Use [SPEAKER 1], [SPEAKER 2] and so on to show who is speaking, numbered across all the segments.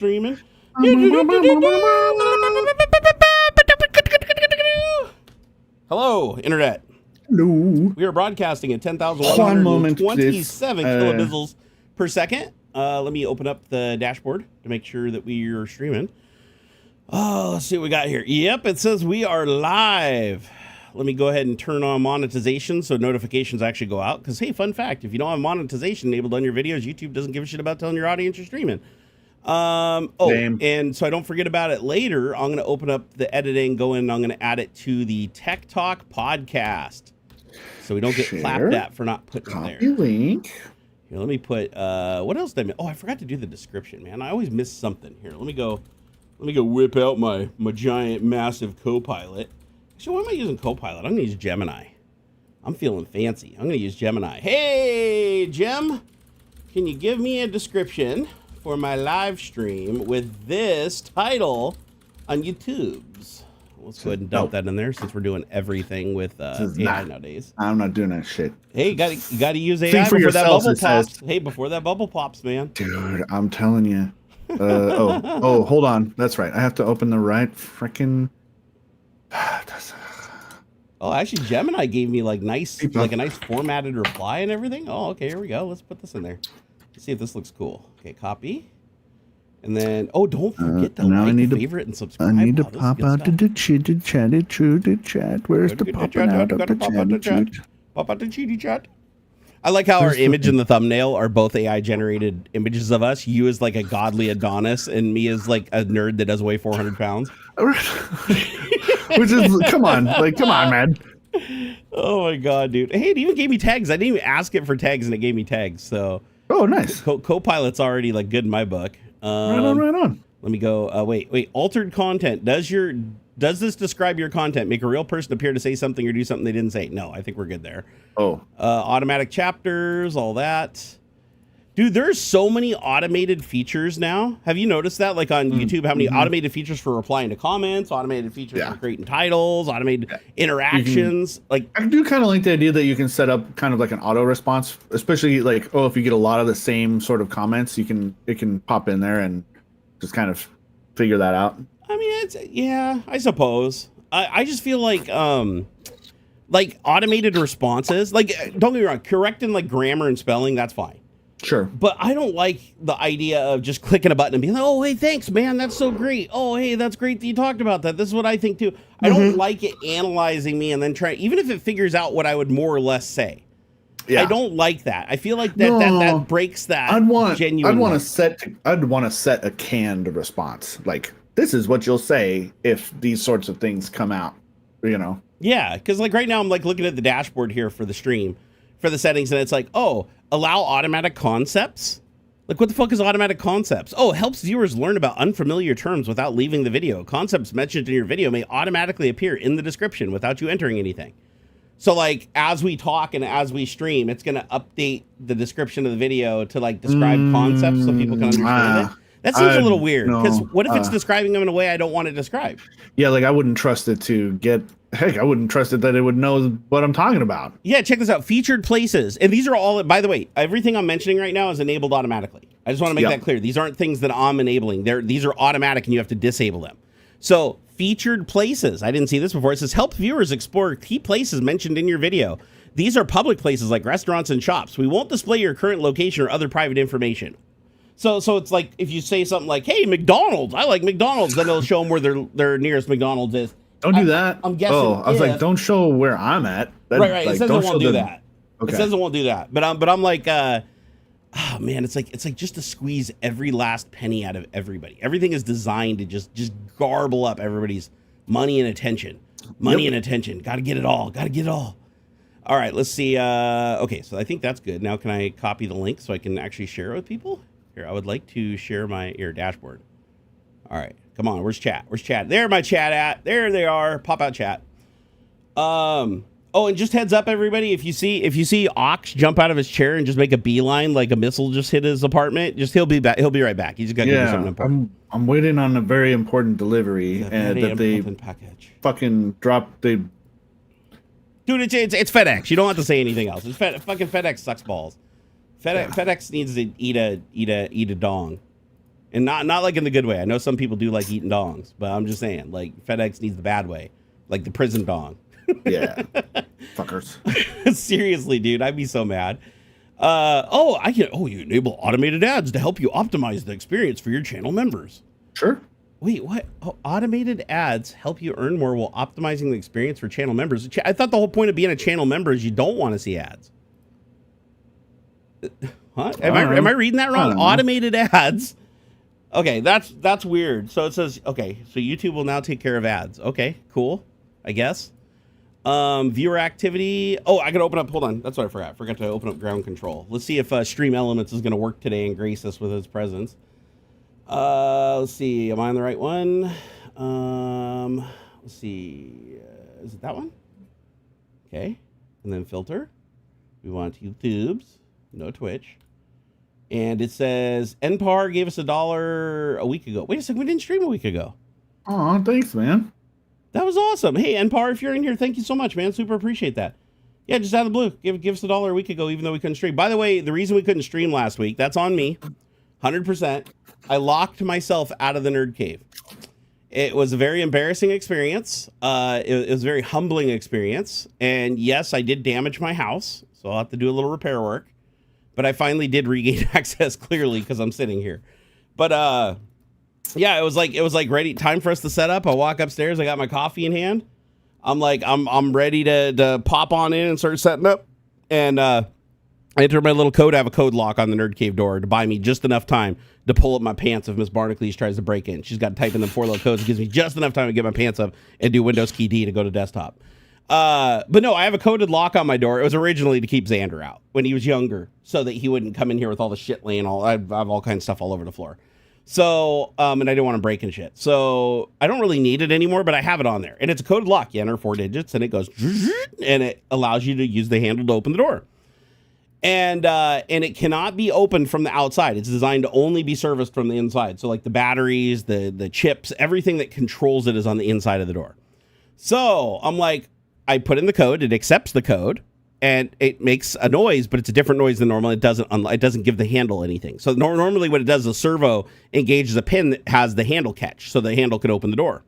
[SPEAKER 1] Streaming. Hello, Internet.
[SPEAKER 2] Hello.
[SPEAKER 1] We are broadcasting at 10,127 kilobizels per second. Let me open up the dashboard to make sure that we are streaming. Oh, let's see what we got here. Yep, it says we are live. Let me go ahead and turn on monetization so notifications actually go out. Because, hey, fun fact, if you don't have monetization enabled on your videos, YouTube doesn't give a shit about telling your audience you're streaming. And so I don't forget about it later, I'm going to open up the editing, go in, and I'm going to add it to the Tech Talk podcast. So we don't get clapped at for not putting it there.
[SPEAKER 2] Link.
[SPEAKER 1] Here, let me put, what else did I miss? Oh, I forgot to do the description, man. I always miss something. Here, let me go whip out my giant, massive CoPilot. Actually, why am I using CoPilot? I'm going to use Gemini. I'm feeling fancy. I'm going to use Gemini. Hey, Gem, can you give me a description for my live stream with this title on YouTube's? Let's go ahead and dump that in there since we're doing everything with AI nowadays.
[SPEAKER 2] I'm not doing that shit.
[SPEAKER 1] Hey, you got to use AI before that bubble pops. Hey, before that bubble pops, man.
[SPEAKER 2] Dude, I'm telling you. Hold on. That's right. I have to open the right freaking.
[SPEAKER 1] Oh, actually, Gemini gave me like a nice formatted reply and everything. Oh, okay, here we go. Let's put this in there. Let's see if this looks cool. Okay, copy. And then, don't forget to like, favorite, and subscribe.
[SPEAKER 2] I need to pop out to the chat. Where's the popping out of the chat?
[SPEAKER 1] Pop out the chat. I like how our image and the thumbnail are both AI generated images of us. You as like a godly Adonis, and me as like a nerd that doesn't weigh 400 pounds.
[SPEAKER 2] Which is, come on, man.
[SPEAKER 1] Oh my god, dude. Hey, it even gave me tags. I didn't even ask it for tags, and it gave me tags. So,
[SPEAKER 2] oh, nice.
[SPEAKER 1] Copilot's already like good in my book.
[SPEAKER 2] Right on.
[SPEAKER 1] Let me go. Wait. Altered content. Does this describe your content? Make a real person appear to say something or do something they didn't say? No, I think we're good there.
[SPEAKER 2] Oh.
[SPEAKER 1] Automatic chapters, all that. Dude, there's so many automated features now. Have you noticed that? Like on YouTube, how many automated features for replying to comments, automated features for creating titles, automated interactions. Like,
[SPEAKER 2] I do kind of like the idea that you can set up kind of like an auto response, especially like, if you get a lot of the same sort of comments, it can pop in there and just kind of figure that out.
[SPEAKER 1] I mean, I suppose. I just feel like automated responses, like, don't get me wrong, correcting like grammar and spelling, that's fine.
[SPEAKER 2] Sure.
[SPEAKER 1] But I don't like the idea of just clicking a button and being like, oh, hey, thanks, man. That's so great. Oh, hey, that's great that you talked about that. This is what I think, too. I don't like it analyzing me and then even if it figures out what I would more or less say. Yeah. I don't like that. I feel like that breaks that genuine.
[SPEAKER 2] I'd want to set a canned response. Like, this is what you'll say if these sorts of things come out, you know?
[SPEAKER 1] Yeah, because like right now I'm like looking at the dashboard here for the stream, for the settings, and it's like, allow automatic concepts? Like, what the fuck is automatic concepts? Oh, helps viewers learn about unfamiliar terms without leaving the video. Concepts mentioned in your video may automatically appear in the description without you entering anything. So, like, as we talk and as we stream, it's going to update the description of the video to, like, describe concepts so people can understand it. That seems a little weird, because what if it's describing them in a way I don't want to describe?
[SPEAKER 2] Yeah, like, I wouldn't trust it to get... Heck, I wouldn't trust it that it would know what I'm talking about.
[SPEAKER 1] Yeah, check this out. Featured places. And these are all, by the way, everything I'm mentioning right now is enabled automatically. I just want to make that clear. These aren't things that I'm enabling. These are automatic and you have to disable them. So, featured places. I didn't see this before. It says, help viewers explore key places mentioned in your video. These are public places like restaurants and shops. We won't display your current location or other private information. So it's like, if you say something like, hey, McDonald's, I like McDonald's, then it'll show them where their nearest McDonald's is.
[SPEAKER 2] Don't do that.
[SPEAKER 1] I'm guessing.
[SPEAKER 2] Oh, I was like, don't show where I'm at.
[SPEAKER 1] Right. Like, it says it won't do that. Okay. It says it won't do that. But I'm like, man, it's like just to squeeze every last penny out of everybody. Everything is designed to just garble up everybody's money and attention. And attention. Got to get it all. All right, let's see. Okay, so I think that's good. Now, can I copy the link so I can actually share it with people? Here, I would like to share my dashboard. All right. Come on, where's chat? There my chat at. There they are. Pop out chat. And just heads up, everybody, if you see Ox jump out of his chair and just make a beeline like a missile just hit his apartment, he'll be back. He'll be right back. He's just got to do something important.
[SPEAKER 2] I'm waiting on a very important delivery that they fucking dropped the.
[SPEAKER 1] Dude, it's FedEx. You don't have to say anything else. It's fucking FedEx sucks balls. FedEx needs to eat a dong. And not like in the good way. I know some people do like eating dongs, but I'm just saying, like, FedEx needs the bad way, like the prison dong.
[SPEAKER 2] Yeah, fuckers.
[SPEAKER 1] Seriously, dude, I'd be so mad. You enable automated ads to help you optimize the experience for your channel members.
[SPEAKER 2] Sure.
[SPEAKER 1] Wait, what? Oh, automated ads help you earn more while optimizing the experience for channel members. I thought the whole point of being a channel member is you don't want to see ads. Huh? Am I reading that wrong? Automated ads. Okay, that's weird. So it says, okay, so YouTube will now take care of ads. Okay, cool, I guess. Viewer activity. Oh, I gotta open up. Hold on, that's what I forgot. Forgot to open up ground control. Let's see if Stream Elements is gonna work today and grace us with its presence. Let's see. Am I on the right one? Let's see. Is it that one? Okay, and then filter. We want YouTube's, no Twitch. And it says NPAR gave us $1 a week ago. Wait a second, we didn't stream a week ago.
[SPEAKER 2] Oh, thanks, man.
[SPEAKER 1] That was awesome. Hey, NPAR, if you're in here, thank you so much, man. Super appreciate that. Yeah, just out of the blue. Give us $1 a week ago, even though we couldn't stream. By the way, the reason we couldn't stream last week, that's on me. 100%. I locked myself out of the Nerd Cave. It was a very embarrassing experience. It was a very humbling experience. And yes, I did damage my house, so I'll have to do a little repair work. But I finally did regain access clearly because I'm sitting here. But yeah, it was like ready, time for us to set up. I walk upstairs, I got my coffee in hand. I'm ready to pop on in and start setting up. And I enter my little code. I have a code lock on the Nerd Cave door to buy me just enough time to pull up my pants if Miss Barnacles tries to break in. She's got to type in the 4 little codes. It gives me just enough time to get my pants up and do Windows key D to go to desktop. But no, I have a coded lock on my door. It was originally to keep Xander out when he was younger so that he wouldn't come in here with all the shit laying I have all kinds of stuff all over the floor. So, and I didn't want to break and shit. So I don't really need it anymore, but I have it on there and it's a coded lock. You enter 4 digits and it goes and it allows you to use the handle to open the door. And it cannot be opened from the outside. It's designed to only be serviced from the inside. So like the batteries, the chips, everything that controls it is on the inside of the door. So I'm like, I put in the code, it accepts the code, and it makes a noise, but it's a different noise than normal. It doesn't give the handle anything. So normally what it does is a servo engages a pin that has the handle catch, so the handle can open the door.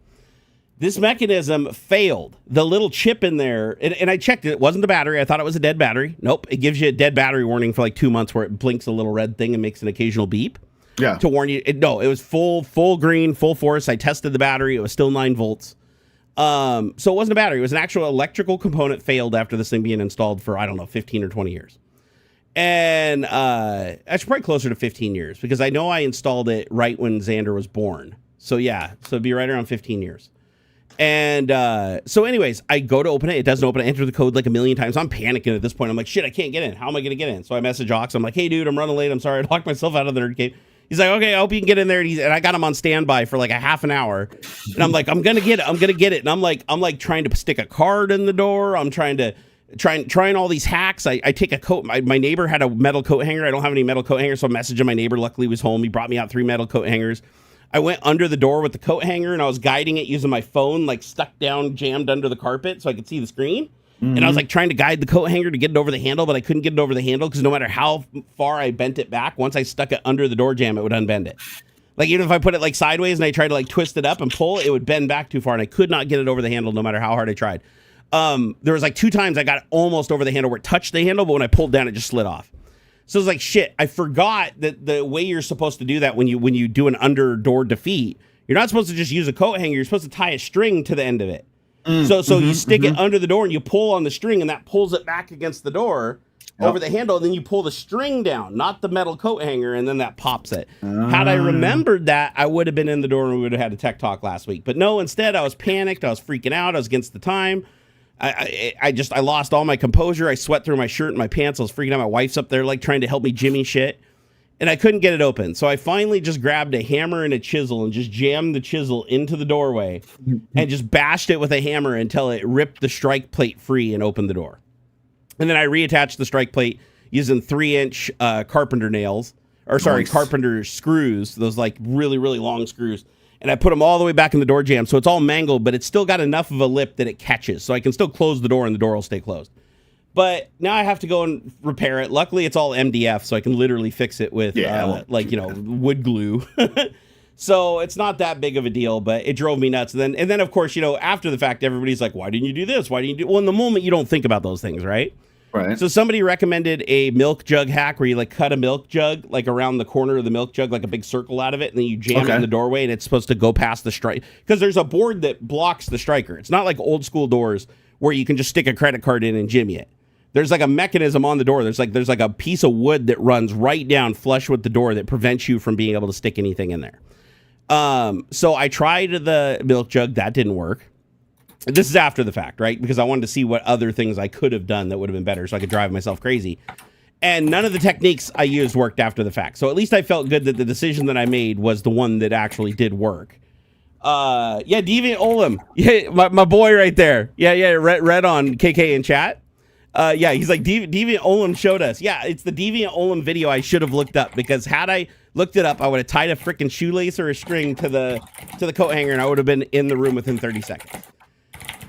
[SPEAKER 1] This mechanism failed. The little chip in there, and I checked it wasn't the battery. I thought it was a dead battery. Nope, it gives you a dead battery warning for like 2 months where it blinks a little red thing and makes an occasional beep. Yeah. To warn you. It was full green, full force. I tested the battery. It was still 9 volts. So it wasn't a battery. It was an actual electrical component failed after this thing being installed for, I don't know, 15 or 20 years. And actually probably closer to 15 years because I know I installed it right when Xander was born. So yeah, so it'd be right around 15 years. And so anyways, I go to open it. It doesn't open. I enter the code like a million times. I'm panicking at this point. I'm like, shit, I can't get in. How am I going to get in? So I message Ox. I'm like, hey, dude, I'm running late. I'm sorry. I locked myself out of the Nerd Cave. He's like, okay, I hope you can get in there. And I got him on standby for like a half an hour. And I'm like, I'm going to get it. And I'm like trying to stick a card in the door. I'm trying all these hacks. I take a coat. My neighbor had a metal coat hanger. I don't have any metal coat hanger. So I'm messaging my neighbor. Luckily he was home. He brought me out 3 metal coat hangers. I went under the door with the coat hanger and I was guiding it using my phone, like stuck down, jammed under the carpet so I could see the screen. Mm-hmm. And I was like trying to guide the coat hanger to get it over the handle, but I couldn't get it over the handle because no matter how far I bent it back, once I stuck it under the door jamb, it would unbend it. Like even if I put it like sideways and I tried to like twist it up and pull, it would bend back too far and I could not get it over the handle no matter how hard I tried. There was like 2 times I got it almost over the handle where it touched the handle, but when I pulled down, it just slid off. So it's like, shit, I forgot that the way you're supposed to do that when you do an under door defeat, you're not supposed to just use a coat hanger. You're supposed to tie a string to the end of it. So you stick it under the door and you pull on the string and that pulls it back against the door over the handle. And then you pull the string down, not the metal coat hanger, and then that pops it. Had I remembered that, I would have been in the door and we would have had a tech talk last week. But no, instead I was panicked. I was freaking out. I was against the time. I lost all my composure. I sweat through my shirt and my pants. I was freaking out. My wife's up there like trying to help me jimmy shit. And I couldn't get it open. So I finally just grabbed a hammer and a chisel and just jammed the chisel into the doorway and just bashed it with a hammer until it ripped the strike plate free and opened the door. And then I reattached the strike plate using 3-inch carpenter nails. Carpenter screws. Those like really, really long screws. And I put them all the way back in the door jamb. So it's all mangled, but it's still got enough of a lip that it catches. So I can still close the door and the door will stay closed. But now I have to go and repair it. Luckily, it's all MDF, so I can literally fix it with wood glue. So it's not that big of a deal, but it drove me nuts. And then of course, after the fact, everybody's like, why didn't you do this? Why didn't you do? Well, in the moment, you don't think about those things, right?
[SPEAKER 2] Right.
[SPEAKER 1] So somebody recommended a milk jug hack where you like cut a milk jug like around the corner of the milk jug, like a big circle out of it, and then you jam it in the doorway, and it's supposed to go past the strike. Because there's a board that blocks the striker. It's not like old school doors where you can just stick a credit card in and jimmy it. There's like a mechanism on the door. There's like a piece of wood that runs right down flush with the door that prevents you from being able to stick anything in there. So I tried the milk jug. That didn't work. This is after the fact, right? Because I wanted to see what other things I could have done that would have been better so I could drive myself crazy. And none of the techniques I used worked after the fact. So at least I felt good that the decision that I made was the one that actually did work. Deviant Olem. Yeah, my boy right there. Yeah, read on KK in chat. He's like, Deviant Olem showed us. Yeah, it's the Deviant Olem video I should have looked up, because had I looked it up, I would have tied a freaking shoelace or a string to the coat hanger, and I would have been in the room within 30 seconds.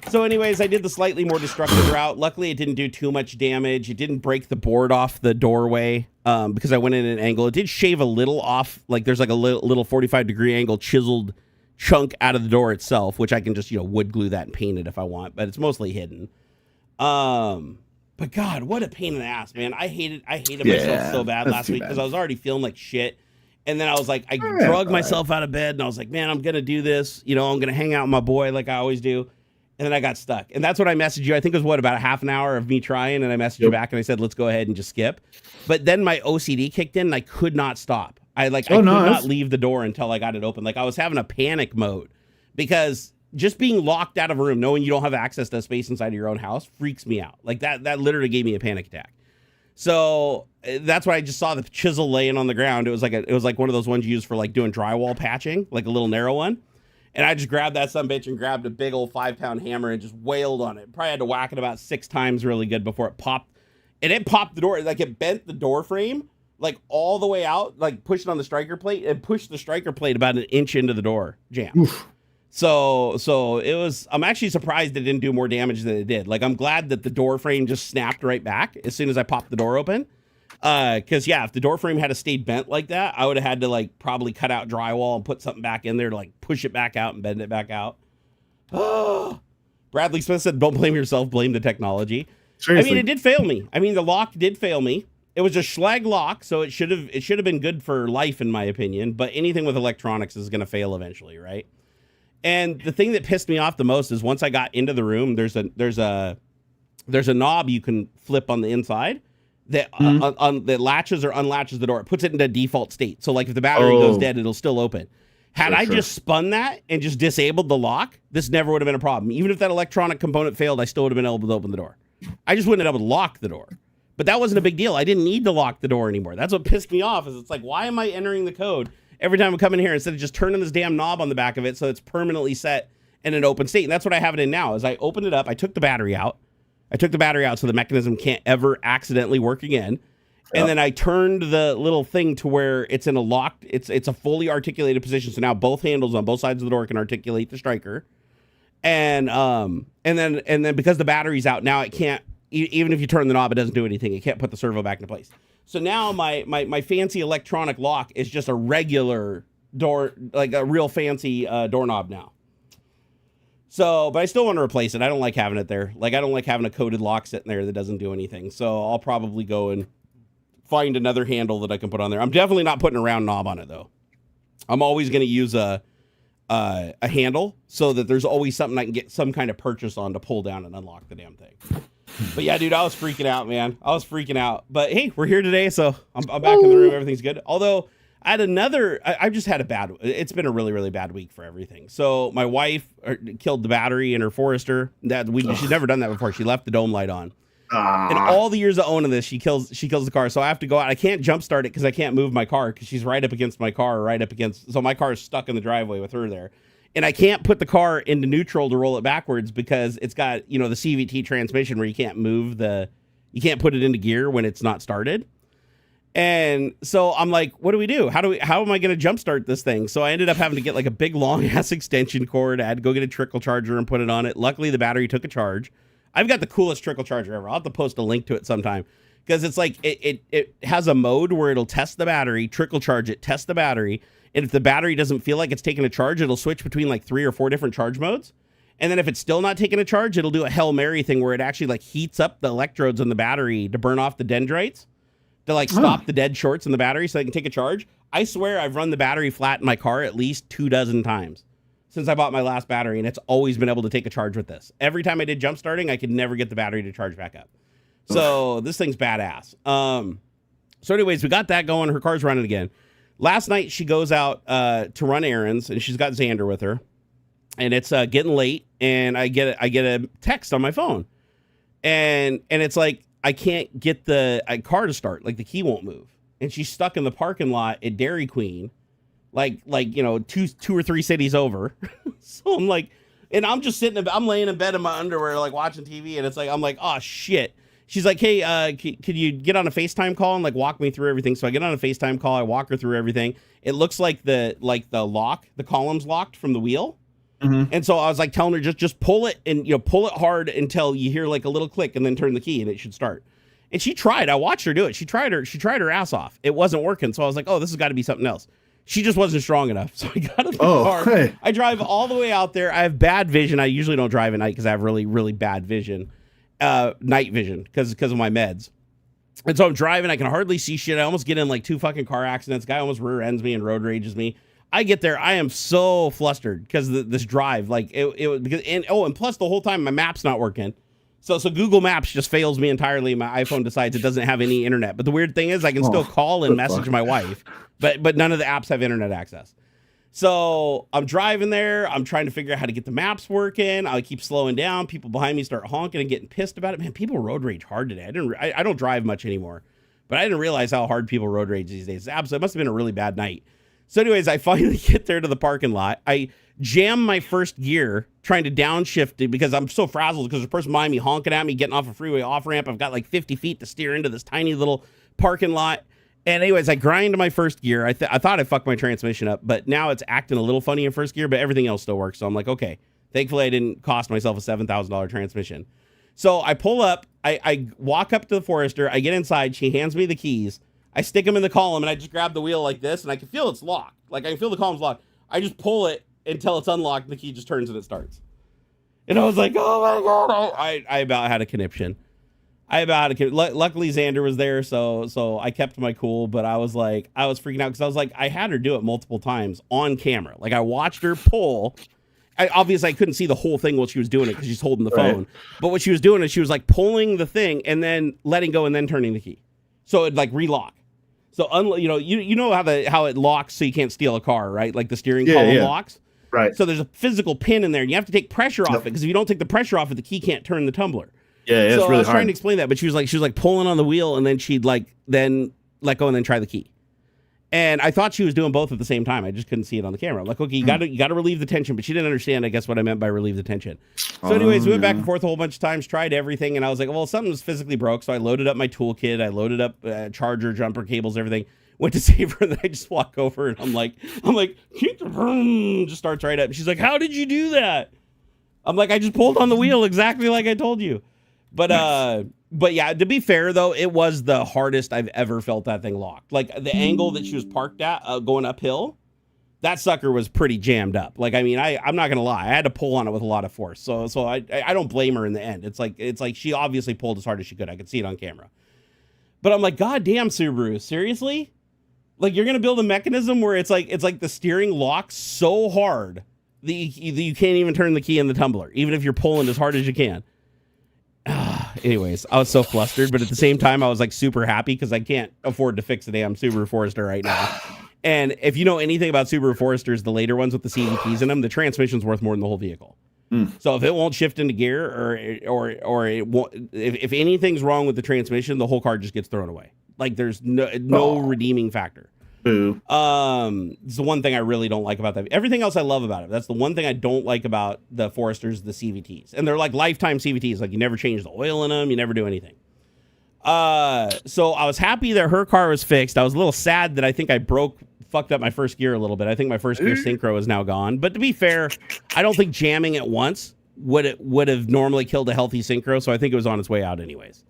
[SPEAKER 1] So anyways, I did the slightly more destructive route. Luckily, it didn't do too much damage. It didn't break the board off the doorway because I went in an angle. It did shave a little off. Like there's like a little 45-degree angle chiseled chunk out of the door itself, which I can just, wood glue that and paint it if I want, but it's mostly hidden. But God, what a pain in the ass, man. I hated myself so bad last week because I was already feeling like shit. And then I was like, I drugged myself out of bed and I was like, man, I'm going to do this. I'm going to hang out with my boy like I always do. And then I got stuck. And that's when I messaged you. I think it was about a half an hour of me trying. And I messaged you back and I said, let's go ahead and just skip. But then my OCD kicked in and I could not stop. I could not leave the door until I got it open. Like I was having a panic mode because just being locked out of a room, knowing you don't have access to space inside of your own house freaks me out. Like that literally gave me a panic attack. So that's why I just saw the chisel laying on the ground. It was like one of those ones you use for like doing drywall patching, like a little narrow one. And I just grabbed that sumbitch and grabbed a big old 5-pound hammer and just wailed on it. Probably had to whack it about 6 times really good before it popped. And it popped the door. Like it bent the door frame like all the way out, like pushed it on the striker plate and pushed the striker plate about an inch into the door jam. Oof. So it was, I'm actually surprised it didn't do more damage than it did. Like I'm glad that the door frame just snapped right back as soon as I popped the door open. Cause if the door frame had stayed bent like that, I would have had to like probably cut out drywall and put something back in there to like push it back out and bend it back out. Oh, Bradley Smith said, don't blame yourself, blame the technology. Seriously. I mean, it did fail me. I mean, the lock did fail me. It was a Schlag lock, so it should have been good for life, in my opinion, but anything with electronics is going to fail eventually. Right. And the thing that pissed me off the most is once I got into the room, there's a knob you can flip on the inside that that latches or unlatches the door. It puts it into default state. So like if the battery goes dead, it'll still open. Had I just spun that and just disabled the lock, this never would have been a problem. Even if that electronic component failed, I still would have been able to open the door. I just wouldn't have been able to lock the door. But that wasn't a big deal. I didn't need to lock the door anymore. That's what pissed me off. Is it's like, why am I entering the code every time I come in here instead of just turning this damn knob on the back of it so it's permanently set in an open state? And that's what I have it in now. Is I opened it up, I took the battery out. So the mechanism can't ever accidentally work again. And then I turned the little thing to where it's in a locked, it's a fully articulated position. So now both handles on both sides of the door can articulate the striker. And then because the battery's out, now it can't, even if you turn the knob, it doesn't do anything. It can't put the servo back into place. So now my fancy electronic lock is just a regular door, like a real fancy doorknob now. So, but I still want to replace it. I don't like having it there. Like, I don't like having a coded lock sitting there that doesn't do anything. So I'll probably go and find another handle that I can put on there. I'm definitely not putting a round knob on it though. I'm always going to use a handle so that there's always something I can get some kind of purchase on to pull down and unlock the damn thing. But yeah, dude, I was freaking out, man. I was freaking out. But hey, we're here today, so I'm back in the room. Everything's good. Although I had I've just had it's been a really, really bad week for everything. So my wife killed the battery in her Forester. She's never done that before. She left the dome light on. And all the years of owning this, she kills the car. So I have to go out. I can't jumpstart it because I can't move my car because she's right up against my car, so my car is stuck in the driveway with her there. And I can't put the car into neutral to roll it backwards because it's got, the CVT transmission where you can't put it into gear when it's not started. And so I'm like, what do we do? How am I going to jumpstart this thing? So I ended up having to get like a big long ass extension cord. I had to go get a trickle charger and put it on it. Luckily the battery took a charge. I've got the coolest trickle charger ever. I'll have to post a link to it sometime because it's like it has a mode where it'll test the battery, trickle charge it, test the battery, and if the battery doesn't feel like it's taking a charge, it'll switch between like 3 or 4 different charge modes. And then if it's still not taking a charge, it'll do a Hail Mary thing where it actually like heats up the electrodes in the battery to burn off the dendrites to like stop the dead shorts in the battery so they can take a charge. I swear I've run the battery flat in my car at least 24 times since I bought my last battery, and it's always been able to take a charge with this. Every time I did jump starting, I could never get the battery to charge back up. So this thing's badass. So anyways, we got that going. Her car's running again. Last night she goes out to run errands, and she's got Xander with her. And it's getting late, and I get a text on my phone, and it's like I can't get the car to start, like the key won't move, and she's stuck in the parking lot at Dairy Queen, like you know, two or three cities over. So I'm like, and I'm just I'm laying in bed in my underwear, like watching TV, and it's like I'm like, oh shit. She's like, hey, could you get on a FaceTime call and like walk me through everything? So I get on a FaceTime call, I walk her through everything. It looks like the column's locked from the wheel. Mm-hmm. And so I was like telling her, just pull it and, you know, pull it hard until you hear like a little click and then turn the key and it should start. And she tried. I watched her do it. She tried her ass off. It wasn't working. So I was like, oh, this has got to be something else. She just wasn't strong enough. So I got in the car. Hey. I drive all the way out there. I have bad vision. I usually don't drive at night because I have really, really bad vision, night vision because of my meds. And so I'm driving. I can hardly see shit. I almost get in like 2 fucking car accidents. Guy almost rear ends me and road rages me. I get there, I am so flustered because this drive, like and plus the whole time my map's not working, so Google Maps just fails me entirely. My iPhone decides it doesn't have any internet. But the weird thing is, I can still call and message my wife, but none of the apps have internet access. So I'm driving there, I'm trying to figure out how to get the maps working. I keep slowing down. People behind me start honking and getting pissed about it. Man, people road rage hard today. I don't drive much anymore, but I didn't realize how hard people road rage these days. It must have been a really bad night. So anyways, I finally get there to the parking lot. I jam my first gear trying to downshift it because I'm so frazzled because the person behind me honking at me, getting off a freeway off ramp. I've got like 50 feet to steer into this tiny little parking lot. And anyways, I grind my first gear. I thought I fucked my transmission up, but now it's acting a little funny in first gear, but everything else still works. So I'm like, okay, thankfully I didn't cost myself a $7,000 transmission. So I pull up, I walk up to the Forester. I get inside. She hands me the keys. I stick them in the column and I just grab the wheel like this and I can feel it's locked. Like I can feel the column's locked. I just pull it until it's unlocked. The key just turns and it starts. And I was like, oh my God. I about had a conniption. Luckily Xander was there. So I kept my cool, but I was freaking out because I was like, I had her do it multiple times on camera. Like I watched her pull. Obviously I couldn't see the whole thing while she was doing it because she's holding the phone. But what she was doing is she was like pulling the thing and then letting go and then turning the key. So it'd like relock. So you know how it locks so you can't steal a car, right? Like the steering column locks. Right. So there's a physical pin in there and you have to take pressure off it because if you don't take the pressure off it, the key can't turn the tumbler. Yeah, it's really hard. I was trying to explain that, but she was like pulling on the wheel and then she'd like then let go and then try the key. And I thought she was doing both at the same time. I just couldn't see it on the camera. I'm like, okay, you got to relieve the tension, but she didn't understand, I guess, what I meant by relieve the tension. So anyways, we went back and forth a whole bunch of times, tried everything, and I was like, well, something was physically broke, so I loaded up my toolkit, I loaded up charger, jumper, cables, everything, went to save her, and then I just walk over, and I'm like, just starts right up. She's like, how did you do that? I'm like, I just pulled on the wheel exactly like I told you. But yeah, to be fair, though, it was the hardest I've ever felt that thing locked. Like, the angle that she was parked at going uphill, that sucker was pretty jammed up. Like, I mean, I'm not going to lie. I had to pull on it with a lot of force. So I don't blame her in the end. It's like she obviously pulled as hard as she could. I could see it on camera. But I'm like, God damn, Subaru, seriously? Like, you're going to build a mechanism where it's like the steering locks so hard that you can't even turn the key in the tumbler, even if you're pulling as hard as you can. Anyways, I was so flustered, but at the same time, I was like super happy because I can't afford to fix a damn Subaru Forester right now. And if you know anything about Subaru Foresters, the later ones with the CVTs in them, the transmission's worth more than the whole vehicle. So if it won't shift into gear or it won't, if anything's wrong with the transmission, the whole car just gets thrown away. Like there's no redeeming factor. Boo. It's the one thing I really don't like about that. Everything else I love about it. That's the one thing I don't like about the Foresters, the CVTs. And they're like lifetime CVTs. Like you never change the oil in them. You never do anything. So I was happy that her car was fixed. I was a little sad that I think I fucked up my first gear a little bit. I think my first gear synchro is now gone. But to be fair, I don't think jamming it once would have normally killed a healthy synchro. So I think it was on its way out anyways.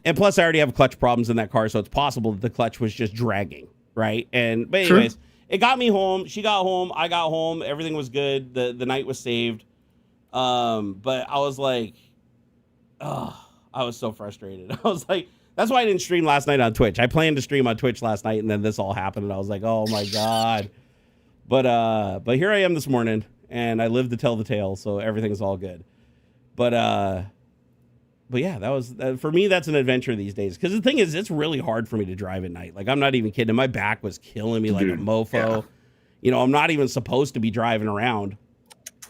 [SPEAKER 1] And plus, I already have clutch problems in that car, so it's possible that the clutch was just dragging, right? But anyways, it got me home. She got home. I got home. Everything was good. The night was saved. But I was like, oh, I was so frustrated. I was like, that's why I didn't stream last night on Twitch. I planned to stream on Twitch last night, and then this all happened, and I was like, oh my God. But here I am this morning, and I live to tell the tale, so everything's all good. But yeah, that was for me. That's an adventure these days. Because the thing is, it's really hard for me to drive at night. Like, I'm not even kidding. My back was killing me like a mofo. Yeah. You know, I'm not even supposed to be driving around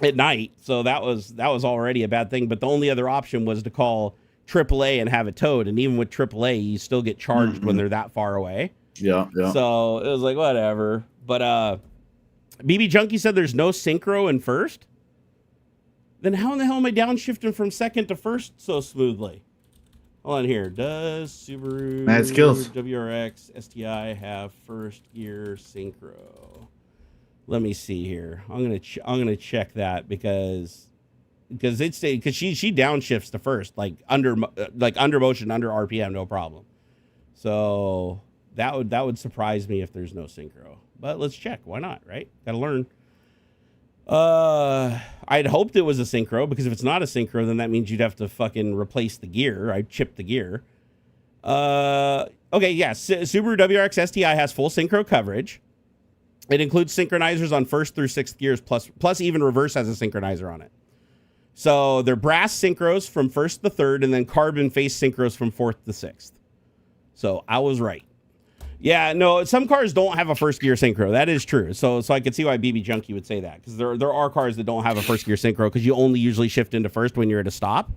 [SPEAKER 1] at night, so that was already a bad thing. But the only other option was to call AAA and have it towed. And even with AAA, you still get charged when they're that far away.
[SPEAKER 2] Yeah.
[SPEAKER 1] So it was like whatever. But BB Junkie said there's no synchro in first. Then how in the hell am I downshifting from second to first so smoothly? Hold on here. Does Subaru
[SPEAKER 2] Mad skills.
[SPEAKER 1] WRX STI have first gear synchro? Let me see here. I'm gonna check that because she downshifts to first, like under motion, under RPM, no problem. So that would surprise me if there's no synchro. But let's check. Why not? Right? Gotta learn. I'd hoped it was a synchro, because if it's not a synchro, then that means you'd have to fucking replace the gear. I chipped the gear. Okay, yeah. Subaru WRX STI has full synchro coverage. It includes synchronizers on first through sixth gears, plus even reverse has a synchronizer on it. So they're brass synchros from first to third, and then carbon face synchros from fourth to sixth. So I was right. Yeah, no, some cars don't have a first gear synchro. That is true. So I could see why BB Junkie would say that, because there are cars that don't have a first gear synchro, because you only usually shift into first when you're at a stop.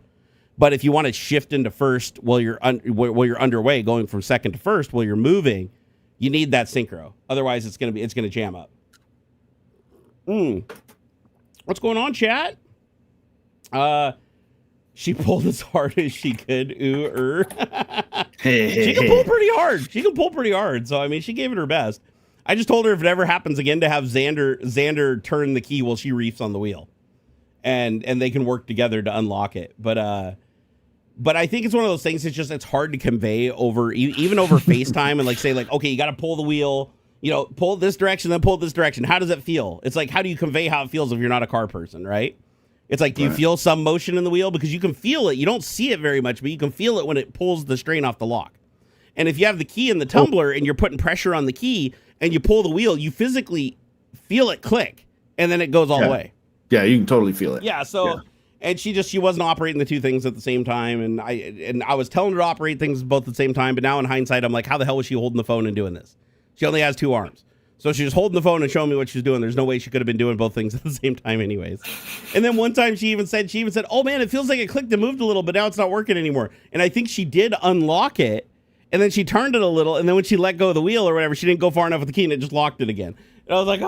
[SPEAKER 1] But if you want to shift into first while you're underway, going from second to first while you're moving, you need that synchro. Otherwise, it's gonna jam up. What's going on, chat? She pulled as hard as she could. She can pull pretty hard. So, I mean, she gave it her best. I just told her if it ever happens again to have Xander turn the key while she reefs on the wheel. And they can work together to unlock it. But I think it's one of those things, it's hard to convey over, even over FaceTime, and like say like, okay, you got to pull the wheel, pull this direction, then pull this direction. How does it feel? It's like, how do you convey how it feels if you're not a car person, right? It's like, do you feel some motion in the wheel? Because you can feel it. You don't see it very much, but you can feel it when it pulls the strain off the lock. And if you have the key in the tumbler and you're putting pressure on the key and you pull the wheel, you physically feel it click, and then it goes all the way.
[SPEAKER 2] Yeah, you can totally feel it.
[SPEAKER 1] Yeah, so and she wasn't operating the two things at the same time, and I was telling her to operate things both at the same time, but now in hindsight I'm like, how the hell was she holding the phone and doing this? She only has two arms. So she was holding the phone and showing me what she was doing. There's no way she could have been doing both things at the same time anyways. And then one time she even said, oh man, it feels like it clicked and moved a little, but now it's not working anymore. And I think she did unlock it, and then she turned it a little, and then when she let go of the wheel or whatever, she didn't go far enough with the key, and it just locked it again. And I was like,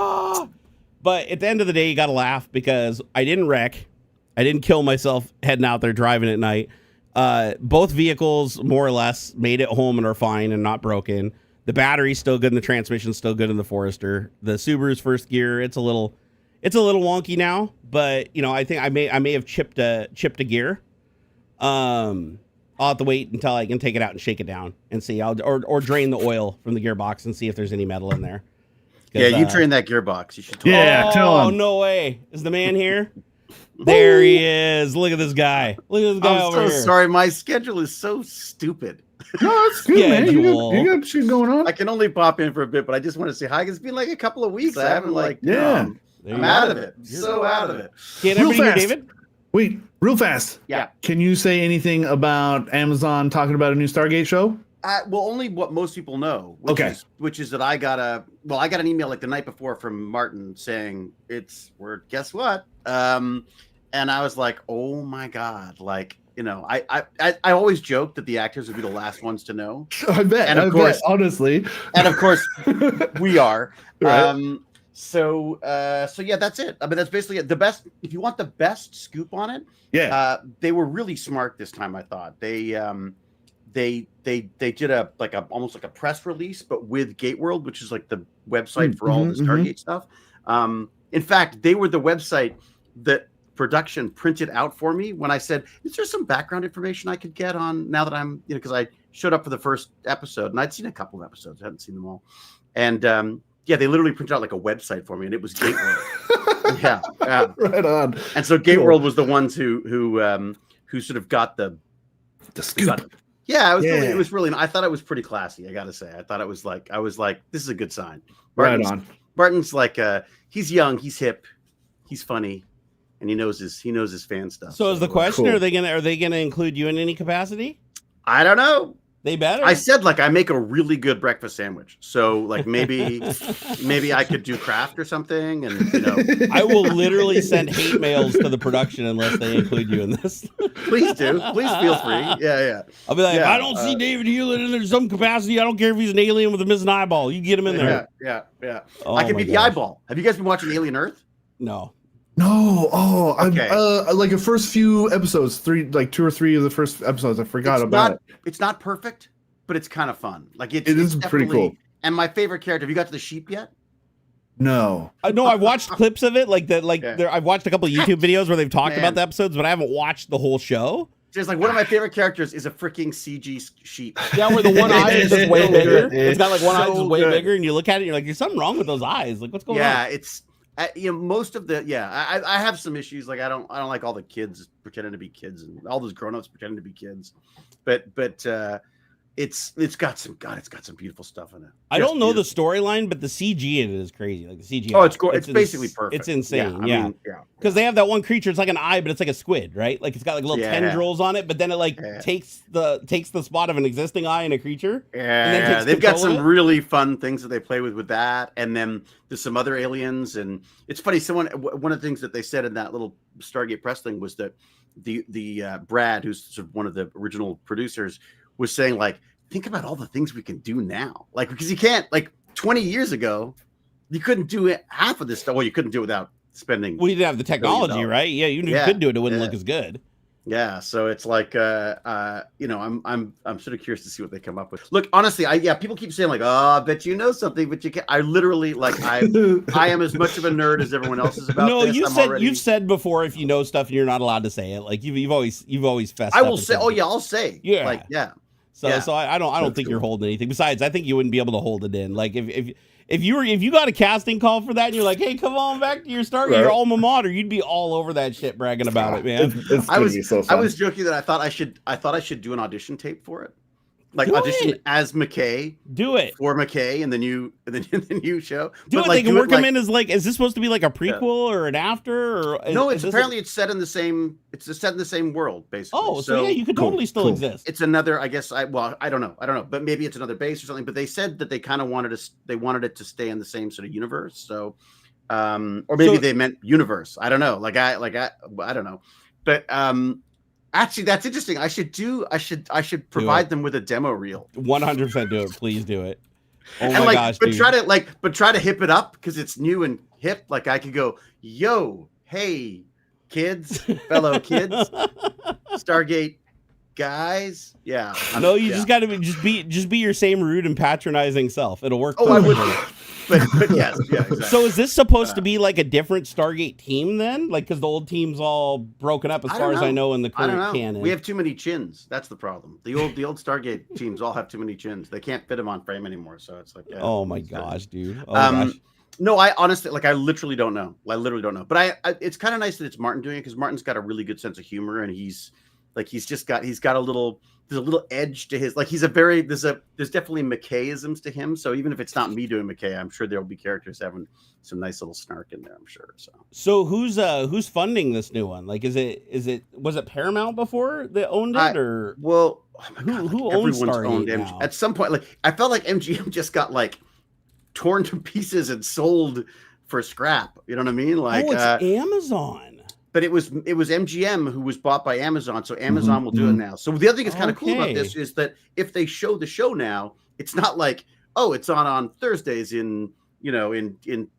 [SPEAKER 1] But at the end of the day, you got to laugh, because I didn't wreck. I didn't kill myself heading out there driving at night. Both vehicles, more or less, made it home and are fine and not broken. The battery's still good, and the transmission's still good in the Forester. The Subaru's first gear, it's a little wonky now, but I think I may have chipped a gear. I'll have to wait until I can take it out and shake it down and see. Or drain the oil from the gearbox and see if there's any metal in there.
[SPEAKER 3] Yeah, you drain that gearbox. You should.
[SPEAKER 2] Tell him.
[SPEAKER 1] Oh, no way! Is the man here? There he is. Look at this guy. Over here.
[SPEAKER 3] I'm so sorry. My schedule is so stupid.
[SPEAKER 2] No, it's good, man. You got shit going on.
[SPEAKER 3] I can only pop in for a bit, but I just want to say hi. It's been like a couple of weeks. I haven't I'm out of it. So out of it.
[SPEAKER 1] Can't everybody hear David?
[SPEAKER 2] Wait, real fast.
[SPEAKER 3] Yeah.
[SPEAKER 2] Can you say anything about Amazon talking about a new Stargate show?
[SPEAKER 3] Well, only what most people know. Which is that I got an email like the night before from Martin saying guess what? And I was like, oh my God, like. I always joke that the actors would be the last ones to know.
[SPEAKER 2] I bet. And of course, honestly.
[SPEAKER 3] And of course, we are.
[SPEAKER 2] Right.
[SPEAKER 3] So yeah, that's it. I mean, that's basically it. The best, if you want the best scoop on it, they were really smart this time. I thought they did almost like a press release, but with Gateworld, which is like the website for all the Stargate stuff. In fact, they were the website that production printed out for me when I said, "Is there some background information I could get on now that I'm because I showed up for the first episode and I'd seen a couple of episodes, I hadn't seen them all, and they literally printed out like a website for me, and it was Gate World. yeah,
[SPEAKER 2] right on.
[SPEAKER 3] And so Gate World was the ones who sort of got the
[SPEAKER 2] scoop.
[SPEAKER 3] It was really. I thought it was pretty classy. I gotta say, I was like, this is a good sign. Martin's like, he's young, he's hip, he's funny, and he knows his fan stuff.
[SPEAKER 1] So is the question: Are they gonna include you in any capacity?
[SPEAKER 3] I don't know.
[SPEAKER 1] They better.
[SPEAKER 3] I said like I make a really good breakfast sandwich, so like maybe I could do craft or something, and
[SPEAKER 1] I will literally send hate mails to the production unless they include you in this.
[SPEAKER 3] Please do. Please feel free. Yeah.
[SPEAKER 1] I'll be like, if I don't see David Hewlett in some capacity, I don't care if he's an alien with a missing eyeball. You get him in there.
[SPEAKER 3] Yeah.
[SPEAKER 1] Oh,
[SPEAKER 3] I can be the eyeball. Have you guys been watching Alien Earth?
[SPEAKER 1] No.
[SPEAKER 2] Okay. Like the first few episodes, 2 or 3 of the first episodes, I forgot about it.
[SPEAKER 3] It's not perfect, but it's kind of fun. Like it
[SPEAKER 2] is pretty cool.
[SPEAKER 3] And my favorite character. Have you got to the sheep yet?
[SPEAKER 2] No.
[SPEAKER 1] No, I've watched clips of it. I've watched a couple of YouTube videos where they've talked about the episodes, but I haven't watched the whole show.
[SPEAKER 3] Just like one of my favorite characters is a freaking CG sheep.
[SPEAKER 1] Yeah, where the one eye is just way bigger. It's got like one eye is way bigger, and you look at it, and you're like, "There's something wrong with those eyes. Like, what's going on?"
[SPEAKER 3] Yeah, it's. Most of the I have some issues. Like I don't like all the kids pretending to be kids and all those grown-ups pretending to be kids, but it's got some beautiful stuff in it.
[SPEAKER 1] I don't know the storyline, but the CG in it is crazy. Like the CG.
[SPEAKER 3] Oh, it's basically perfect.
[SPEAKER 1] It's insane. Yeah, because they have that one creature. It's like an eye, but it's like a squid, right? Like it's got like little tendrils on it, but then it takes the spot of an existing eye in a creature.
[SPEAKER 3] Yeah, they've got some really fun things that they play with that, and then there's some other aliens, and it's funny. One of the things that they said in that little Stargate press thing was that the Brad, who's sort of one of the original producers, was saying like, think about all the things we can do now. Like, because you can't, like 20 years ago, you couldn't do it half of this stuff. Well, you couldn't do it without spending.
[SPEAKER 1] Well, you didn't have the technology, right? Yeah, you could do it. It wouldn't look as good.
[SPEAKER 3] Yeah. So it's like, I'm sort of curious to see what they come up with. Look, honestly, people keep saying like, oh, I bet you know something, but you can't. I literally like, I am as much of a nerd as everyone else is about.
[SPEAKER 1] No,
[SPEAKER 3] this.
[SPEAKER 1] you've said before, if you know stuff and you're not allowed to say it. Like you've always fessed.
[SPEAKER 3] I will say, I'll say.
[SPEAKER 1] Yeah.
[SPEAKER 3] Like, yeah.
[SPEAKER 1] So I don't think you're holding anything. Besides, I think you wouldn't be able to hold it in. Like if you got a casting call for that and you're like, hey, come on back to your Stargate, your alma mater, you'd be all over that shit bragging about it, man.
[SPEAKER 2] I
[SPEAKER 3] was joking that I thought I should do an audition tape for it. Like audition as McKay.
[SPEAKER 1] Do it
[SPEAKER 3] for McKay in the new show.
[SPEAKER 1] Do it. They can work him in as like. Is this supposed to be like a prequel or an after? Or
[SPEAKER 3] no, it's apparently it's set in the same. It's set in the same world, basically.
[SPEAKER 1] Oh, so you could totally still exist.
[SPEAKER 3] It's another. I guess I don't know, but maybe it's another base or something. But they said that they kind of wanted it to stay in the same sort of universe. So, or maybe they meant universe. I don't know. I don't know, but actually, that's interesting. I should provide them with a demo reel.
[SPEAKER 1] 100% do it. Please do it. Oh
[SPEAKER 3] and
[SPEAKER 1] my gosh, dude.
[SPEAKER 3] Try to hip it up because it's new and hip. Like I could go, yo, hey, kids, fellow kids, Stargate guys. Yeah.
[SPEAKER 1] No, you just got to just be your same rude and patronizing self. It'll work.
[SPEAKER 3] Oh, I would. But yes, yeah, exactly.
[SPEAKER 1] So is this supposed to be like a different Stargate team then? Like, because the old team's all broken up as far as I know in the current canon.
[SPEAKER 3] We have too many chins. That's the problem. The old Stargate teams all have too many chins. They can't fit them on frame anymore. So it's like,
[SPEAKER 1] oh my gosh, dude. Oh gosh.
[SPEAKER 3] No, I honestly, I literally don't know. But I it's kind of nice that it's Martin doing it because Martin's got a really good sense of humor and he's got a little. There's a little edge to his, like he's there's definitely McKayisms to him. So even if it's not me doing McKay, I'm sure there'll be characters having some nice little snark in there. I'm sure.
[SPEAKER 1] So who's funding this new one? Like, was it Paramount before they owned it or?
[SPEAKER 3] Well,
[SPEAKER 1] who owns Stargate now?
[SPEAKER 3] At some point, like I felt like MGM just got like torn to pieces and sold for scrap. You know what I mean? Like,
[SPEAKER 1] it's Amazon.
[SPEAKER 3] But it was MGM who was bought by Amazon, so Amazon will do it now. So the other thing that's kind of cool about this is that if they show the show now, it's not like, oh, it's on Thursdays in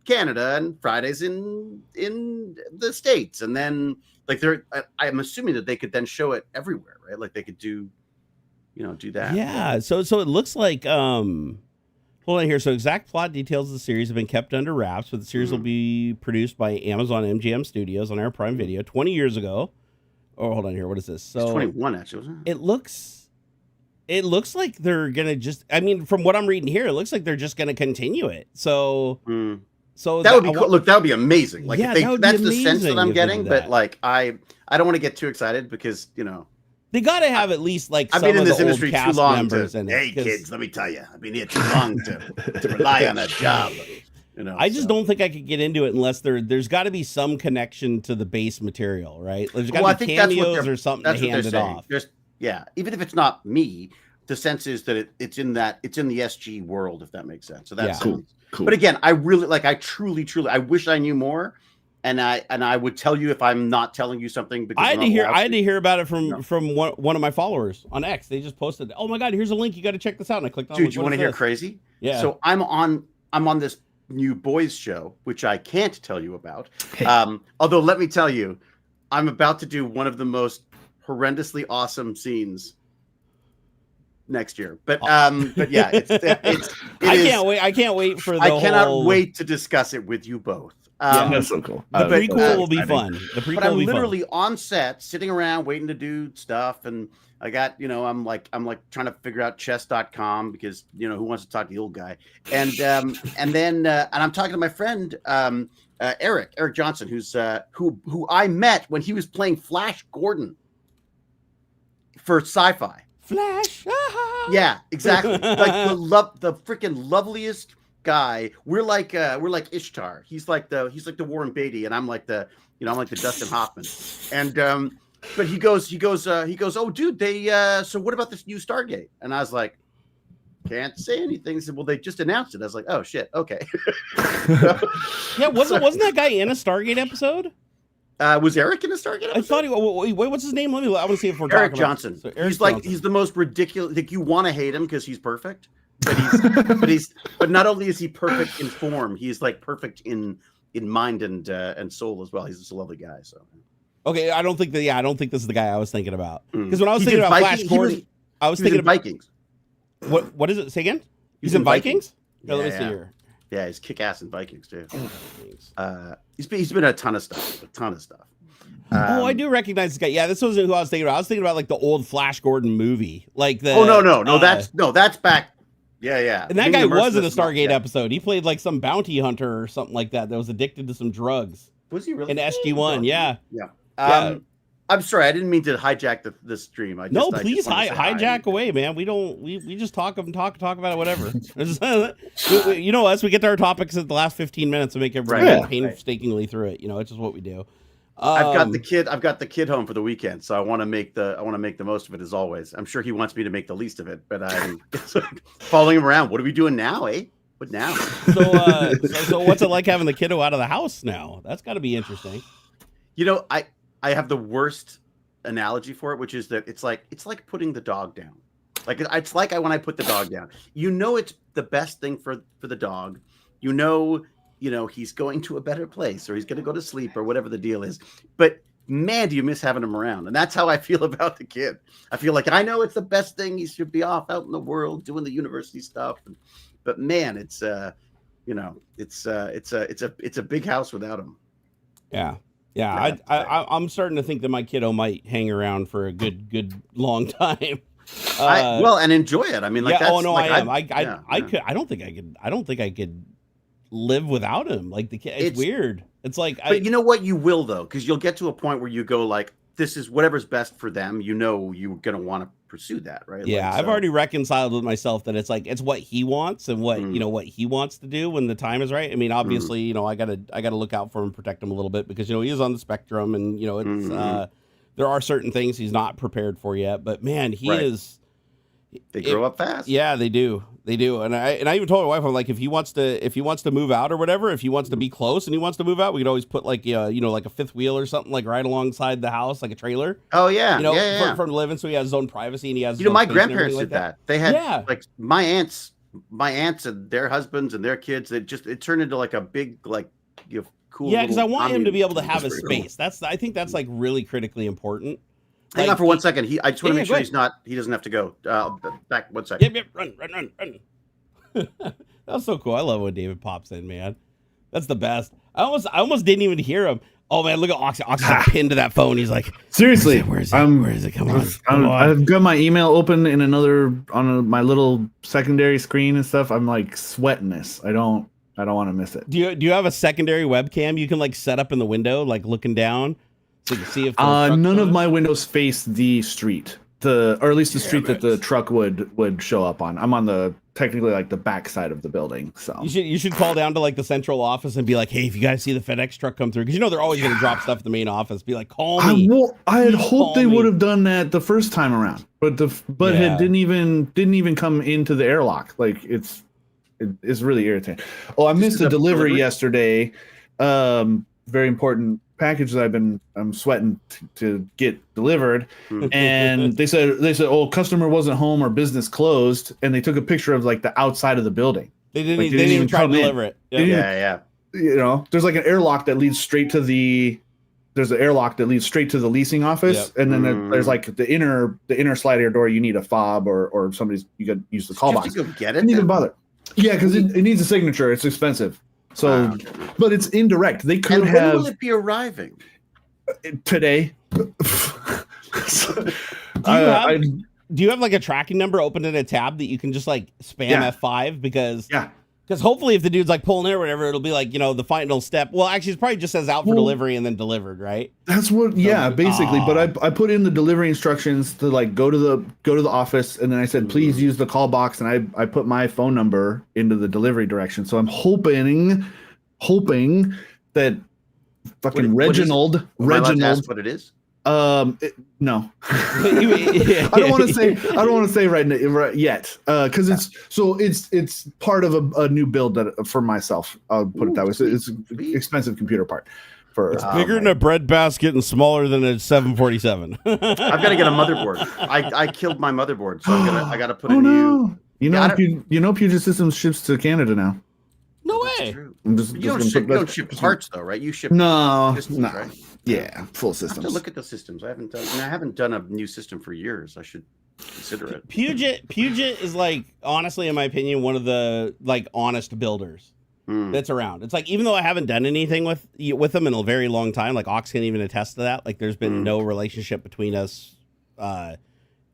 [SPEAKER 3] Canada and Fridays in the States, and then like I'm assuming that they could then show it everywhere, right? Like they could do that.
[SPEAKER 1] Yeah. So it looks like Hold on here. So exact plot details of the series have been kept under wraps, but the series will be produced by Amazon MGM Studios on our Prime Video 20 years ago. Oh, hold on here. What is this? So
[SPEAKER 3] it's 21 actually, wasn't it?
[SPEAKER 1] It looks like they're gonna just. I mean, from what I'm reading here, it looks like they're just gonna continue it. So, so
[SPEAKER 3] that would be cool. Look, that would be amazing. Like,
[SPEAKER 1] yeah,
[SPEAKER 3] that's the sense that I'm getting. But like, I don't want to get too excited because
[SPEAKER 1] they got to have at least like.
[SPEAKER 3] I've been in this industry
[SPEAKER 1] too
[SPEAKER 3] long. Hey, kids, let me tell you, I've been here too long to rely on a job.
[SPEAKER 1] I just don't think I could get into it unless there's got to be some connection to the base material, right? There's got to be cameos or something to hand it off.
[SPEAKER 3] Yeah, even if it's not me, the sense is that it's in the SG world, if that makes sense. So that's
[SPEAKER 2] cool.
[SPEAKER 3] But again, I truly, I wish I knew more, and I would tell you if I'm not telling you something. Because
[SPEAKER 1] I had to hear about it from one of my followers on X. They just posted, "Oh my God, here's a link. You got to check this out." And I clicked on.
[SPEAKER 3] Dude, you want to hear crazy?
[SPEAKER 1] Yeah.
[SPEAKER 3] So I'm on this new boys show, which I can't tell you about. Although let me tell you, I'm about to do one of the most horrendously awesome scenes next year. But yeah,
[SPEAKER 1] I can't wait for the
[SPEAKER 3] I cannot wait to discuss it with you both.
[SPEAKER 2] That's so cool.
[SPEAKER 1] The prequel will be fun.
[SPEAKER 3] But I'm literally on set, sitting around waiting to do stuff, and I got, I'm like trying to figure out chess.com because who wants to talk to the old guy, and then I'm talking to my friend Eric Johnson, who I met when he was playing Flash Gordon for Sci-Fi.
[SPEAKER 1] Flash.
[SPEAKER 3] Yeah, exactly. Like the freaking loveliest guy. We're like Ishtar. He's like the Warren Beatty, and I'm like the Dustin Hoffman. And but he goes, oh dude, they so what about this new Stargate? And I was like, can't say anything. He said, well, they just announced it. I was like, oh shit, okay.
[SPEAKER 1] Yeah, wasn't that guy in a Stargate episode?
[SPEAKER 3] Was Eric in a Stargate episode?
[SPEAKER 1] I thought wait, what's his name? I want to see if we're
[SPEAKER 3] Eric
[SPEAKER 1] talking
[SPEAKER 3] Johnson.
[SPEAKER 1] About. So Eric
[SPEAKER 3] Johnson. He's the most ridiculous. Like, you want to hate him because he's perfect, but not only is he perfect in form, he's like perfect in mind and soul as well. He's just a lovely guy. So
[SPEAKER 1] okay, I don't think this is the guy I was thinking about, because when I was thinking about Flash Gordon, I was thinking about
[SPEAKER 3] Vikings.
[SPEAKER 1] What is it? Say again? He's in Vikings?
[SPEAKER 3] Yeah,
[SPEAKER 1] let me see here.
[SPEAKER 3] Yeah, he's kick-ass in Vikings too. He's been in a ton of stuff.
[SPEAKER 1] I do recognize this guy. Yeah, this wasn't who I was thinking about. I was thinking about like the old Flash Gordon movie, like the.
[SPEAKER 3] Oh no, that's back. Yeah.
[SPEAKER 1] And that guy was in a Stargate episode. He played like some bounty hunter or something like that was addicted to some drugs.
[SPEAKER 3] Was he really?
[SPEAKER 1] In SG-1, yeah.
[SPEAKER 3] Yeah. I'm sorry, I didn't mean to hijack the stream.
[SPEAKER 1] Please hijack away, man. We just talk about it, whatever. You know us, we get to our topics at the last 15 minutes and make everybody painstakingly through it. It's just what we do.
[SPEAKER 3] I've got the kid home for the weekend, so I want to make the most of it as always. I'm sure he wants me to make the least of it, but I'm following him around. What are we doing now, eh? What now?
[SPEAKER 1] So what's it like having the kiddo out of the house now? That's got to be interesting.
[SPEAKER 3] I have the worst analogy for it, which is that it's like putting the dog down. Like it's like when I put the dog down. It's the best thing for the dog. He's going to a better place, or he's going to go to sleep, or whatever the deal is. But man, do you miss having him around? And that's how I feel about the kid. I feel like I know it's the best thing. He should be off out in the world doing the university stuff. But man, it's a big house without him.
[SPEAKER 1] Yeah. Yeah, I'm starting to think that my kiddo might hang around for a good long time.
[SPEAKER 3] And enjoy it. I mean, like,
[SPEAKER 1] I am. I don't think I could live without him. Like, the kid, it's weird. It's like,
[SPEAKER 3] but you know what? You will, though, because you'll get to a point where you go like, this is whatever's best for them. You're gonna want to pursue that, right?
[SPEAKER 1] Yeah, I've already reconciled with myself that it's like it's what he wants and what what he wants to do when the time is right. I mean, obviously, I gotta look out for him, and protect him a little bit, because he is on the spectrum, and it's there are certain things he's not prepared for yet. But man, he is.
[SPEAKER 3] They grow up fast.
[SPEAKER 1] Yeah, they do. And I even told my wife, I'm like, if he wants to move out or whatever, if he wants to be close and he wants to move out, we could always put like like a fifth wheel or something, like right alongside the house, like a trailer.
[SPEAKER 3] Oh yeah,
[SPEAKER 1] for living, so he has his own privacy and he has.
[SPEAKER 3] My grandparents did that. They had like my aunts and their husbands and their kids. It turned into like a big cool.
[SPEAKER 1] Yeah, because I want him to be able to have his space. Cool. I think that's like really critically important.
[SPEAKER 3] Hang on for 1 second. I just want to make sure he doesn't have to go. Back 1 second.
[SPEAKER 1] Yep, run. That's so cool. I love when David pops in, man. That's the best. I almost didn't even hear him. Oh man, look at Ox. Ox is like pinned to that phone. He's like,
[SPEAKER 2] seriously,
[SPEAKER 1] where is it? Where is it? Come on.
[SPEAKER 2] I've got my email open in my little secondary screen and stuff. I'm like sweating this. I don't want to miss it.
[SPEAKER 1] Do you have a secondary webcam you can like set up in the window, like looking down, so you can see if
[SPEAKER 2] none of my windows face the street, or at least the street that the truck would show up on. I'm on technically like the back side of the building. So
[SPEAKER 1] you should call down to like the central office and be like, hey, if you guys see the FedEx truck come through, because they're always going to drop stuff at the main office. Be like, call me.
[SPEAKER 2] I had hoped they would have done that the first time around, but it didn't even come into the airlock. Like it's really irritating. Oh, I missed a delivery yesterday. Very important package that I'm sweating to get delivered, and they said, oh, customer wasn't home or business closed, and they took a picture of like the outside of the building.
[SPEAKER 1] They didn't even try to deliver it.
[SPEAKER 3] Yeah.
[SPEAKER 2] There's like an airlock that leads straight to the leasing office, and then there's like the inner sliding door. You need a fob or somebody's. You got to use the call box.
[SPEAKER 3] You go get it.
[SPEAKER 2] Didn't even bother. Yeah, because it needs a signature. It's expensive. So, but it's indirect. They could have. When
[SPEAKER 3] will it be arriving?
[SPEAKER 2] Today.
[SPEAKER 1] Do you have like a tracking number open in a tab that you can just like spam F5 because hopefully if the dude's like pulling in or whatever, it'll be like, the final step. Well, actually, it probably just says out for delivery and then delivered, right?
[SPEAKER 2] That's what, basically. But I put in the delivery instructions to like go to the office, and then I said, please use the call box, and I put my phone number into the delivery direction. So I'm hoping that fucking Reginald.
[SPEAKER 3] Ask what it is?
[SPEAKER 2] No. I don't want to say right yet, because it's part of a new build that for myself. I'll put it that way. So it's an expensive computer part.
[SPEAKER 1] It's bigger than a bread basket and smaller than a 747. I've
[SPEAKER 3] got to get a motherboard. I killed my motherboard, so I got to put a new.
[SPEAKER 2] No. You know, Puget Systems ships to Canada now.
[SPEAKER 1] No way.
[SPEAKER 3] You don't ship parts though, right? You ship systems, right?
[SPEAKER 2] Yeah, full systems.
[SPEAKER 3] I have to look at the systems. I haven't done a new system for years. I should consider it.
[SPEAKER 1] Puget is like, honestly, in my opinion, one of the like honest builders that's around. It's like, even though I haven't done anything with them in a very long time, like Ox can even attest to that. Like, there's been no relationship between us,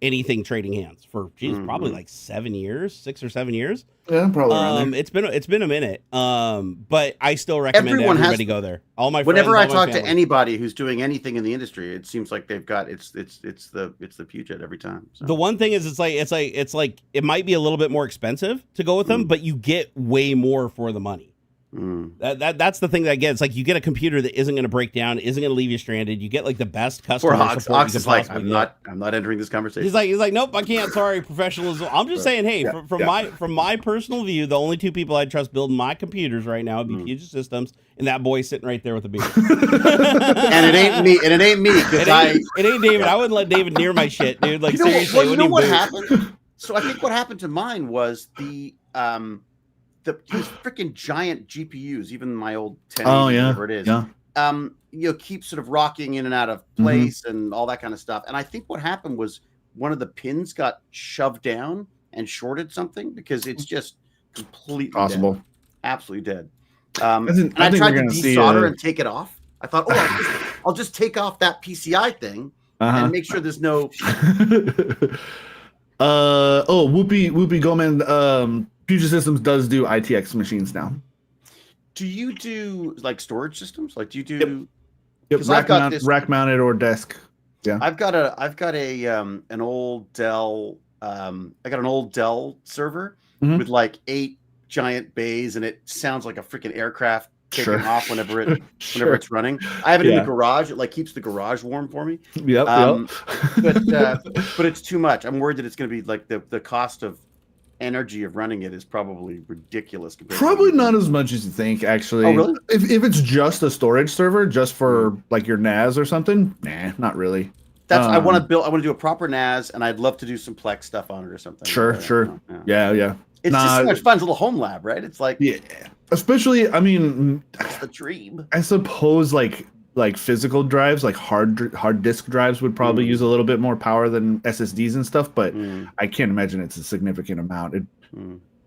[SPEAKER 1] anything trading hands for probably like 6 or 7 years.
[SPEAKER 2] Yeah, probably.
[SPEAKER 1] It's been a minute. But I still recommend everybody go there. All my friends,
[SPEAKER 3] whenever I talk to anybody who's doing anything in the industry, it seems like they've got it's the Puget every time. So.
[SPEAKER 1] The one thing is it's like it might be a little bit more expensive to go with them, but you get way more for the money. That's the thing that I get. It's like you get a computer that isn't going to break down, isn't going to leave you stranded. You get like the best customer support.
[SPEAKER 3] Ox is like, I'm not entering this conversation.
[SPEAKER 1] He's like, nope, I can't. Sorry, professionalism. I'm just saying, hey, from my personal view, the only two people I trust building my computers right now would be Puget Systems and that boy sitting right there with a beer.
[SPEAKER 3] And it ain't me.
[SPEAKER 1] It ain't David. I wouldn't let David near my shit, dude. Like, seriously.
[SPEAKER 3] You know what happened? So I think what happened to mine was these freaking giant GPUs, even my old 10, whatever it is, keep sort of rocking in and out of place and all that kind of stuff. And I think what happened was one of the pins got shoved down and shorted something, because it's just completely
[SPEAKER 2] possible,
[SPEAKER 3] dead. Absolutely dead. And I tried to desolder and take it off. I thought, I'll just take off that PCI thing and make sure there's no.
[SPEAKER 2] Whoopi Goldman. Puget Systems does do ITX machines now.
[SPEAKER 3] Do you do like storage systems? Like, do you do?
[SPEAKER 2] Yep. Rack mounted or desk. Yeah.
[SPEAKER 3] I've got an old Dell. I got an old Dell server with like 8 giant bays, and it sounds like a freaking aircraft taking off whenever it's running. I have it in the garage. It like keeps the garage warm for me.
[SPEAKER 2] Yep.
[SPEAKER 3] But it's too much. I'm worried that it's going to be like the cost of energy of running it is probably ridiculous.
[SPEAKER 2] Probably not as much as you think, actually.
[SPEAKER 3] Oh, really?
[SPEAKER 2] If it's just a storage server, just for like your NAS or something, nah, not really.
[SPEAKER 3] I want to do a proper NAS, and I'd love to do some Plex stuff on it or something.
[SPEAKER 2] Sure. Yeah.
[SPEAKER 3] It's just so much fun. It's a little home lab, right? It's like,
[SPEAKER 2] especially, I mean,
[SPEAKER 3] that's the dream.
[SPEAKER 2] I suppose like physical drives, like hard disk drives would probably use a little bit more power than SSDs and stuff, but I can't imagine it's a significant amount.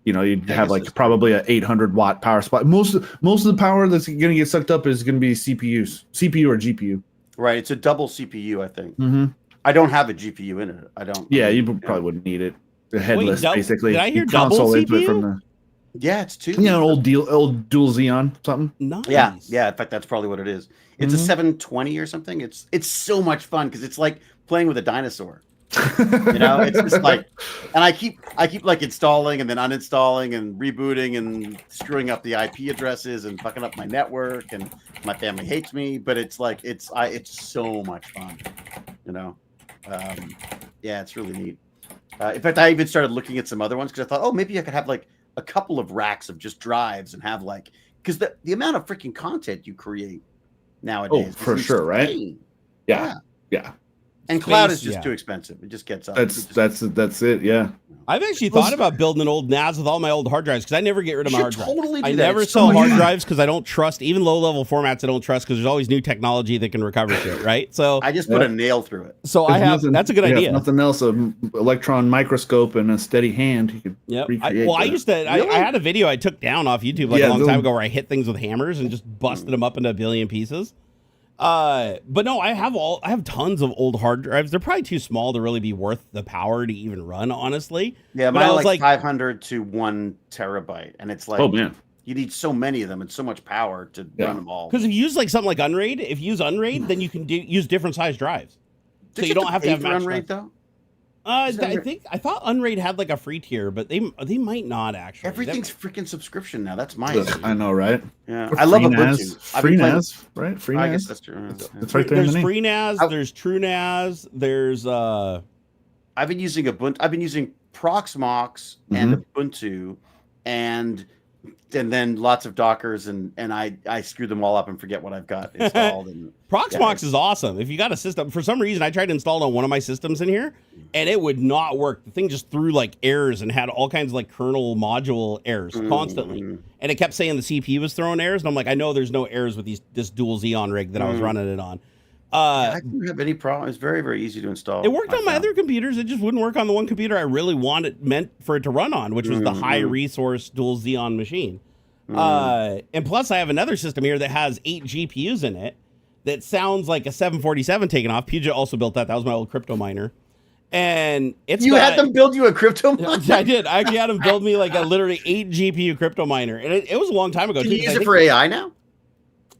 [SPEAKER 2] You know, you'd have like probably a 800 watt power supply. Most of the power that's going to get sucked up is going to be CPU or GPU.
[SPEAKER 3] Right. It's a double CPU, I think.
[SPEAKER 2] Mm-hmm.
[SPEAKER 3] I don't have a GPU in it. I don't.
[SPEAKER 2] Yeah, you probably wouldn't need it. Headless, basically.
[SPEAKER 1] Did I hear double CPU?
[SPEAKER 2] From the,
[SPEAKER 3] yeah, it's two.
[SPEAKER 2] Yeah, an old dual Xeon something.
[SPEAKER 1] Nice.
[SPEAKER 3] Yeah. In fact, that's probably what it is. It's a 720 or something. It's so much fun because it's like playing with a dinosaur. You know, it's just like, and I keep like installing and then uninstalling and rebooting and screwing up the IP addresses and fucking up my network, and my family hates me. But it's like it's so much fun. You know, yeah, it's really neat. In fact, I even started looking at some other ones because I thought, oh, maybe I could have like a couple of racks of just drives and have like, because the amount of freaking content you create nowadays.
[SPEAKER 2] Oh, for sure, right? Yeah.
[SPEAKER 3] And cloud is just too expensive. It just gets up.
[SPEAKER 2] That's it. Yeah.
[SPEAKER 1] I've actually thought about building an old NAS with all my old hard drives because I never get rid of my hard drives. I never sell hard drives because I don't trust even low-level formats. I don't trust because there's always new technology that can recover shit, right? So
[SPEAKER 3] I just put a nail through it.
[SPEAKER 1] So that's a good idea.
[SPEAKER 2] Nothing else, an electron microscope and a steady hand. You could recreate
[SPEAKER 1] I used to. I had a video I took down off YouTube a long time ago where I hit things with hammers and just busted them up into a billion pieces. But no, I have tons of old hard drives. They're probably too small to really be worth the power to even run, honestly.
[SPEAKER 3] Yeah, mine are like 500 to 1 terabyte, and it's like,
[SPEAKER 2] oh man,
[SPEAKER 3] you need so many of them and so much power to run them all.
[SPEAKER 1] Because if you use like something like Unraid, if you use Unraid, then you can use different size drives, so you don't have to have
[SPEAKER 3] Unraid though.
[SPEAKER 1] I thought Unraid had like a free tier, but they might not actually.
[SPEAKER 3] Everything's freaking subscription now. That's mine.
[SPEAKER 2] I know, right?
[SPEAKER 3] Yeah, I love Ubuntu.
[SPEAKER 2] Free NAS, right? Free NAS.
[SPEAKER 3] I guess that's true.
[SPEAKER 2] It's right there.
[SPEAKER 1] There's free NAS. There's True NAS. There's
[SPEAKER 3] I've been using Ubuntu. I've been using Proxmox and Ubuntu, and then lots of Dockers, and I screw them all up and forget what I've got installed. And
[SPEAKER 1] Proxmox is awesome. If you got a system, for some reason, I tried to install it on one of my systems in here, and it would not work. The thing just threw like errors and had all kinds of like kernel module errors constantly, and it kept saying the CPU was throwing errors. And I'm like, I know there's no errors with this dual Xeon rig that I was running it on.
[SPEAKER 3] I didn't have any problem. It's very, very easy to install.
[SPEAKER 1] It worked on my other computers. It just wouldn't work on the one computer I really meant for it to run on, which was the high resource dual Xeon machine. And plus I have another system here that has 8 GPUs in it that sounds like a 747 taking off. Puget also built that. That was my old crypto miner. And
[SPEAKER 3] you had them build you a crypto miner?
[SPEAKER 1] I did. I actually had them build me like a literally 8 GPU crypto miner. And it was a long time ago.
[SPEAKER 3] Can you use it for AI now?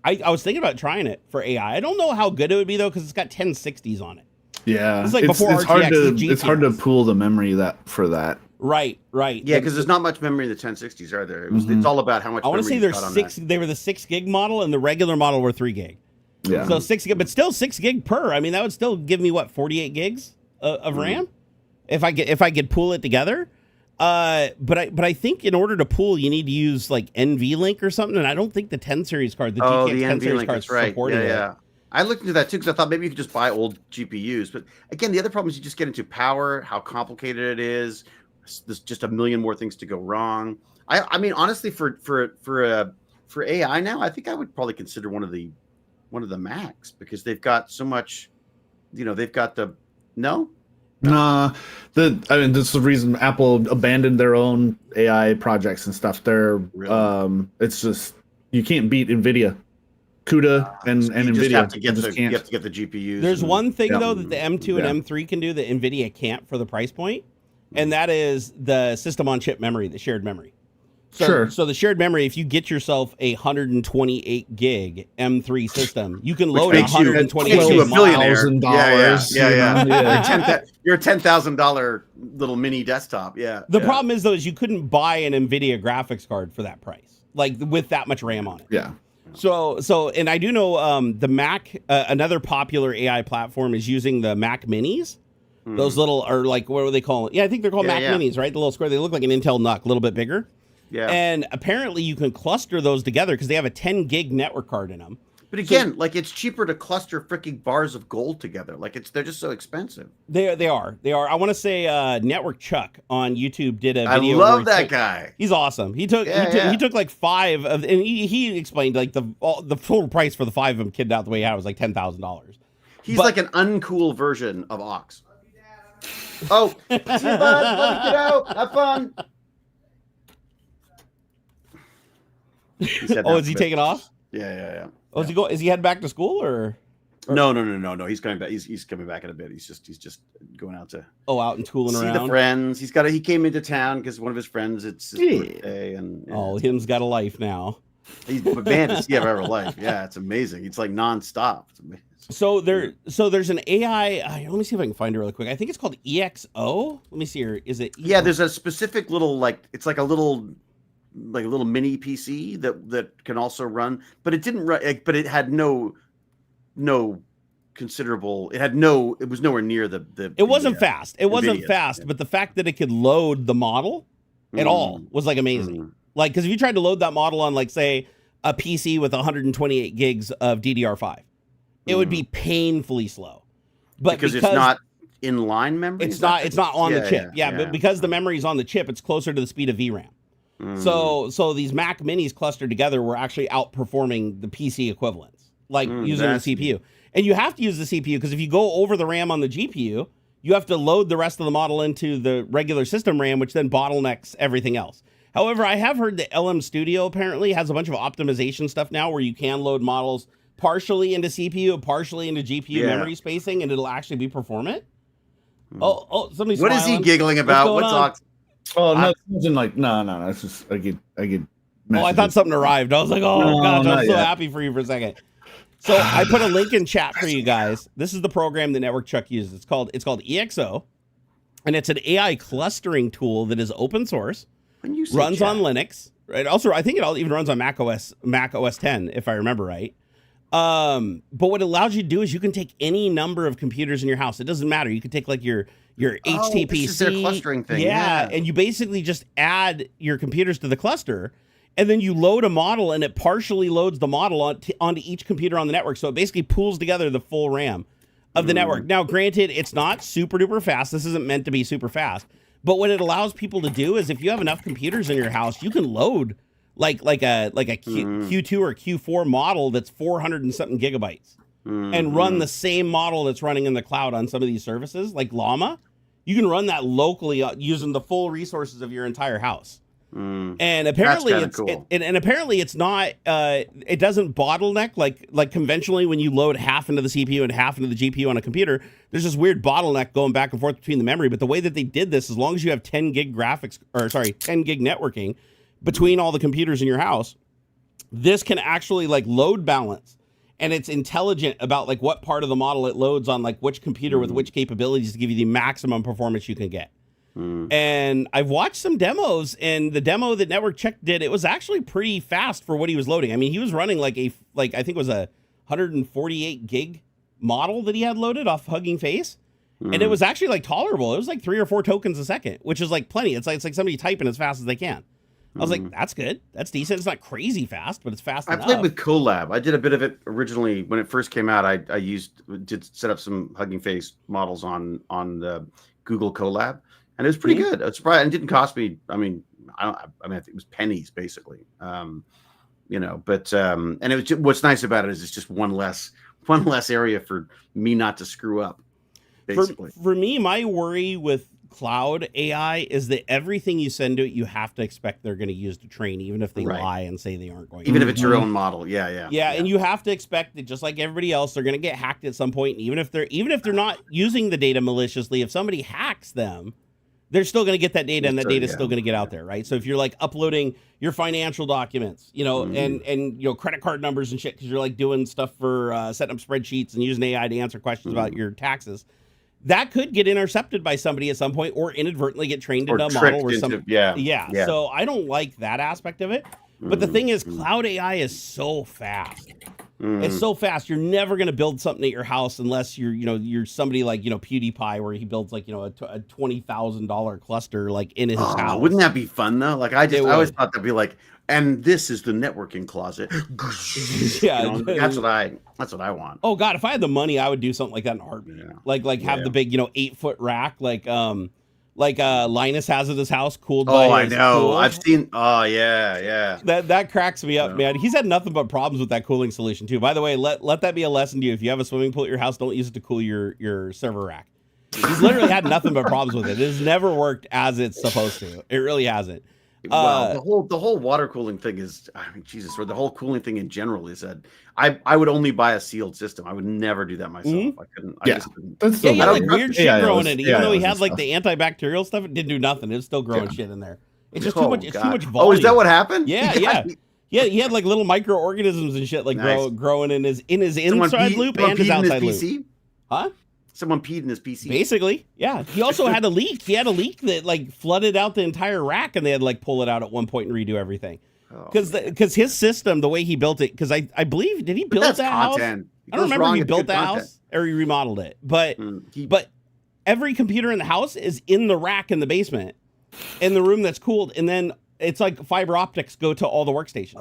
[SPEAKER 1] I was thinking about trying it for AI. I don't know how good it would be though, because it's got 1060s on it.
[SPEAKER 2] Yeah,
[SPEAKER 1] it's like before RTX.
[SPEAKER 2] It's hard to pool the memory for that.
[SPEAKER 1] Right.
[SPEAKER 3] Yeah, because there's not much memory in the 1060s, are there? It's all about how much.
[SPEAKER 1] I want to say there's 6. They were the 6 gig model, and the regular model were 3 gig.
[SPEAKER 2] Yeah.
[SPEAKER 1] So 6 gig, but still 6 gig per. I mean, that would still give me what 48 gigs of RAM if I could pool it together. But I think in order to pool, you need to use like NVLink or something, and I don't think the 10 series card, the GTX 10 series card, supported it.
[SPEAKER 3] Yeah. I looked into that too because I thought maybe you could just buy old GPUs. But again, the other problem is you just get into power, how complicated it is. There's just a million more things to go wrong. I mean, honestly, for AI now, I think I would probably consider one of the Macs because they've got so much. You know, they've got the no.
[SPEAKER 2] Nah, this is the reason Apple abandoned their own AI projects and stuff. They're it's just you can't beat NVIDIA. CUDA and NVIDIA.
[SPEAKER 3] You have to get the GPUs.
[SPEAKER 1] There's one thing though that the M2 and M3 can do that NVIDIA can't for the price point, and that is the system on chip memory, the shared memory. So the shared memory, if you get yourself a 128 gig M3 system, you can load $128
[SPEAKER 3] $1,000,000. Yeah. You're a $10,000 little mini desktop. Yeah.
[SPEAKER 1] The problem is though, is you couldn't buy an NVIDIA graphics card for that price, like with that much RAM on it.
[SPEAKER 2] Yeah.
[SPEAKER 1] So, and I do know the Mac, another popular AI platform is using the Mac Minis. Those little, or like, what are they called? Yeah, I think they're called Mac Minis, right? The little square. They look like an Intel NUC, a little bit bigger.
[SPEAKER 3] Yeah.
[SPEAKER 1] And apparently you can cluster those together because they have a 10 gig network card in them.
[SPEAKER 3] But again, like it's cheaper to cluster freaking bars of gold together. Like they're just so expensive.
[SPEAKER 1] They are. I want to say Network Chuck on YouTube did a video.
[SPEAKER 3] I love that guy.
[SPEAKER 1] He's awesome. He took like 5 of, and he explained like the total price for the 5 of them kitted out the way he had was like $10,000.
[SPEAKER 3] He's like an uncool version of Ox. Oh, see you, bud. Let me get out. Have fun.
[SPEAKER 1] Oh, is he taking off?
[SPEAKER 3] Yeah.
[SPEAKER 1] Oh, is he heading back to school or?
[SPEAKER 3] No. He's coming back. He's coming back in a bit. He's just going out to
[SPEAKER 1] out and tooling around.
[SPEAKER 3] See the friends. He came into town because one of his friends, it's his birthday, and
[SPEAKER 1] him's got a life now.
[SPEAKER 3] Does he have ever life? Yeah, it's amazing. It's like nonstop. It's amazing.
[SPEAKER 1] So there's an AI. Let me see if I can find it really quick. I think it's called EXO. Let me see here. Is it?
[SPEAKER 3] Yeah, there's a specific little it's like a little mini PC that can also run, but it didn't run. But it had no considerable. It was nowhere near the.
[SPEAKER 1] It wasn't fast. It wasn't fast, but the fact that it could load the model at all was like amazing. Like, because if you tried to load that model on, like, say, a PC with 128 gigs of DDR5, it would be painfully slow. But because
[SPEAKER 3] it's not inline memory,
[SPEAKER 1] it's not on the chip. Yeah, but because the memory is on the chip, it's closer to the speed of VRAM. So these Mac Minis clustered together were actually outperforming the PC equivalents, like using the CPU. And you have to use the CPU because if you go over the RAM on the GPU, you have to load the rest of the model into the regular system RAM, which then bottlenecks everything else. However, I have heard that LM Studio apparently has a bunch of optimization stuff now where you can load models partially into CPU, partially into GPU memory spacing, and it'll actually be performant. Oh, somebody's
[SPEAKER 3] What
[SPEAKER 1] smiling.
[SPEAKER 3] is he giggling about? What's on?
[SPEAKER 2] Oh, no, nothing like no. It's just I get.
[SPEAKER 1] Oh, I thought something arrived. I was like, gosh, I'm so happy for you for a second. So I put a link in chat for you guys. This is the program that Network Chuck uses. It's called EXO, and it's an AI clustering tool that is open source. Runs on Linux, right? Also, I think it even runs on Mac OS 10, if I remember right. But what it allows you to do is you can take any number of computers in your house. It doesn't matter. You can take like your HTPC.
[SPEAKER 3] This is their clustering thing.
[SPEAKER 1] Yeah, and you basically just add your computers to the cluster, and then you load a model, and it partially loads the model onto each computer on the network. So it basically pulls together the full RAM of the network. Now, granted, it's not super duper fast. This isn't meant to be super fast. But what it allows people to do is if you have enough computers in your house, you can load like a Q2 or Q4 model that's 400 and something gigabytes and run the same model that's running in the cloud on some of these services like Llama. You can run that locally using the full resources of your entire house. And apparently it's cool. And apparently it's not it doesn't bottleneck like conventionally when you load half into the CPU and half into the GPU on a computer. There's this weird bottleneck going back and forth between the memory. But the way that they did this, as long as you have 10 gig networking between all the computers in your house, this can actually like load balance, and it's intelligent about like what part of the model it loads on, like which computer with which capabilities to give you the maximum performance you can get. And I've watched some demos, and the demo that Network Check did, it was actually pretty fast for what he was loading. I mean, he was running I think it was a 148 gig model that he had loaded off Hugging Face, and it was actually like tolerable. It was like 3 or 4 tokens a second, which is like plenty. It's like somebody typing as fast as they can. I was like, that's good. That's decent. It's not crazy fast, but it's fast enough.
[SPEAKER 3] I played with Colab. I did a bit of it originally when it first came out. I did set up some Hugging Face models on the Google Colab, and it was pretty good. I was surprised. And it didn't cost me. I think it was pennies basically. And it was what's nice about it is it's just one less area for me not to screw up. Basically,
[SPEAKER 1] for me, my worry with cloud AI is that everything you send to it, you have to expect they're going to use to train, even if they lie and say they aren't going to.
[SPEAKER 3] Even if it's your own model. Yeah.
[SPEAKER 1] And you have to expect that just like everybody else, they're going to get hacked at some point. And even if they're not using the data maliciously, if somebody hacks them, they're still going to get that data, and that data is still going to get out there, right? So if you're like uploading your financial documents, and credit card numbers and shit, because you're like doing stuff for setting up spreadsheets and using AI to answer questions about your taxes, that could get intercepted by somebody at some point, or inadvertently get trained into a model where So I don't like that aspect of it. But the thing is, cloud AI is so fast. It's so fast. You're never going to build something at your house unless you're somebody like PewDiePie, where he builds like a $20,000 cluster like in his house.
[SPEAKER 3] Wouldn't that be fun though? Like I always thought that'd be like, and this is the networking closet. That's what I want.
[SPEAKER 1] Oh God, if I had the money, I would do something like that in a heartbeat. Like have the big 8-foot rack like Linus has at his house, cooled by
[SPEAKER 3] I know.
[SPEAKER 1] Cool.
[SPEAKER 3] I've seen. Oh yeah.
[SPEAKER 1] That cracks me up, man. He's had nothing but problems with that cooling solution too. By the way, let that be a lesson to you. If you have a swimming pool at your house, don't use it to cool your server rack. He's literally had nothing but problems with it. It has never worked as it's supposed to. It really hasn't.
[SPEAKER 3] Well, the whole water cooling thing is, I mean, Jesus, or the whole cooling thing in general is that I would only buy a sealed system. I would never do that myself.
[SPEAKER 1] Mm-hmm.
[SPEAKER 3] I couldn't.
[SPEAKER 2] Yeah.
[SPEAKER 3] I just couldn't.
[SPEAKER 2] That's
[SPEAKER 1] Yeah, you had like weird shit growing in it. Even though he had like
[SPEAKER 2] stuff.
[SPEAKER 1] the antibacterial stuff, it didn't do nothing. It was still growing shit in there. It's just too much. It's too
[SPEAKER 3] God.
[SPEAKER 1] much volume.
[SPEAKER 3] Oh, is that what happened?
[SPEAKER 1] Yeah, yeah. Yeah, he had like little microorganisms and shit like growing in his inside loop and his outside loop. Huh?
[SPEAKER 3] Someone peed in his PC.
[SPEAKER 1] Basically, yeah. He also had a leak. He had a leak that like flooded out the entire rack, and they had to like pull it out at one point and redo everything. Because his system, the way he built it, because I believe, did he build that house? I don't remember if he built that house or he remodeled it. But every computer in the house is in the rack in the basement, in the room that's cooled, and then it's like fiber optics go to all the workstations.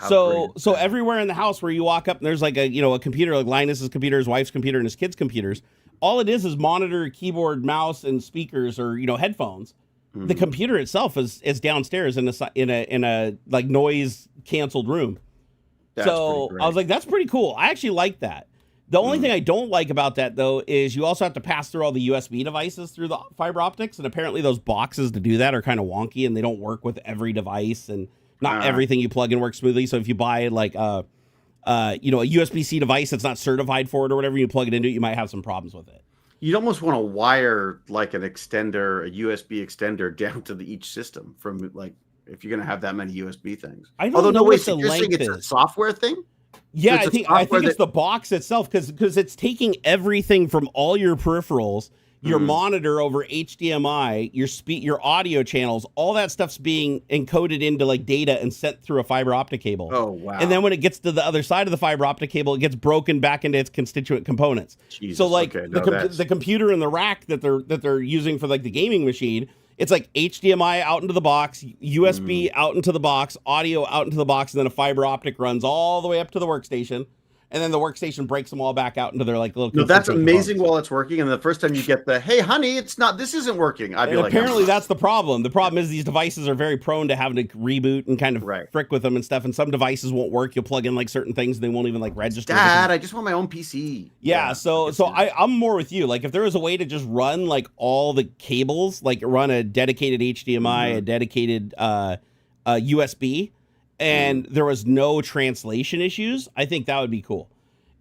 [SPEAKER 1] So everywhere in the house where you walk up and there's like a computer, like Linus's computer, his wife's computer, and his kids' computers, all it is monitor, keyboard, mouse, and speakers or headphones. Mm-hmm. The computer itself is downstairs in a like noise canceled room. So I was like, that's pretty cool. I actually like that. The only thing I don't like about that, though, is you also have to pass through all the USB devices through the fiber optics. And apparently those boxes to do that are kind of wonky and they don't work with every device. And not everything you plug in works smoothly. So if you buy like a USB-C device that's not certified for it or whatever, you plug it into it, you might have some problems with it.
[SPEAKER 3] You'd almost want to wire like an extender, a USB extender down to each system from like, if you're going to have that many USB things.
[SPEAKER 1] I don't know what the length is.
[SPEAKER 3] It's a software thing?
[SPEAKER 1] Yeah, so I think it's the box itself because it's taking everything from all your peripherals, your monitor over HDMI, your audio channels, all that stuff's being encoded into like data and sent through a fiber optic cable.
[SPEAKER 3] Oh wow!
[SPEAKER 1] And then when it gets to the other side of the fiber optic cable, it gets broken back into its constituent components.
[SPEAKER 3] Jesus,
[SPEAKER 1] so like the computer in the rack that they're using for like the gaming machine. It's like HDMI out into the box, USB out into the box, audio out into the box, and then a fiber optic runs all the way up to the workstation. And then the workstation breaks them all back out into their like little.
[SPEAKER 3] No, that's amazing while it's working. And the first time you get the, hey, honey, this isn't working. I'd be like,
[SPEAKER 1] apparently that's the problem. The problem is these devices are very prone to having to reboot and kind of frick with them and stuff. And some devices won't work. You'll plug in like certain things and they won't even like register.
[SPEAKER 3] Dad, I just want my own PC.
[SPEAKER 1] Yeah. So I'm more with you. Like if there was a way to just run like all the cables, like run a dedicated HDMI, a dedicated USB, and there was no translation issues, I think that would be cool.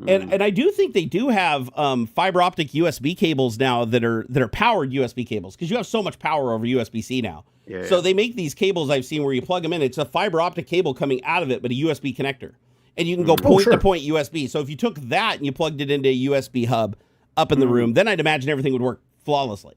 [SPEAKER 1] And I do think they do have fiber optic USB cables now that are powered USB cables because you have so much power over USB-C now. So they make these cables I've seen where you plug them in. It's a fiber optic cable coming out of it, but a USB connector. And you can go point-to-point USB. So if you took that and you plugged it into a USB hub up in the room, then I'd imagine everything would work flawlessly.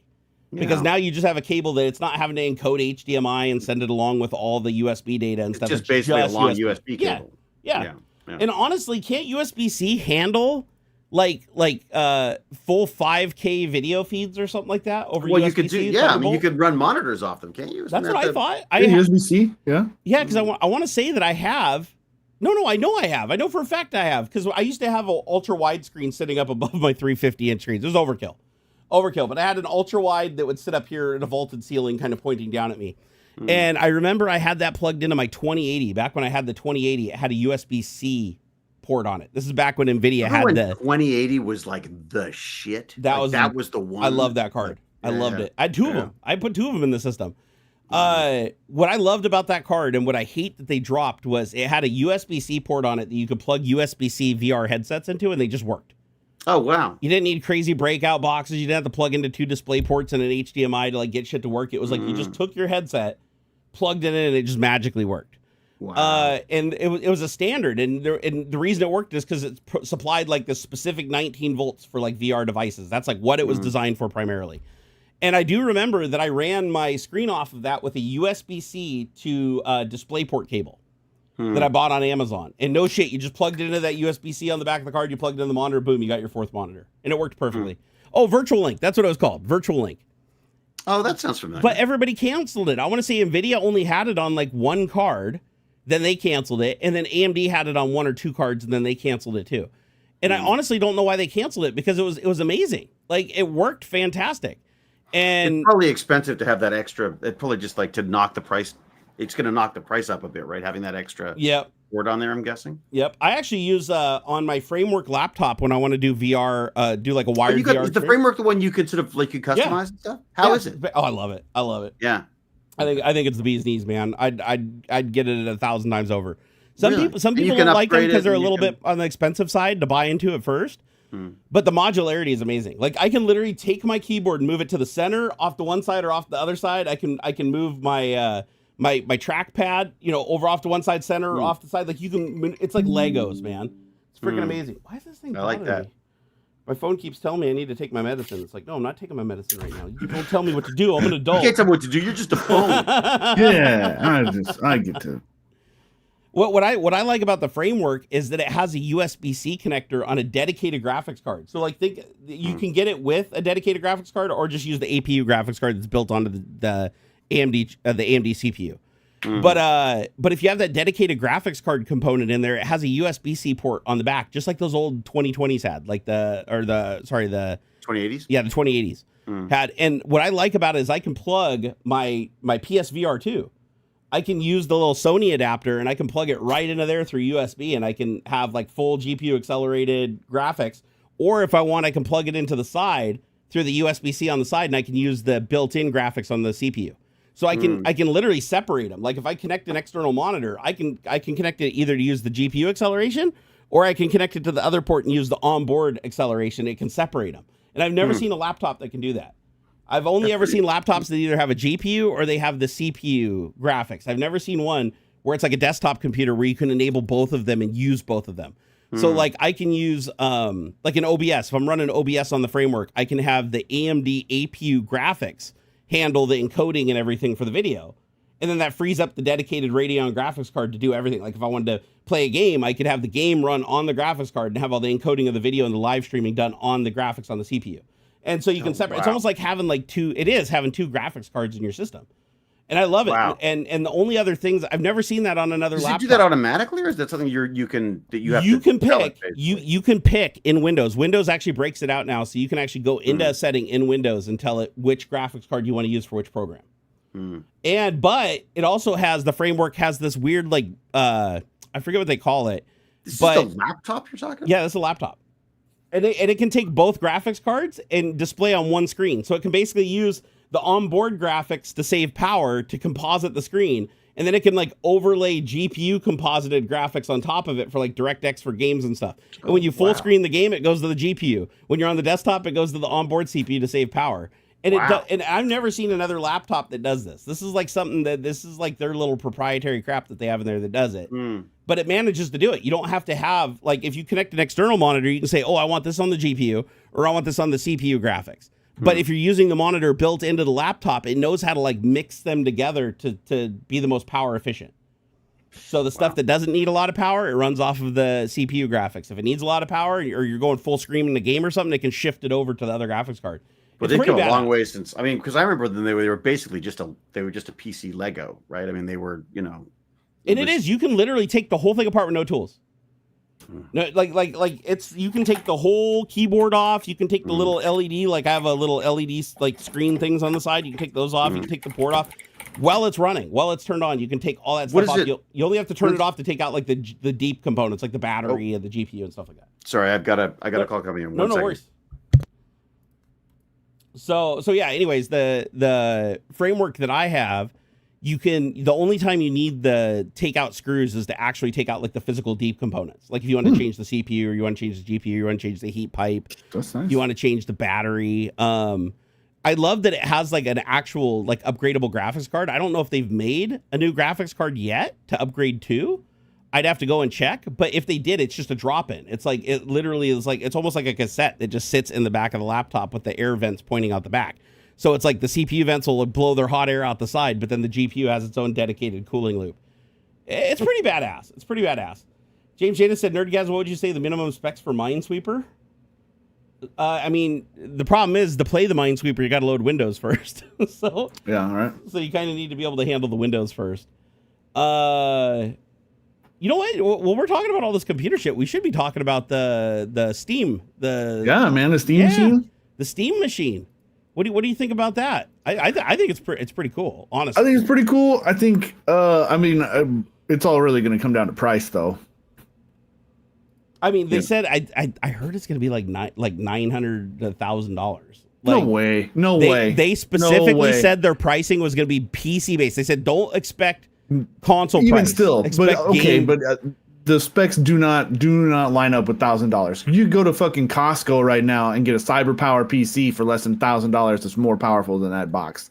[SPEAKER 1] Because now you just have a cable that it's not having to encode HDMI and send it along with all the USB data and stuff.
[SPEAKER 3] It's just basically a long USB cable.
[SPEAKER 1] Yeah. And honestly, can't USB-C handle like full 5K video feeds or something like that over USB-C?
[SPEAKER 3] Well, you could do, I mean, you could run monitors off them, can't you?
[SPEAKER 1] That's what I thought.
[SPEAKER 2] USB-C, yeah.
[SPEAKER 1] Yeah, because I want to say that I have. No, I know I have. I know for a fact I have because I used to have an ultra wide screen sitting up above my 350-inch screens. It was overkill, but I had an ultra wide that would sit up here in a vaulted ceiling kind of pointing down at me. And I remember I had that plugged into my 2080. Back when I had the 2080, it had a USB-C port on it. This is back when NVIDIA had the
[SPEAKER 3] 2080 was like the shit. That was the one.
[SPEAKER 1] I love that card. I loved it. I had two of them. I put two of them in the system. What I loved about that card and what I hate that they dropped was it had a USB-C port on it that you could plug USB-C VR headsets into, and they just worked.
[SPEAKER 3] Oh, wow.
[SPEAKER 1] You didn't need crazy breakout boxes. You didn't have to plug into two display ports and an HDMI to like get shit to work. It was like you just took your headset, plugged it in, and it just magically worked.
[SPEAKER 3] Wow.
[SPEAKER 1] And it was a standard, and the reason it worked is because it supplied like the specific 19 volts for like VR devices. That's like what it was designed for primarily. And I do remember that I ran my screen off of that with a USB-C to DisplayPort cable that I bought on Amazon. And no shit, you just plugged it into that USB-C on the back of the card, you plugged it in the monitor, boom, you got your fourth monitor. And it worked perfectly. Oh, Virtual Link, that's what it was called, Virtual Link.
[SPEAKER 3] Oh, that sounds familiar.
[SPEAKER 1] But everybody canceled it. I want to say NVIDIA only had it on like one card, then they canceled it, and then AMD had it on one or two cards, and then they canceled it too. And I honestly don't know why they canceled it, because it was amazing. Like, it worked fantastic. And
[SPEAKER 3] it's probably expensive to have that extra. It probably just like to knock the price. It's going to knock the price up a bit, right? Having that extra board on there, I'm guessing.
[SPEAKER 1] Yep. I actually use on my Framework laptop when I want to do VR, do like a wired VR.
[SPEAKER 3] Is the Framework the one you could sort of like you customize and stuff? How is it?
[SPEAKER 1] Oh, I love it. I love it.
[SPEAKER 3] Yeah.
[SPEAKER 1] I think it's the bee's knees, man. I'd get it 1,000 times over. Some people
[SPEAKER 3] can
[SPEAKER 1] don't like them because they're a
[SPEAKER 3] and
[SPEAKER 1] little bit on the expensive side to buy into at first. But the modularity is amazing. Like I can literally take my keyboard and move it to the center, off to one side or off the other side. I can move my my trackpad, over off to one side, center, or off the side. Like you can. It's like Legos, man. It's freaking amazing. Why is this thing?
[SPEAKER 3] I like that.
[SPEAKER 1] Me? My phone keeps telling me I need to take my medicine. It's like, no, I'm not taking my medicine right now. You don't tell me what to do. I'm an adult.
[SPEAKER 3] You can't tell me what to do. You're just a phone.
[SPEAKER 2] Yeah, I get to.
[SPEAKER 1] What I like about the framework is that it has a USB-C connector on a dedicated graphics card. So like think you can get it with a dedicated graphics card or just use the APU graphics card that's built onto the AMD CPU. But if you have that dedicated graphics card component in there, it has a USB-C port on the back, just like those old 2020s had, like the
[SPEAKER 3] 2080s.
[SPEAKER 1] Yeah, the 2080s had. And what I like about it is I can plug my PSVR 2. I can use the little Sony adapter and I can plug it right into there through USB, and I can have like full GPU accelerated graphics. Or if I want, I can plug it into the side through the USB-C on the side, and I can use the built-in graphics on the CPU. So I can literally separate them. Like if I connect an external monitor, I can connect it either to use the GPU acceleration, or I can connect it to the other port and use the onboard acceleration. It can separate them. And I've never seen a laptop that can do that. I've only ever seen laptops that either have a GPU or they have the CPU graphics. I've never seen one where it's like a desktop computer where you can enable both of them and use both of them. So like I can use like an OBS. If I'm running OBS on the framework, I can have the AMD APU graphics handle the encoding and everything for the video. And then that frees up the dedicated Radeon graphics card to do everything. Like if I wanted to play a game, I could have the game run on the graphics card and have all the encoding of the video and the live streaming done on the graphics on the CPU. And so you can separate. Wow. It's almost like having having two graphics cards in your system. And I love it. Wow. And the only other things, I've never seen that on another laptop.
[SPEAKER 3] Does it do that automatically, or is that something you can
[SPEAKER 1] pick? You can pick in Windows. Windows actually breaks it out now, so you can actually go into a setting in Windows and tell it which graphics card you want to use for which program. But it also has, the framework has this weird I forget what they call it.
[SPEAKER 3] This is a laptop you're talking about?
[SPEAKER 1] Yeah, it's a laptop. And it can take both graphics cards and display on one screen. So it can basically use the onboard graphics to save power to composite the screen. And then it can overlay GPU composited graphics on top of it for DirectX for games and stuff. And when you full screen the game, it goes to the GPU. When you're on the desktop, it goes to the onboard CPU to save power. And and I've never seen another laptop that does this. This is their little proprietary crap that they have in there that does it. But it manages to do it. You don't have to have, if you connect an external monitor, you can say, oh, I want this on the GPU or I want this on the CPU graphics. But if you're using the monitor built into the laptop, it knows how to mix them together to be the most power efficient. So the stuff that doesn't need a lot of power, it runs off of the CPU graphics. If it needs a lot of power or you're going full screen in the game or something, it can shift it over to the other graphics card.
[SPEAKER 3] But they've come a long way since, because I remember then they were basically just a PC Lego, right? I mean, they were,
[SPEAKER 1] And it is. You can literally take the whole thing apart with no tools. No, you can take the whole keyboard off. You can take the little LED. I have a little LED screen things on the side. You can take those off. You can take the port off while it's running, while it's turned on. You can take all that stuff off. You only have to turn it off to take out the deep components, like the battery and the GPU and stuff like that.
[SPEAKER 3] Sorry, I got a call coming in.
[SPEAKER 1] No worries. So yeah. Anyways, the framework that I have, the only time you need the take out screws is to actually take out the physical deep components. Like if you want to change the CPU or you want to change the GPU, you want to change the heat pipe.
[SPEAKER 2] That's nice.
[SPEAKER 1] You want to change the battery. I love that it has an actual upgradable graphics card. I don't know if they've made a new graphics card yet to upgrade to. I'd have to go and check, but if they did, it's just a drop-in. It's it literally is it's almost like a cassette that just sits in the back of the laptop with the air vents pointing out the back. So it's the CPU vents will blow their hot air out the side, but then the GPU has its own dedicated cooling loop. It's pretty badass. James Jada said, Nerdgasm, what would you say the minimum specs for Minesweeper? The problem is to play the Minesweeper, you got to load Windows first. So
[SPEAKER 2] yeah, all right.
[SPEAKER 1] So you kind of need to be able to handle the Windows first. You know what? Well, we're talking about all this computer shit. We should be talking about the Steam.
[SPEAKER 2] The Steam Machine.
[SPEAKER 1] The Steam Machine. What do you think about that? I think it's pretty cool. Honestly,
[SPEAKER 2] I think it's pretty cool. I think it's all really going to come down to price, though.
[SPEAKER 1] They said I heard it's going to be $900 to $1,000. Like,
[SPEAKER 2] no way.
[SPEAKER 1] They specifically said their pricing was going to be PC based. They said don't expect console
[SPEAKER 2] even
[SPEAKER 1] price.
[SPEAKER 2] Still,
[SPEAKER 1] expect
[SPEAKER 2] but okay,
[SPEAKER 1] game.
[SPEAKER 2] but the specs do not line up with $1,000. You go to fucking Costco right now and get a CyberPower PC for less than $1,000 that's more powerful than that box.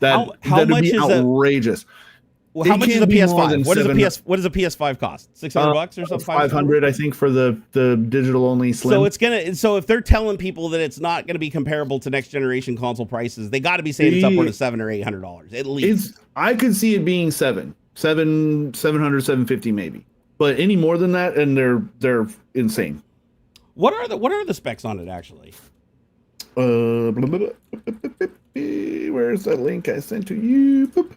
[SPEAKER 1] How
[SPEAKER 2] that'd
[SPEAKER 1] much
[SPEAKER 2] be
[SPEAKER 1] is
[SPEAKER 2] outrageous.
[SPEAKER 1] Well, how much is a PS5? What does a PS5 cost? $600 or something?
[SPEAKER 2] 500, I think, for the digital only slim.
[SPEAKER 1] So if they're telling people that it's not gonna be comparable to next generation console prices, they got to be saying it's upward of $700 or $800 at least.
[SPEAKER 2] I could see it being 700, 750 maybe, but any more than that, and they're insane.
[SPEAKER 1] What are the specs on it actually?
[SPEAKER 2] Where's that link I sent to you? Boop.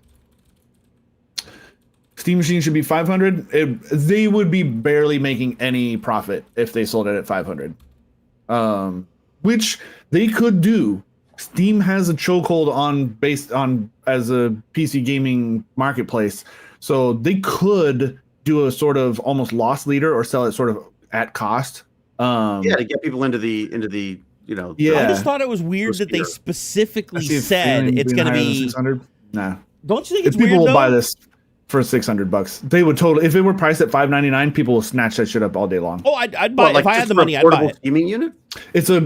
[SPEAKER 2] Steam Machine should be 500. They would be barely making any profit if they sold it at 500, which they could do. Steam has a chokehold based on as a PC gaming marketplace, so they could do a sort of almost loss leader or sell it sort of at cost.
[SPEAKER 3] To get people into the I
[SPEAKER 1] just thought it was weird that they specifically said it's going to be
[SPEAKER 2] 600. Nah,
[SPEAKER 1] don't you think
[SPEAKER 2] it's weird? People will buy this for $600. They would totally, if it were priced at $599, people will snatch that shit up all day long.
[SPEAKER 1] Oh, I'd buy it. If I had the money, I'd buy it.
[SPEAKER 3] Gaming unit?
[SPEAKER 2] It's a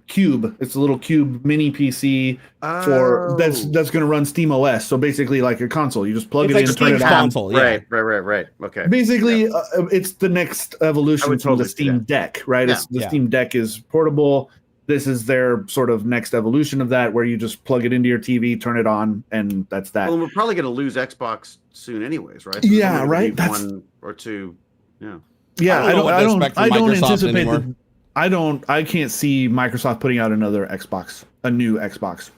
[SPEAKER 2] cube. It's a little cube mini PC that's going to run Steam OS. So basically like a console. You just plug it in, turn it on.
[SPEAKER 1] Console, yeah.
[SPEAKER 3] Right. Okay.
[SPEAKER 2] Basically, it's the next evolution from the Steam Deck, right?
[SPEAKER 3] Yeah.
[SPEAKER 2] The Steam Deck is portable. This is their sort of next evolution of that, where you just plug it into your TV, turn it on, and that's that.
[SPEAKER 3] Well, we're probably going to lose Xbox soon, anyways, right?
[SPEAKER 2] So yeah, right.
[SPEAKER 3] That's 1 or 2. Yeah.
[SPEAKER 2] Yeah, I don't anticipate that. I can't see Microsoft putting out another Xbox, a new Xbox.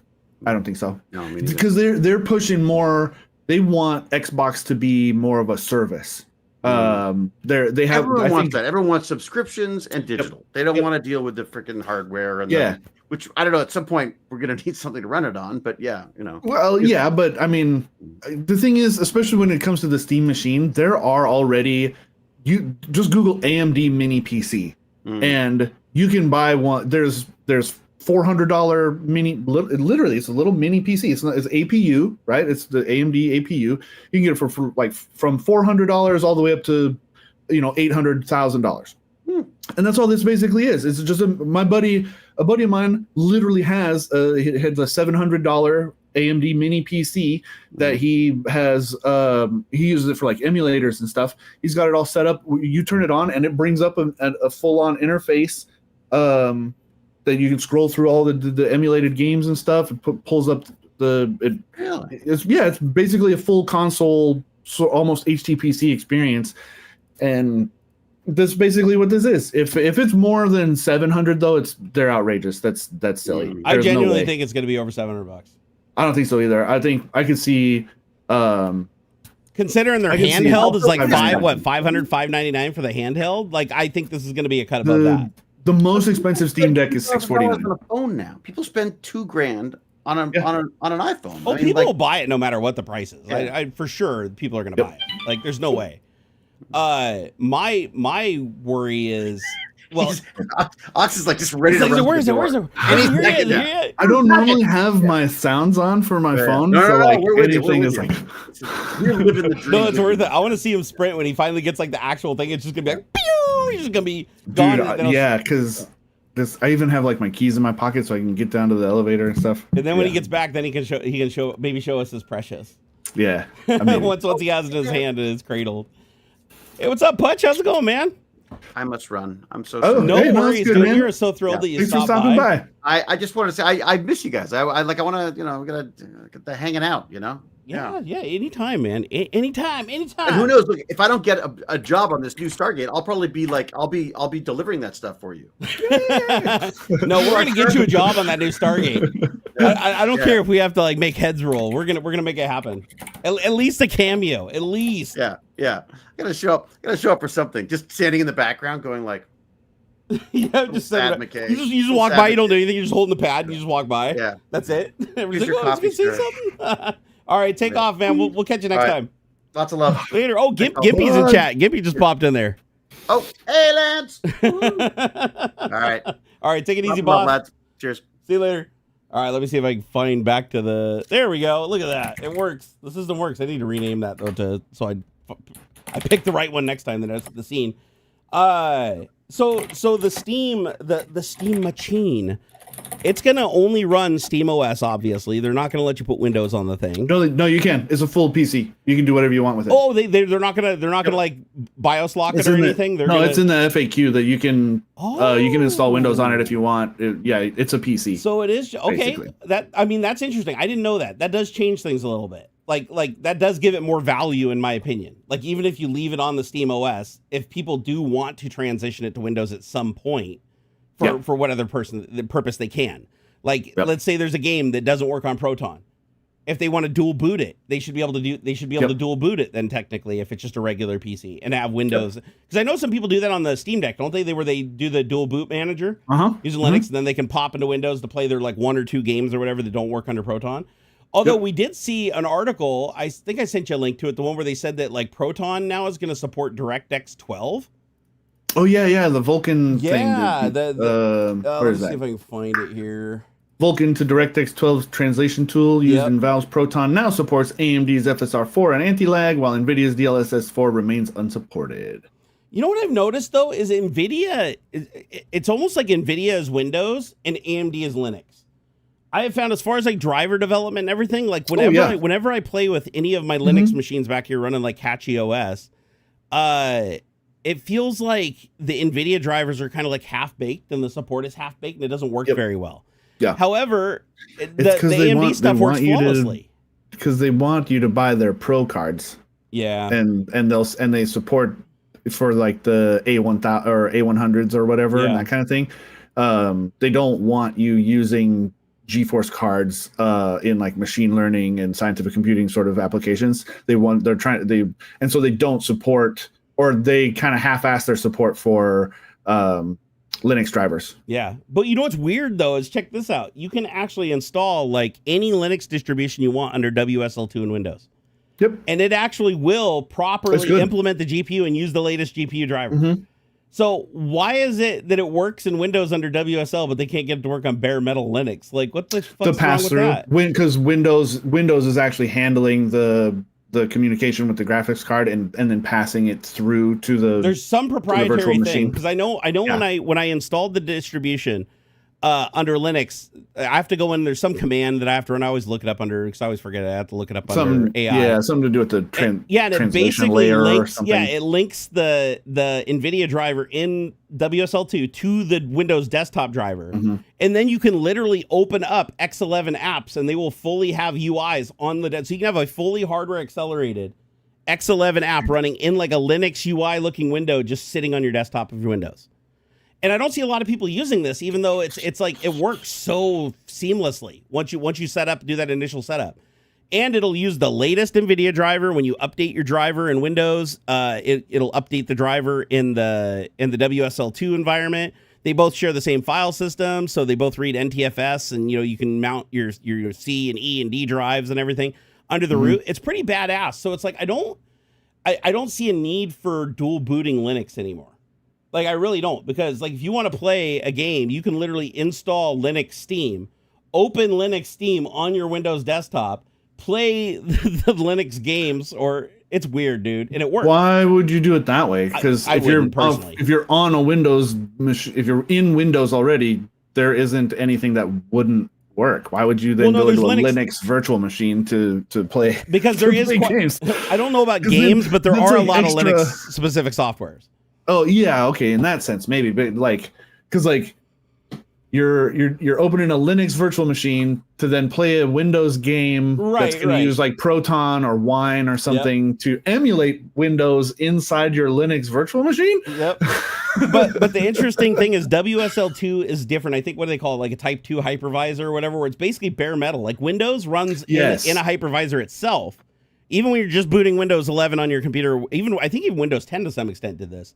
[SPEAKER 2] I don't think so.
[SPEAKER 3] No,
[SPEAKER 2] because they're pushing more. They want Xbox to be more of a service. They have.
[SPEAKER 3] Everyone wants that. Everyone wants subscriptions and digital. Yep. They don't want to deal with the freaking hardware and which I don't know. At some point, we're going to need something to run it on. But
[SPEAKER 2] Well, yeah, but I mean, the thing is, especially when it comes to the Steam Machine, there are already. You just Google AMD Mini PC, and you can buy one. There's $400 mini. Literally, it's a little mini PC. It's APU, right? It's the AMD APU. You can get it for like from $400 all the way up to $800,000, and that's all this basically is. It's just a buddy of mine literally has a $700 AMD mini PC that he has. He uses it for like emulators and stuff. He's got it all set up. You turn it on, and it brings up a full-on interface that you can scroll through all the emulated games and stuff. It pulls up it's basically a full console, so almost HTPC experience, and that's basically what this is. If it's more than 700 though, they're outrageous. That's silly.
[SPEAKER 1] I genuinely think it's going to be over $700.
[SPEAKER 2] I don't think so either. I think I could see.
[SPEAKER 1] Considering their handheld is like $599 for the handheld. Like I think this is going to be a cut above that.
[SPEAKER 2] The most expensive Steam Deck is $649
[SPEAKER 3] on a phone now. People spend $2,000 on an iPhone.
[SPEAKER 1] Oh, people will buy it no matter what the price is. Yeah. I for sure people are going to buy it. Like there's no way. My worry is. Well,
[SPEAKER 3] Ox is like just ready to run.
[SPEAKER 1] Where's it?
[SPEAKER 2] I don't normally have my sounds on for my phone, so like anything is like.
[SPEAKER 3] You're living the dream.
[SPEAKER 1] No, it's worth it. I want to see him sprint when he finally gets like the actual thing. It's just gonna be like, pew! He's just gonna be gone.
[SPEAKER 2] Dude, yeah, because I even have like my keys in my pocket so I can get down to the elevator and stuff.
[SPEAKER 1] And then when he gets back, then he can show us his precious.
[SPEAKER 2] Yeah.
[SPEAKER 1] Once he has it in his hand and it's cradled. Hey, what's up, Putch? How's it going, man?
[SPEAKER 3] I must run. I'm so
[SPEAKER 1] sorry. No worries, dude. You're so thrilled that you
[SPEAKER 2] Thanks for stopping by.
[SPEAKER 3] I just want to say I miss you guys. I want to we gotta get the hanging out.
[SPEAKER 1] Yeah. Anytime, man. Anytime.
[SPEAKER 3] And who knows? Look, if I don't get a job on this new Stargate, I'll probably be like I'll be delivering that stuff for you.
[SPEAKER 1] No, we're gonna get you a job on that new Stargate. I don't care if we have to like make heads roll. We're gonna make it happen. At least a cameo. At least.
[SPEAKER 3] Yeah. I gotta show up for something. Just standing in the background, going like.
[SPEAKER 1] Yeah, just you just walk by. You don't do anything. You're just holding the pad. And you just walk by.
[SPEAKER 3] Yeah,
[SPEAKER 1] that's it. Everybody's like, oh, he's gonna say something. All right, take off, man. We'll catch you next time.
[SPEAKER 3] Lots of love.
[SPEAKER 1] Later. Oh, Gimpy's in chat. Gimpy just popped in there.
[SPEAKER 3] Oh, hey, lads. All right.
[SPEAKER 1] All right, take it easy, boss.
[SPEAKER 3] Lads. Cheers.
[SPEAKER 1] See you later. All right, let me see if I can find back to the. There we go. Look at that. It works. The system works. I need to rename that though so I pick the right one next time. That's the scene. So the Steam Machine. It's gonna only run Steam OS. Obviously, they're not gonna let you put Windows on the thing.
[SPEAKER 2] No, you can. It's a full PC. You can do whatever you want with it.
[SPEAKER 1] Oh, they're not gonna like BIOS lock it or anything.
[SPEAKER 2] It's in the FAQ that you can install Windows on it if you want. It's a PC.
[SPEAKER 1] So it is okay. Basically. That's interesting. I didn't know that. That does change things a little bit. Like that does give it more value in my opinion. Like even if you leave it on the Steam OS, if people do want to transition it to Windows at some point. For what other purpose they can. Let's say there's a game that doesn't work on Proton. If they want to dual boot it, they should be able to dual boot it then technically if it's just a regular PC and have Windows. Because I know some people do that on the Steam Deck, don't they? Where they do the dual boot manager using Linux, and then they can pop into Windows to play their like 1 or 2 games or whatever that don't work under Proton. Although we did see an article, I think I sent you a link to it, the one where they said that like Proton now is going to support DirectX 12.
[SPEAKER 2] Oh yeah, the Vulkan thing.
[SPEAKER 1] Yeah,
[SPEAKER 2] where is that?
[SPEAKER 1] See if I can find it here.
[SPEAKER 2] Vulkan to DirectX 12 translation tool used in Valve's Proton now supports AMD's FSR4 and anti-lag, while NVIDIA's DLSS 4 remains unsupported.
[SPEAKER 1] You know what I've noticed though is NVIDIA. It's almost like NVIDIA is Windows and AMD is Linux. I have found as far as like driver development and everything, like whenever I play with any of my Linux machines back here running like Catchy OS, it feels like the NVIDIA drivers are kind of like half-baked and the support is half-baked and it doesn't work very well. Yeah. However, the AMD stuff works flawlessly.
[SPEAKER 2] Because they want you to buy their Pro cards. Yeah. And they support for like the A1000 or A100s or whatever and that kind of thing. They don't want you using GeForce cards in like machine learning and scientific computing sort of applications. And so they don't support, or they kind of half-ass their support for Linux drivers.
[SPEAKER 1] Yeah. But you know what's weird, though, is check this out. You can actually install like any Linux distribution you want under WSL2 in Windows.
[SPEAKER 2] Yep.
[SPEAKER 1] And it actually will properly implement the GPU and use the latest GPU driver. So why is it that it works in Windows under WSL, but they can't get it to work on bare metal Linux? Like, what the fuck's wrong with that?
[SPEAKER 2] Because Windows is actually handling the communication with the graphics card and then passing it through to the
[SPEAKER 1] there's some proprietary thing because I know when I installed the distribution under Linux, I have to go in. There's some command that I have to run. I always look it up under because I always forget it. I have to look it up under AI.
[SPEAKER 2] Yeah, something to do with the
[SPEAKER 1] and it basically links. Yeah, it links the NVIDIA driver in WSL2 to the Windows desktop driver, and then you can literally open up X11 apps, and they will fully have UIs on the so you can have a fully hardware accelerated X11 app running in like a Linux UI looking window just sitting on your desktop of your Windows. And I don't see a lot of people using this, even though it's like it works so seamlessly once you set up, do that initial setup. And it'll use the latest NVIDIA driver. When you update your driver in Windows, it'll update the driver in the WSL2 environment. They both share the same file system, so they both read NTFS, and you can mount your C and E and D drives and everything under the root. It's pretty badass. So it's like I don't see a need for dual booting Linux anymore. Like, I really don't, because like if you want to play a game, you can literally install Linux Steam, open Linux Steam on your Windows desktop, play the Linux games, or it's weird, dude, and it works.
[SPEAKER 2] Why would you do it that way? Because if you're on a Windows machine, if you're in Windows already, there isn't anything that wouldn't work. Why would you then go into a Linux virtual machine to play?
[SPEAKER 1] Because there is games. I don't know about games, but there are a lot of Linux specific softwares.
[SPEAKER 2] Oh yeah, okay, in that sense maybe, but like, because like you're opening a Linux virtual machine to then play a Windows game that's going to use like Proton or Wine or something to emulate Windows inside your Linux virtual machine.
[SPEAKER 1] Yep. but the interesting thing is WSL2 is different. I think what do they call it, like a Type 2 hypervisor or whatever, where it's basically bare metal. Like Windows runs in a hypervisor itself. Even when you're just booting Windows 11 on your computer, I think even Windows 10 to some extent did this,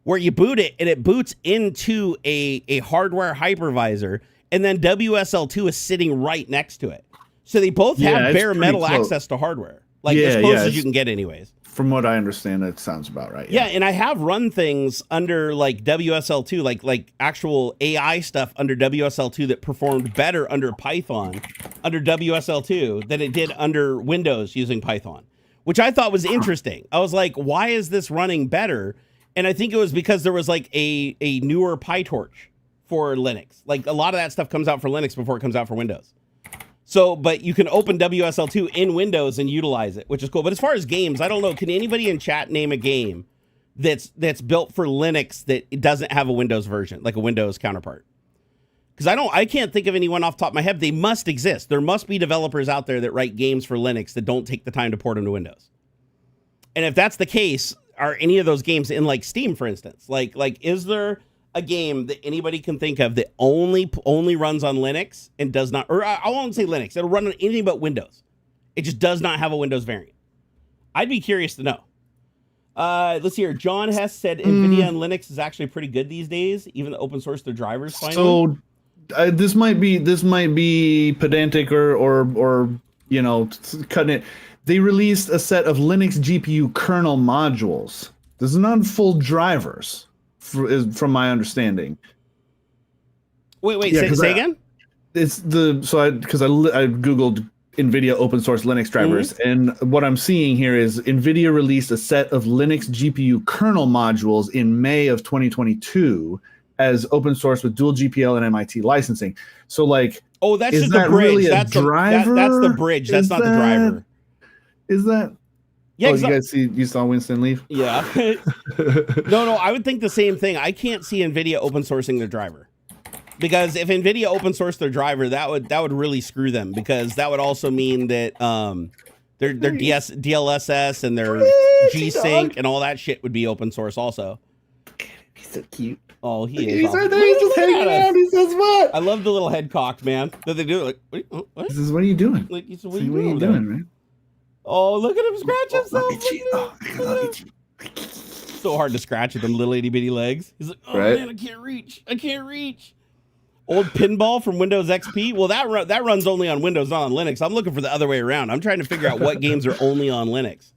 [SPEAKER 1] where you boot it and it boots into a hardware hypervisor, and then WSL2 is sitting right next to it. So they both have bare metal access to hardware, like as close as you can get anyways.
[SPEAKER 2] from what I understand, that sounds about right.
[SPEAKER 1] Yeah, and I have run things under like WSL2, like actual AI stuff under WSL2 that performed better under Python, under WSL2 than it did under Windows using Python, which I thought was interesting. I was like, why is this running better? And I think it was because there was like a newer PyTorch for Linux. Like a lot of that stuff comes out for Linux before it comes out for Windows. So, but you can open WSL2 in Windows and utilize it, which is cool. But as far as games, I don't know. Can anybody in chat name a game that's built for Linux that it doesn't have a Windows version, like a Windows counterpart? Because I can't think of anyone off the top of my head. They must exist. There must be developers out there that write games for Linux that don't take the time to port them to Windows. And if that's the case, are any of those games in like Steam, for instance? Like is there a game that anybody can think of that only runs on Linux and does not, or I won't say Linux, it'll run on anything but Windows. It just does not have a Windows variant. I'd be curious to know. Let's see here. John Hess said NVIDIA and Linux is actually pretty good these days, even open source their drivers finally.
[SPEAKER 2] So this might be pedantic or you know, cutting it. They released a set of Linux GPU kernel modules. This is not full drivers. From my understanding.
[SPEAKER 1] Wait, say again?
[SPEAKER 2] It's because I googled NVIDIA open source Linux drivers, and what I'm seeing here is NVIDIA released a set of Linux GPU kernel modules in May of 2022 as open source with dual GPL and MIT licensing. So like,
[SPEAKER 1] that's just the bridge. Really that's the bridge. That's not the driver.
[SPEAKER 2] Is that? Yeah, you saw Winston leave?
[SPEAKER 1] Yeah. No, I would think the same thing. I can't see NVIDIA open sourcing their driver. Because if NVIDIA open sourced their driver, that would really screw them, because that would also mean that their DLSS and their G-Sync and all that shit would be open source also.
[SPEAKER 2] He's so cute.
[SPEAKER 1] Oh, he is.
[SPEAKER 2] He's right there. He's just hanging out. He says what?
[SPEAKER 1] I love the little head cocked, man. That they do. Like, what?
[SPEAKER 2] He says, what are you doing?
[SPEAKER 1] Like, what are you doing, man? Oh, look at him scratch himself. So hard to scratch with them little itty bitty legs. He's like, man, I can't reach. Old pinball from Windows XP. Well, that runs only on Windows, not on Linux. I'm looking for the other way around. I'm trying to figure out what games are only on Linux.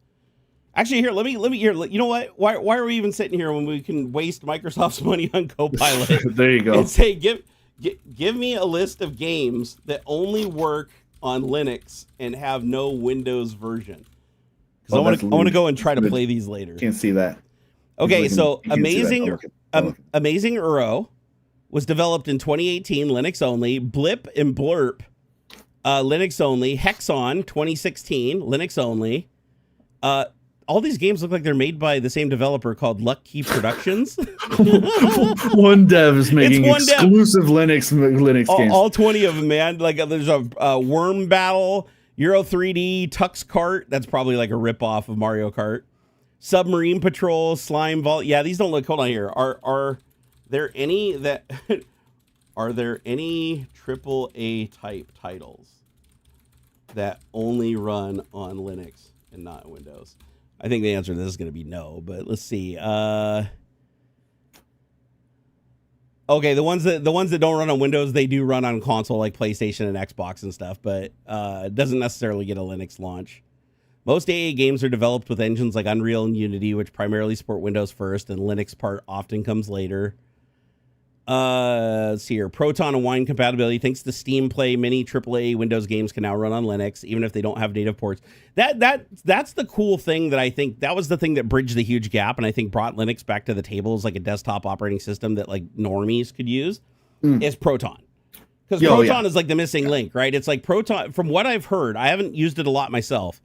[SPEAKER 1] Actually, here, let me here. You know what? Why are we even sitting here when we can waste Microsoft's money on CoPilot?
[SPEAKER 2] There you go.
[SPEAKER 1] And say, give me a list of games that only work on Linux and have no Windows version, because I want to go and try to play these later.
[SPEAKER 2] Can't see that.
[SPEAKER 1] Okay, so Amazing Uro was developed in 2018, Linux only. Blip and Blurp, Linux only. Hexon 2016, Linux only. All these games look like they're made by the same developer called Luck Key Productions.
[SPEAKER 2] One dev is making exclusive Linux games.
[SPEAKER 1] All 20 of them, man. Like there's a Worm Battle, Euro 3D, Tux Kart. That's probably like a ripoff of Mario Kart. Submarine Patrol, Slime Vault. Yeah, these don't look. Hold on here. Are there any that? Are there any AAA type titles that only run on Linux and not Windows? I think the answer to this is going to be no, but let's see. Okay, the ones that don't run on Windows, they do run on console like PlayStation and Xbox and stuff, but it doesn't necessarily get a Linux launch. Most AA games are developed with engines like Unreal and Unity, which primarily support Windows first, and Linux part often comes later. Let's see here. Proton and Wine compatibility. Thanks to Steam Play, many AAA Windows games can now run on Linux, even if they don't have native ports. That's the cool thing that I think that was the thing that bridged the huge gap, and I think brought Linux back to the table as like a desktop operating system that like normies could use. Is Proton. Because Proton is like the missing link, right? It's like Proton, from what I've heard, I haven't used it a lot myself,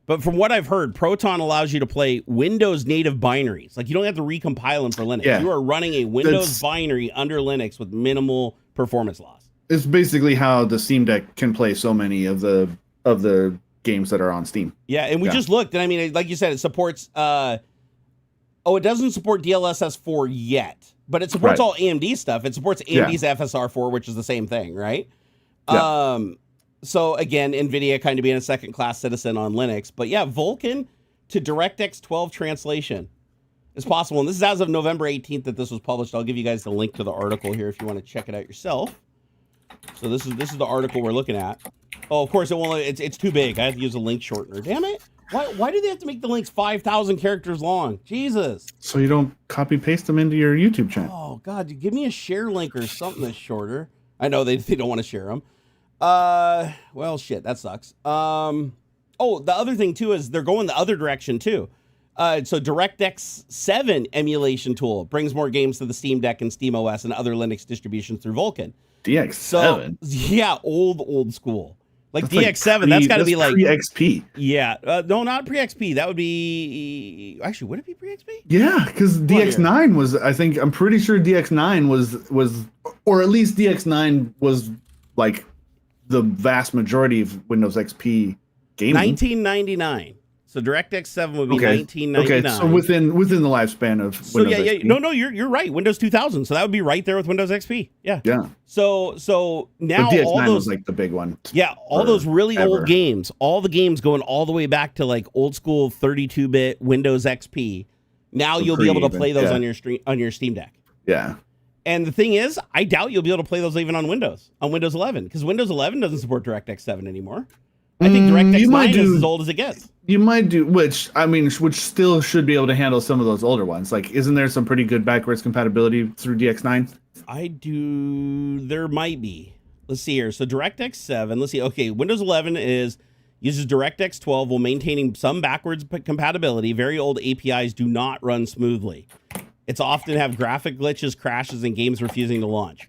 [SPEAKER 1] but from what I've heard, Proton allows you to play Windows native binaries. Like you don't have to recompile them for Linux. Yeah. You are running a Windows binary under Linux with minimal performance loss.
[SPEAKER 2] It's basically how the Steam Deck can play so many of the games that are on Steam.
[SPEAKER 1] Yeah, and we just looked, and I mean, like you said, it supports. It doesn't support DLSS 4 yet, but it supports all AMD stuff. It supports AMD's FSR 4, which is the same thing, right? Yeah. So again, NVIDIA kind of being a second-class citizen on Linux. But yeah, Vulkan to DirectX 12 translation is possible. And this is as of November 18th that this was published. I'll give you guys the link to the article here if you want to check it out yourself. So this is the article we're looking at. Oh, of course, it won't. It's too big. I have to use a link shortener. Damn it. Why do they have to make the links 5,000 characters long? Jesus.
[SPEAKER 2] So you don't copy paste them into your YouTube channel.
[SPEAKER 1] Oh God, give me a share link or something that's shorter. I know they don't want to share them. Well, shit, that sucks. Oh, the other thing too is they're going the other direction too. So DirectX 7 emulation tool brings more games to the Steam Deck and Steam OS and other Linux distributions through Vulkan.
[SPEAKER 2] DX7?
[SPEAKER 1] So, yeah, old school. Like DX7, that's got to be like
[SPEAKER 2] pre-XP.
[SPEAKER 1] Yeah, no, not pre-XP. That would be actually. Would it be pre-XP?
[SPEAKER 2] Yeah, because DX9 was. I'm pretty sure DX9 was, or at least DX9 was like the vast majority of Windows XP gaming.
[SPEAKER 1] 1999. So DirectX 7 would be 1999.
[SPEAKER 2] Okay, so within the lifespan of Windows XP.
[SPEAKER 1] No, you're right. Windows 2000. So that would be right there with Windows XP. Yeah.
[SPEAKER 2] Yeah.
[SPEAKER 1] So now
[SPEAKER 2] but DX9
[SPEAKER 1] all those
[SPEAKER 2] was like the big one.
[SPEAKER 1] Yeah, all those really old games, all the games going all the way back to like old school 32-bit Windows XP. Now you'll be able to play those on your Steam Deck.
[SPEAKER 2] Yeah.
[SPEAKER 1] And the thing is, I doubt you'll be able to play those even on Windows 11, because Windows 11 doesn't support DirectX 7 anymore. I think DirectX 9 is as old as it gets.
[SPEAKER 2] You might do, which still should be able to handle some of those older ones. Like, isn't there some pretty good backwards compatibility through DX9?
[SPEAKER 1] There might be. Let's see here. So DirectX 7, let's see. Okay, Windows 11 uses DirectX 12 while maintaining some backwards compatibility. Very old APIs do not run smoothly. It's often have graphic glitches, crashes, and games refusing to launch.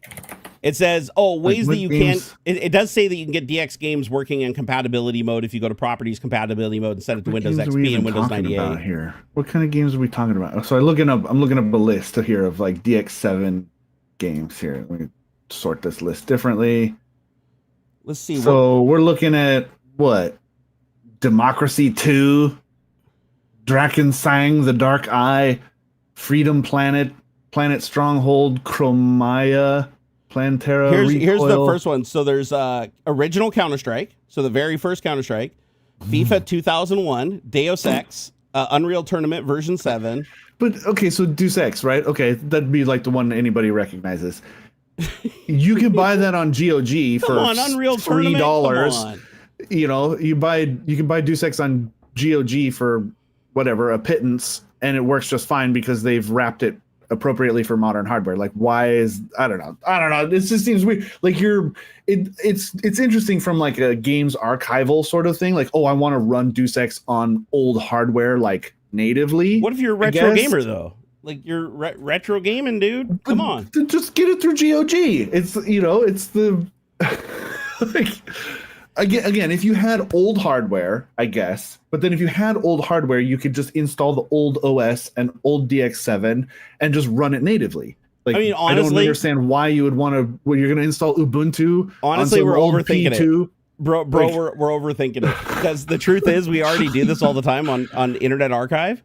[SPEAKER 1] It says, ways that you can. It does say that you can get DX games working in compatibility mode if you go to Properties Compatibility Mode and set it to Windows XP and Windows 98.
[SPEAKER 2] Here, what kind of games are we talking about? So I'm looking up a list here of like DX7 games here. Let me sort this list differently.
[SPEAKER 1] Let's see.
[SPEAKER 2] So we're looking at what? Democracy 2, Drakensang, The Dark Eye, Freedom Planet, Planet Stronghold, Chromia, Plantera.
[SPEAKER 1] Here's the first one. So there's original Counter-Strike. So the very first Counter-Strike, FIFA 2001, Deus Ex, Unreal Tournament version 7.
[SPEAKER 2] But okay, so Deus Ex, right? Okay, that'd be like the one that anybody recognizes. You can buy that on GOG for
[SPEAKER 1] Unreal
[SPEAKER 2] $3. You know, you can buy Deus Ex on GOG for whatever, a pittance, and it works just fine because they've wrapped it appropriately for modern hardware. Like, why is I don't know. It just seems weird. Like it's interesting from like a games archival sort of thing. Like, I want to run Deus Ex on old hardware like natively.
[SPEAKER 1] What if you're a retro gamer though? Like you're retro gaming, dude. Come on,
[SPEAKER 2] just get it through GOG. It's it's the like. Again, if you had old hardware, I guess, but then if you had old hardware, you could just install the old OS and old DX7 and just run it natively. Like, honestly, I don't understand why you would want to. Well, you're going to install Ubuntu.
[SPEAKER 1] Honestly, we're overthinking it, bro. We're overthinking it because the truth is, we already do this all the time on Internet Archive.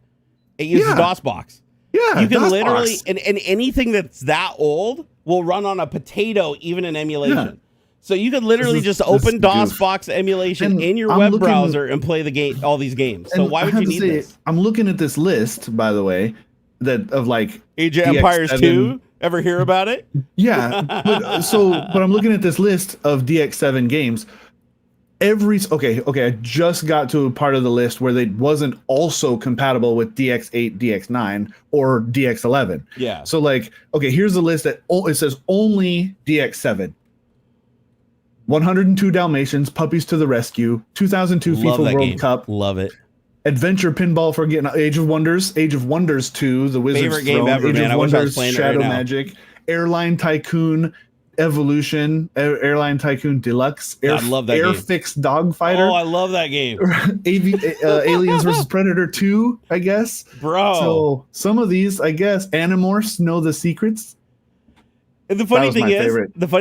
[SPEAKER 1] It uses DOSBox.
[SPEAKER 2] Yeah,
[SPEAKER 1] you can literally and anything that's that old will run on a potato, even in emulation. Yeah. So you could literally just open DOSBox emulation in your web browser and play the game, all these games. So why would you need this?
[SPEAKER 2] I'm looking at this list, by the way, that of like
[SPEAKER 1] Age of Empires 2. Ever hear about it?
[SPEAKER 2] Yeah, but I'm looking at this list of DX7 games. I just got to a part of the list where they wasn't also compatible with DX8, DX9, or DX11.
[SPEAKER 1] Yeah.
[SPEAKER 2] So like, here's the list that it says only DX7. 102 Dalmatians, Puppies to the Rescue, 2002 FIFA World Cup.
[SPEAKER 1] Love it.
[SPEAKER 2] Adventure Pinball for getting Age of Wonders 2, The Wizard's
[SPEAKER 1] Favorite game
[SPEAKER 2] Throne,
[SPEAKER 1] ever,
[SPEAKER 2] Age
[SPEAKER 1] man.
[SPEAKER 2] of Wonders,
[SPEAKER 1] playing
[SPEAKER 2] Shadow
[SPEAKER 1] right
[SPEAKER 2] Magic, Airline Tycoon, Evolution, Airline Tycoon Deluxe,
[SPEAKER 1] I love that
[SPEAKER 2] Airfix Dogfighter.
[SPEAKER 1] Oh, I love that game.
[SPEAKER 2] Aliens vs. Predator 2, I guess.
[SPEAKER 1] Bro.
[SPEAKER 2] So some of these, I guess, Animorphs Know the Secrets.
[SPEAKER 1] And the funny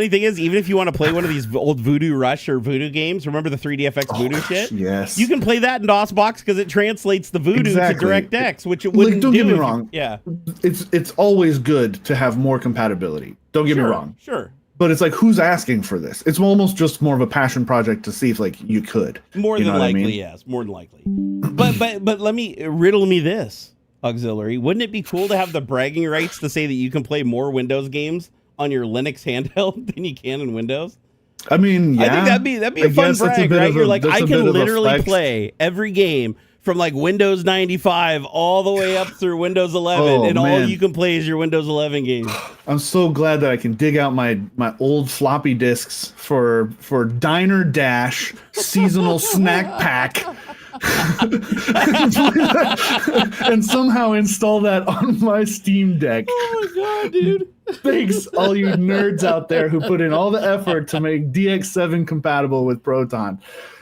[SPEAKER 1] thing is, even if you want to play one of these old Voodoo Rush or Voodoo games, remember the 3DFX Voodoo shit?
[SPEAKER 2] Yes.
[SPEAKER 1] You can play that in DOSBox because it translates the Voodoo to DirectX, which it wouldn't
[SPEAKER 2] don't
[SPEAKER 1] do.
[SPEAKER 2] Get me wrong.
[SPEAKER 1] Yeah.
[SPEAKER 2] It's always good to have more compatibility. Don't get me wrong.
[SPEAKER 1] Sure.
[SPEAKER 2] But it's like, who's asking for this? It's almost just more of a passion project to see if like you could.
[SPEAKER 1] More than likely, yes. More than likely. But let me riddle me this, Auxiliary. Wouldn't it be cool to have the bragging rights to say that you can play more Windows games on your Linux handheld than you can in Windows?
[SPEAKER 2] I mean, yeah.
[SPEAKER 1] I think that'd be a fun brag, right? You're like, I can literally play every game from like Windows 95 all the way up through Windows 11, and all you can play is your Windows 11 games.
[SPEAKER 2] I'm so glad that I can dig out my old floppy disks for Diner Dash seasonal snack pack. And somehow install that on my Steam Deck.
[SPEAKER 1] Oh my god, dude.
[SPEAKER 2] Thanks, all you nerds out there who put in all the effort to make DX7 compatible with Proton.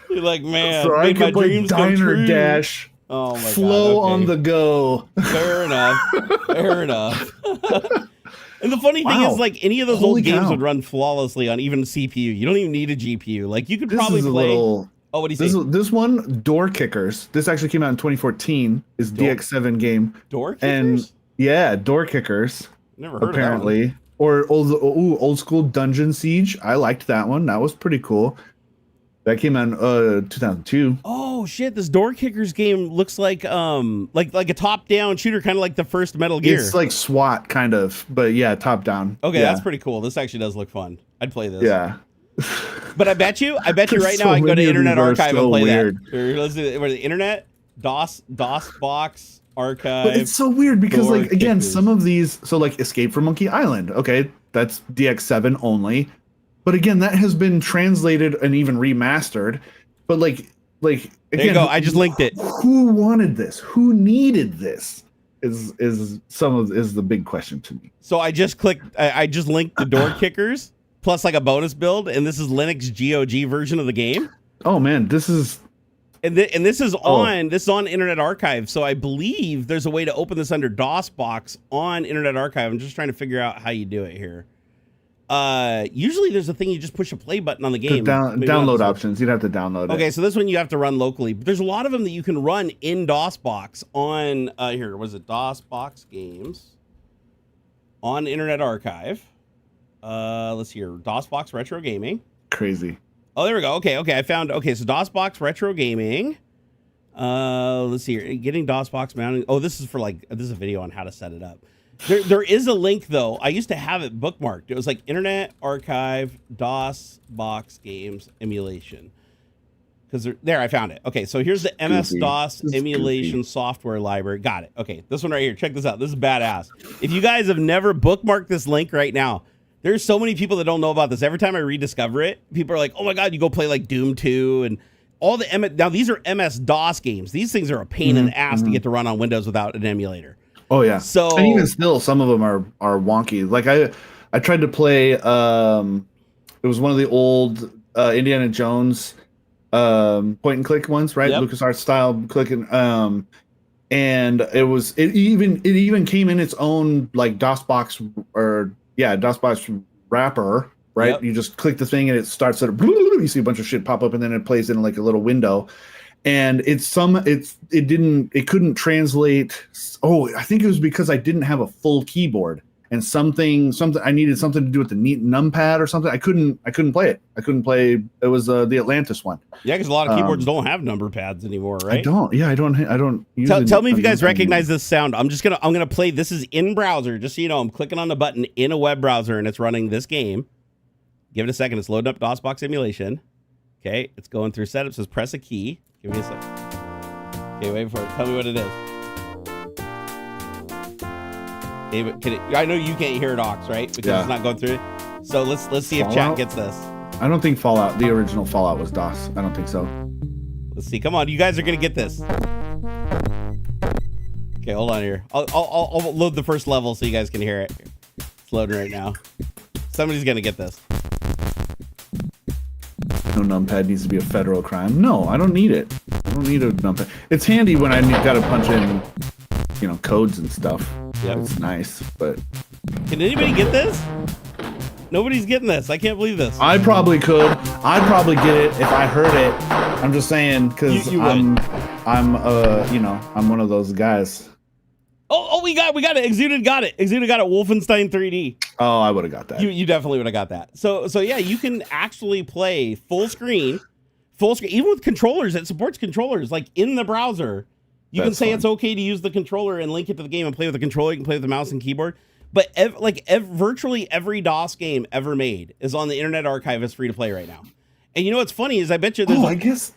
[SPEAKER 1] You're like, man,
[SPEAKER 2] so I can play Diner Dash.
[SPEAKER 1] Oh my
[SPEAKER 2] flow
[SPEAKER 1] god, okay.
[SPEAKER 2] on the go.
[SPEAKER 1] Fair enough. Fair enough. And the funny thing is, like, any of those old games would run flawlessly on even a CPU. You don't even need a GPU. Like, you could probably play. Oh, what do you say?
[SPEAKER 2] This one, Door Kickers. This actually came out in 2014. Is DX7 game.
[SPEAKER 1] Door Kickers?
[SPEAKER 2] And yeah, Door Kickers.
[SPEAKER 1] Never heard
[SPEAKER 2] apparently.
[SPEAKER 1] of that
[SPEAKER 2] one. Or old school Dungeon Siege. I liked that one. That was pretty cool. That came out in 2002.
[SPEAKER 1] Oh shit! This Door Kickers game looks like a top-down shooter, kind of like the first Metal Gear.
[SPEAKER 2] It's like SWAT kind of, but yeah, top-down.
[SPEAKER 1] Okay,
[SPEAKER 2] yeah.
[SPEAKER 1] That's pretty cool. This actually does look fun. I'd play this.
[SPEAKER 2] Yeah.
[SPEAKER 1] But I bet you right now I can go to Internet Archive and play that. Let's do the Internet DOS Box Archive.
[SPEAKER 2] But it's so weird because like again, some of these, so like Escape from Monkey Island. Okay, that's DX7 only. But again, that has been translated and even remastered. But like again,
[SPEAKER 1] there you go. I just linked it.
[SPEAKER 2] Who wanted this? Who needed this? Is the big question to me.
[SPEAKER 1] So I just clicked. I just linked the Door Kickers plus like a bonus build, and this is Linux GOG version of the game.
[SPEAKER 2] Oh man, this is.
[SPEAKER 1] And this is on Internet Archive. So I believe there's a way to open this under DOSBox on Internet Archive. I'm just trying to figure out how you do it here. Usually there's a thing you just push a play button on the game.
[SPEAKER 2] Download options. You'd have to download it.
[SPEAKER 1] Okay, so this one you have to run locally. But there's a lot of them that you can run in DOSBox on here. Was it DOSBox games on Internet Archive? Let's see here. DOSBox Retro Gaming.
[SPEAKER 2] Crazy.
[SPEAKER 1] Oh, there we go. Okay, I found. Okay, so DOSBox Retro Gaming. Let's see here. Getting DOSBox mounting. Oh, this is a video on how to set it up. There is a link though. I used to have it bookmarked. It was like Internet Archive DOSBox games emulation. Because there, I found it. Okay, so here's the MS-DOS emulation software library. Got it. Okay, this one right here. Check this out. This is badass. If you guys have never bookmarked this link right now, there's so many people that don't know about this. Every time I rediscover it, people are like, oh my God, you go play like Doom 2 and all the now these are MS-DOS games. These things are a pain in the ass to get to run on Windows without an emulator.
[SPEAKER 2] Oh yeah.
[SPEAKER 1] So
[SPEAKER 2] and even still, some of them are wonky. Like I tried to play. It was one of the old Indiana Jones point and click ones, right? Yep. LucasArts style clicking. And it even came in its own like DOSBox DOSBox wrapper, right? Yep. You just click the thing and it starts at you see a bunch of shit pop up and then it plays in like a little window. And it couldn't translate. Oh, I think it was because I didn't have a full keyboard and something I needed something to do with the numpad or something. I couldn't play it. I couldn't play. It was the Atlantis one.
[SPEAKER 1] Yeah, because a lot of keyboards don't have number pads anymore, right?
[SPEAKER 2] I don't. Yeah, I don't.
[SPEAKER 1] Tell me if you guys recognize this sound. I'm gonna play. This is in browser. Just so you know, I'm clicking on the button in a web browser and it's running this game. Give it a second. It's loading up DOSBox emulation. Okay, it's going through setup. It says press a key. Give me a second. Okay, wait for it. Tell me what it is. Okay, I know you can't hear it, Ox, right? Because it's not going through it. So let's see if chat gets this.
[SPEAKER 2] I don't think the original Fallout was DOS. I don't think so.
[SPEAKER 1] Let's see. Come on, you guys are gonna get this. Okay, hold on here. I'll load the first level so you guys can hear it. It's loading right now. Somebody's gonna get this.
[SPEAKER 2] No numpad needs to be a federal crime. No, I don't need it. I don't need a numpad. It's handy when I gotta punch in, codes and stuff.
[SPEAKER 1] Yep.
[SPEAKER 2] It's nice, but
[SPEAKER 1] can anybody get this? Nobody's getting this. I can't believe this.
[SPEAKER 2] I probably could. I'd probably get it if I heard it. I'm just saying because I'm one of those guys.
[SPEAKER 1] Oh, we got it. Exuded got it. Wolfenstein 3D.
[SPEAKER 2] Oh, I would have got that.
[SPEAKER 1] You definitely would have got that. So yeah, you can actually play full screen, even with controllers. It supports controllers like in the browser. You can say it's okay to use the controller and link it to the game and play with the controller. You can play with the mouse and keyboard. But virtually every DOS game ever made is on the Internet Archive. It's free to play right now. And you know what's funny is I bet you there's.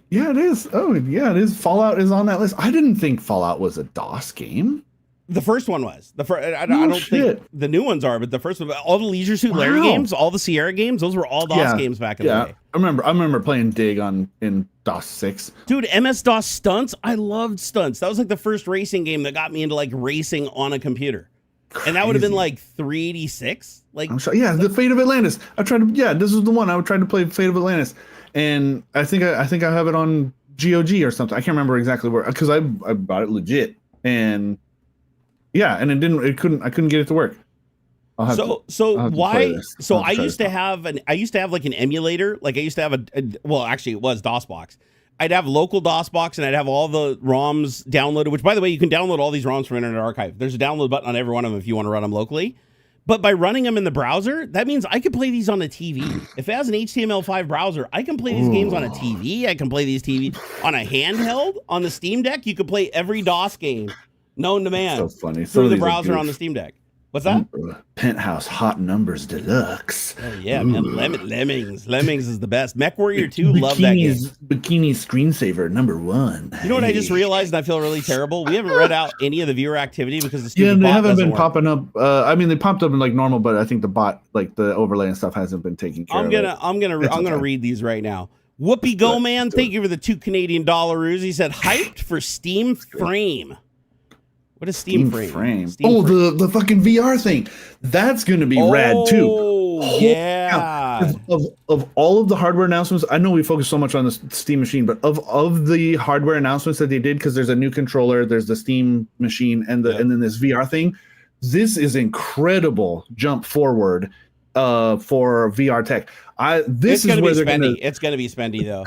[SPEAKER 2] Yeah, it is. Oh, yeah, it is. Fallout is on that list. I didn't think Fallout was a DOS game.
[SPEAKER 1] The first one was. I don't think the new ones are, but the first one, all the Leisure Suit Larry games, all the Sierra games, those were all DOS games back in the day.
[SPEAKER 2] I remember playing Dig in DOS 6.
[SPEAKER 1] Dude, MS-DOS Stunts, I loved Stunts. That was like the first racing game that got me into like racing on a computer. Crazy. And that would have been like 386. Like,
[SPEAKER 2] the Fate of Atlantis. This is the one I tried to play, Fate of Atlantis, and I think I have it on GOG or something. I can't remember exactly where, because I bought it legit, and I couldn't get it to work. I used to have like an emulator. Like I used to have actually it was DOSBox. I'd have local DOSBox and I'd have all the ROMs downloaded, which by the way, you can download all these ROMs from Internet Archive. There's a download button on every one of them if you want to run them locally. But by running them in the browser, that means I could play these on a TV. If it has an HTML5 browser, I can play these games on a TV. I can play these TV on a handheld. On the Steam Deck, you could play every DOS game known to man. So funny.
[SPEAKER 1] Through the browser on the Steam Deck. What's that?
[SPEAKER 2] Penthouse Hot Numbers Deluxe.
[SPEAKER 1] Oh yeah, man. Lemmings. Lemmings is the best. Mech Warrior 2, love that game.
[SPEAKER 2] Bikini Screensaver #1.
[SPEAKER 1] You know what I just realized, and I feel really terrible? We haven't read out any of the viewer activity because the stupid
[SPEAKER 2] they
[SPEAKER 1] bot
[SPEAKER 2] haven't been
[SPEAKER 1] work.
[SPEAKER 2] popping up. They popped up in like normal, but I think the bot, like the overlay and stuff, hasn't been taken care of.
[SPEAKER 1] I'm gonna read these right now. Whoopi Go Man, thank you for the $2 Canadian. He said, hyped for Steam Frame. What is Steam Frame?
[SPEAKER 2] The fucking VR thing. That's going to be rad too.
[SPEAKER 1] Oh, yeah.
[SPEAKER 2] Of all of the hardware announcements, I know we focus so much on the Steam Machine, but of the hardware announcements that they did, because there's a new controller, there's the Steam Machine, and then this VR thing. This is incredible jump forward for VR tech. It's going to be spendy though.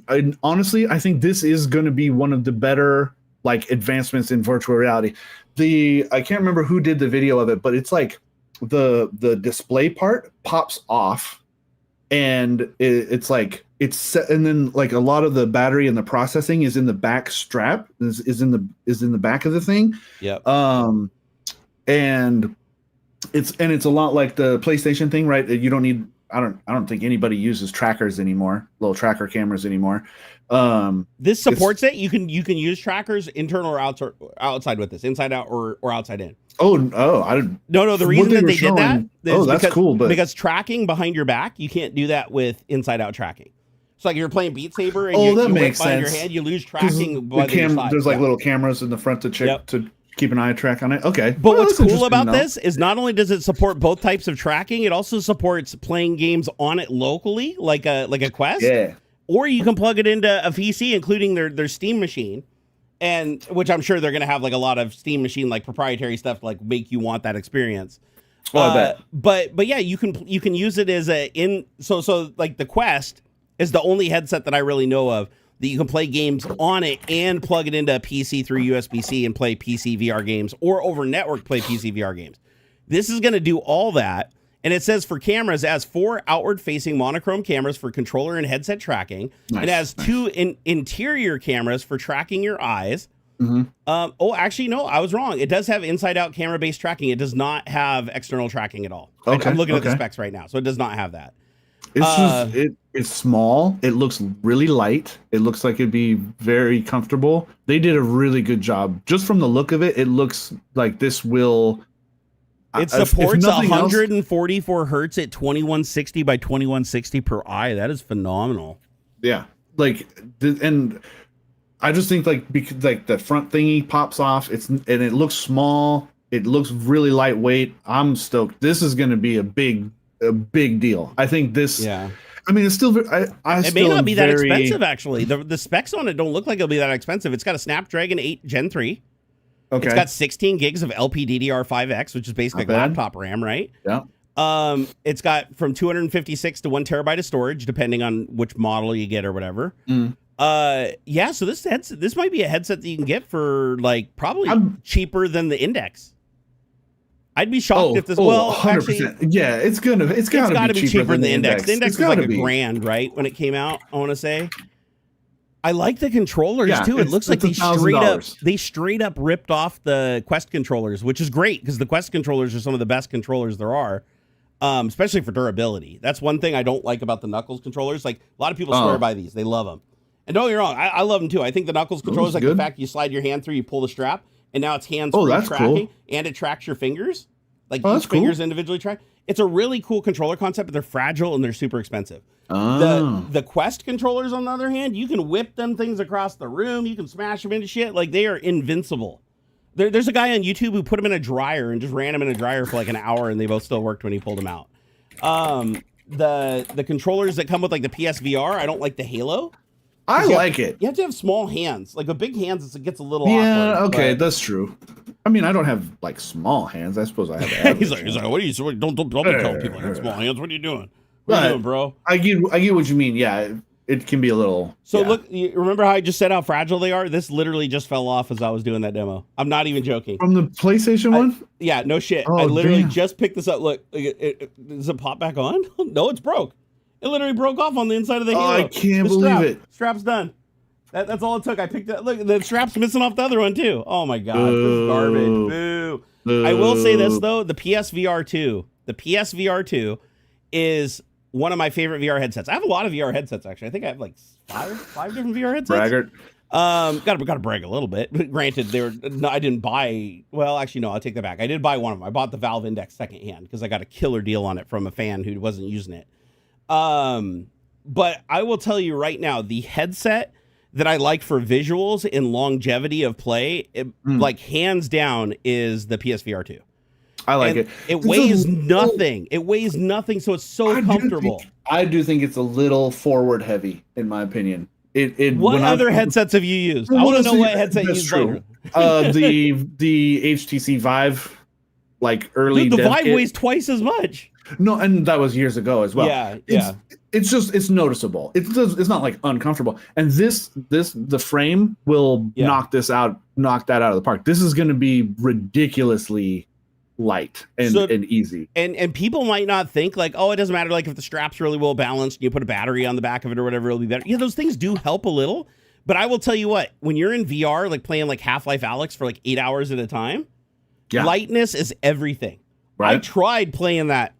[SPEAKER 2] And honestly, I think this is going to be one of the better like advancements in virtual reality. I can't remember who did the video of it, but it's like the display part pops off, and it's set, and then like a lot of the battery and the processing is in the back strap, is in the back of the thing.
[SPEAKER 1] Yep.
[SPEAKER 2] And it's a lot like the PlayStation thing, right? You don't need. I don't think anybody uses trackers anymore, little tracker cameras anymore.
[SPEAKER 1] This supports it. You can use trackers internal or outside with this, inside out or outside in.
[SPEAKER 2] I didn't.
[SPEAKER 1] No. The reason that they did that is
[SPEAKER 2] that's cool, but
[SPEAKER 1] because tracking behind your back, you can't do that with inside out tracking. It's like you're playing Beat Saber and you whip behind your hand, you lose tracking.
[SPEAKER 2] There's like little cameras in the front to check to keep an eye track on it. Okay.
[SPEAKER 1] But what's cool about this is not only does it support both types of tracking, it also supports playing games on it locally, like a Quest.
[SPEAKER 2] Yeah.
[SPEAKER 1] Or you can plug it into a PC, including their Steam Machine, and which I'm sure they're going to have like a lot of Steam Machine like proprietary stuff to like make you want that experience.
[SPEAKER 2] I bet.
[SPEAKER 1] But yeah, you can use it as so like the Quest is the only headset that I really know of that you can play games on it and plug it into a PC through USB-C and play PC VR games, or over network play PC VR games. This is going to do all that. And it says for cameras, it has 4 outward-facing monochrome cameras for controller and headset tracking. Nice, it has 2 interior cameras for tracking your eyes. Mm-hmm. Actually, no, I was wrong. It does have inside-out camera-based tracking. It does not have external tracking at all. Okay, I'm looking at the specs right now, so it does not have that.
[SPEAKER 2] It's small. It looks really light. It looks like it'd be very comfortable. They did a really good job. Just from the look of it, it looks like this will...
[SPEAKER 1] It supports 144 hertz at 2160 by 2160 per eye. That is phenomenal.
[SPEAKER 2] Yeah, and I just think because the front thingy pops off. And it looks small. It looks really lightweight. I'm stoked. This is going to be a big deal. I think this. Yeah. I mean, it's still. It
[SPEAKER 1] may not be that expensive. Actually, the specs on it don't look like it'll be that expensive. It's got a Snapdragon 8 Gen 3. Okay. It's got 16 gigs of LPDDR5X, which is basically laptop RAM, right?
[SPEAKER 2] Yeah.
[SPEAKER 1] It's got from 256 to 1 terabyte of storage, depending on which model you get or whatever. So this might be a headset that you can get for like probably cheaper than the Index. I'd be shocked if this.
[SPEAKER 2] 100%. Actually, yeah, it's gotta be cheaper than the Index.
[SPEAKER 1] The Index was like $1,000, right, when it came out. I want to say. I like the controllers too. It looks like they straight up ripped off the Quest controllers, which is great because the Quest controllers are some of the best controllers there are. especially for durability. That's one thing I don't like about the Knuckles controllers. Like a lot of people swear by these; they love them. And don't get me wrong, I love them too. I think the Knuckles controllers, like the fact you slide your hand through, you pull the strap, and now it's hands-free tracking, and it tracks your fingers. Like each finger's individually tracked. It's a really cool controller concept, but they're fragile and they're super expensive. The Quest controllers, on the other hand, you can whip them things across the room. You can smash them into shit. Like they are invincible. There's a guy on YouTube who put them in a dryer and just ran them in a dryer for like an hour, and they both still worked when he pulled them out. The controllers that come with like the PSVR, I don't like the Halo.
[SPEAKER 2] I like it.
[SPEAKER 1] You have to have small hands. Like with big hands, it gets a little
[SPEAKER 2] awkward.
[SPEAKER 1] Yeah,
[SPEAKER 2] okay, that's true. I mean, I don't have like small hands. I suppose I have.
[SPEAKER 1] he's like, what are you? Don't be telling people I have small hands. What are you doing? What are you doing, bro?
[SPEAKER 2] I get what you mean. Yeah, it can be a little.
[SPEAKER 1] So look, you remember how I just said how fragile they are? This literally just fell off as I was doing that demo. I'm not even joking.
[SPEAKER 2] From the PlayStation one?
[SPEAKER 1] Yeah, no shit. I literally just picked this up. Look, does it pop back on? No, it's broke. It literally broke off on the inside of the Halo.
[SPEAKER 2] I can't believe it.
[SPEAKER 1] Strap's done. That's all it took. I picked it. Look, the strap's missing off the other one too. Oh my god, this is garbage. Boo. I will say this though, the PSVR 2 is one of my favorite VR headsets. I have a lot of VR headsets actually. I think I have like five different VR headsets.
[SPEAKER 2] Braggart.
[SPEAKER 1] Gotta brag a little bit. But granted, I didn't buy. Well, actually, no. I'll take that back. I did buy one of them. I bought the Valve Index secondhand because I got a killer deal on it from a fan who wasn't using it. But I will tell you right now, the headset that I like for visuals and longevity of play, like hands down, is the PSVR 2.
[SPEAKER 2] I like it.
[SPEAKER 1] It weighs nothing. It weighs nothing, so it's so comfortable.
[SPEAKER 2] I do think it's a little forward heavy, in my opinion.
[SPEAKER 1] What other headsets have you used? I want to know what headset you used.
[SPEAKER 2] The HTC Vive, like early.
[SPEAKER 1] Dude, the Vive weighs twice as much.
[SPEAKER 2] No, and that was years ago as well.
[SPEAKER 1] Yeah.
[SPEAKER 2] It's noticeable. It's not like uncomfortable. And the frame will knock that out of the park. This is going to be ridiculously light and easy.
[SPEAKER 1] And people might not think like, oh, it doesn't matter. Like if the strap's really well balanced, you put a battery on the back of it or whatever, it'll be better. Yeah, those things do help a little. But I will tell you what, when you're in VR, like playing like Half-Life Alyx for like 8 hours at a time, lightness is everything. Right? I tried playing that.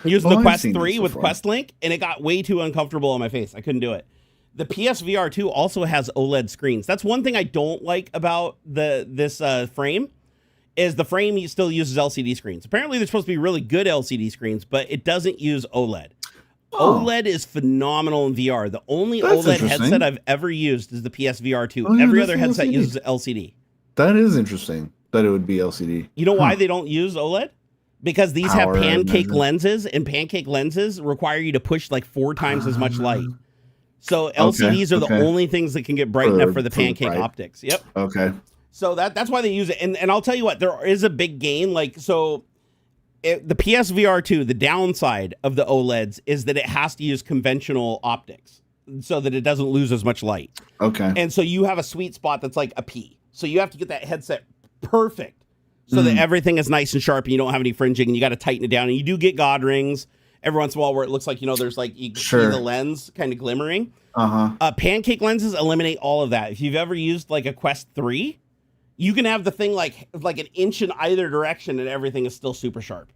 [SPEAKER 1] Using the Quest 3 with Quest Link, and it got way too uncomfortable on my face. I couldn't do it. The PSVR 2 also has OLED screens. That's one thing I don't like about this frame, is the frame still uses LCD screens. Apparently, they're supposed to be really good LCD screens, but it doesn't use OLED. OLED is phenomenal in VR. The only OLED headset I've ever used is the PSVR 2. Every other headset uses LCD.
[SPEAKER 2] That is interesting that it would be LCD.
[SPEAKER 1] You know why they don't use OLED? Because these have pancake lenses, and pancake lenses require you to push like 4 times as much light. So LCDs are the only things that can get bright enough for the pancake optics. Yep.
[SPEAKER 2] Okay.
[SPEAKER 1] So that's why they use it. And I'll tell you what, there is a big gain. Like, so the PSVR 2, the downside of the OLEDs is that it has to use conventional optics so that it doesn't lose as much light.
[SPEAKER 2] Okay.
[SPEAKER 1] And so you have a sweet spot that's like a P. So you have to get that headset perfect so that everything is nice and sharp and you don't have any fringing, and you got to tighten it down. And you do get God rings every once in a while where it looks like, there's like, you can see the lens kind of glimmering. Pancake lenses eliminate all of that. If you've ever used like a Quest 3, you can have the thing like an inch in either direction and everything is still super sharp.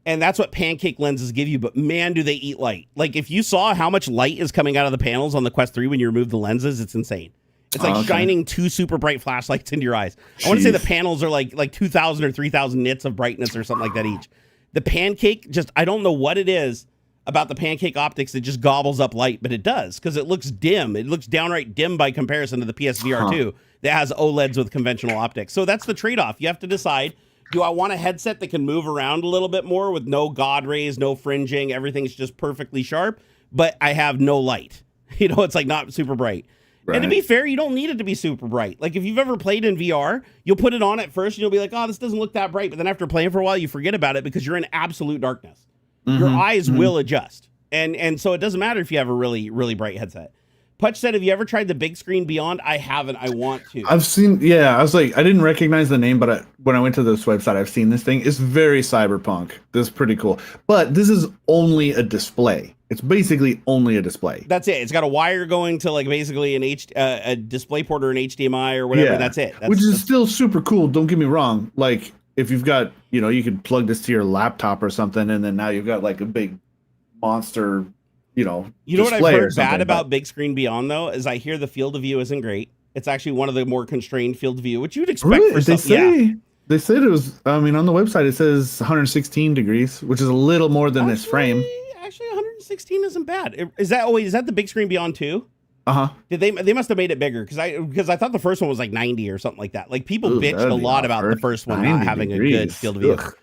[SPEAKER 1] And that's what pancake lenses give you, but man, do they eat light. Like if you saw how much light is coming out of the panels on the Quest 3 when you remove the lenses, it's insane. It's like shining 2 super bright flashlights into your eyes. I want to say the panels are like 2,000 or 3,000 nits of brightness or something like that each. The pancake, I don't know what it is about the pancake optics that just gobbles up light, but it does because it looks dim. It looks downright dim by comparison to the PSVR 2 that has OLEDs with conventional optics. So that's the trade-off. You have to decide, do I want a headset that can move around a little bit more with no God rays, no fringing, everything's just perfectly sharp, but I have no light. It's like not super bright. Right. And to be fair, you don't need it to be super bright. Like if you've ever played in VR, you'll put it on at first and you'll be like, oh, this doesn't look that bright. But then after playing for a while, you forget about it because you're in absolute darkness. Your eyes will adjust. And so it doesn't matter if you have a really, really bright headset. Putch said, have you ever tried the big screen Beyond? I haven't. I want to.
[SPEAKER 2] I've seen, I was like, I didn't recognize the name, but when I went to this website, I've seen this thing. It's very cyberpunk. This is pretty cool. But this is only a display. It's basically only a display.
[SPEAKER 1] That's it. It's got a wire going to like basically a display port or an HDMI or whatever. That's it.
[SPEAKER 2] Which is still super cool. Don't get me wrong. Like if you've got, you could plug this to your laptop or something, and then now you've got like a big monster,
[SPEAKER 1] You know what I've heard bad about Big Screen Beyond though is I hear the field of view isn't great. It's actually one of the more constrained field of view, which you'd expect for something.
[SPEAKER 2] They said it was. I mean, on the website it says 116 degrees, which is a little more than this frame.
[SPEAKER 1] Actually, 116 isn't bad. Is that the Big Screen Beyond 2?
[SPEAKER 2] Uh-huh.
[SPEAKER 1] Did they must have made it bigger because I thought the first one was like 90 or something like that. Like people bitched a lot about the first one not having a good field of view. Ugh.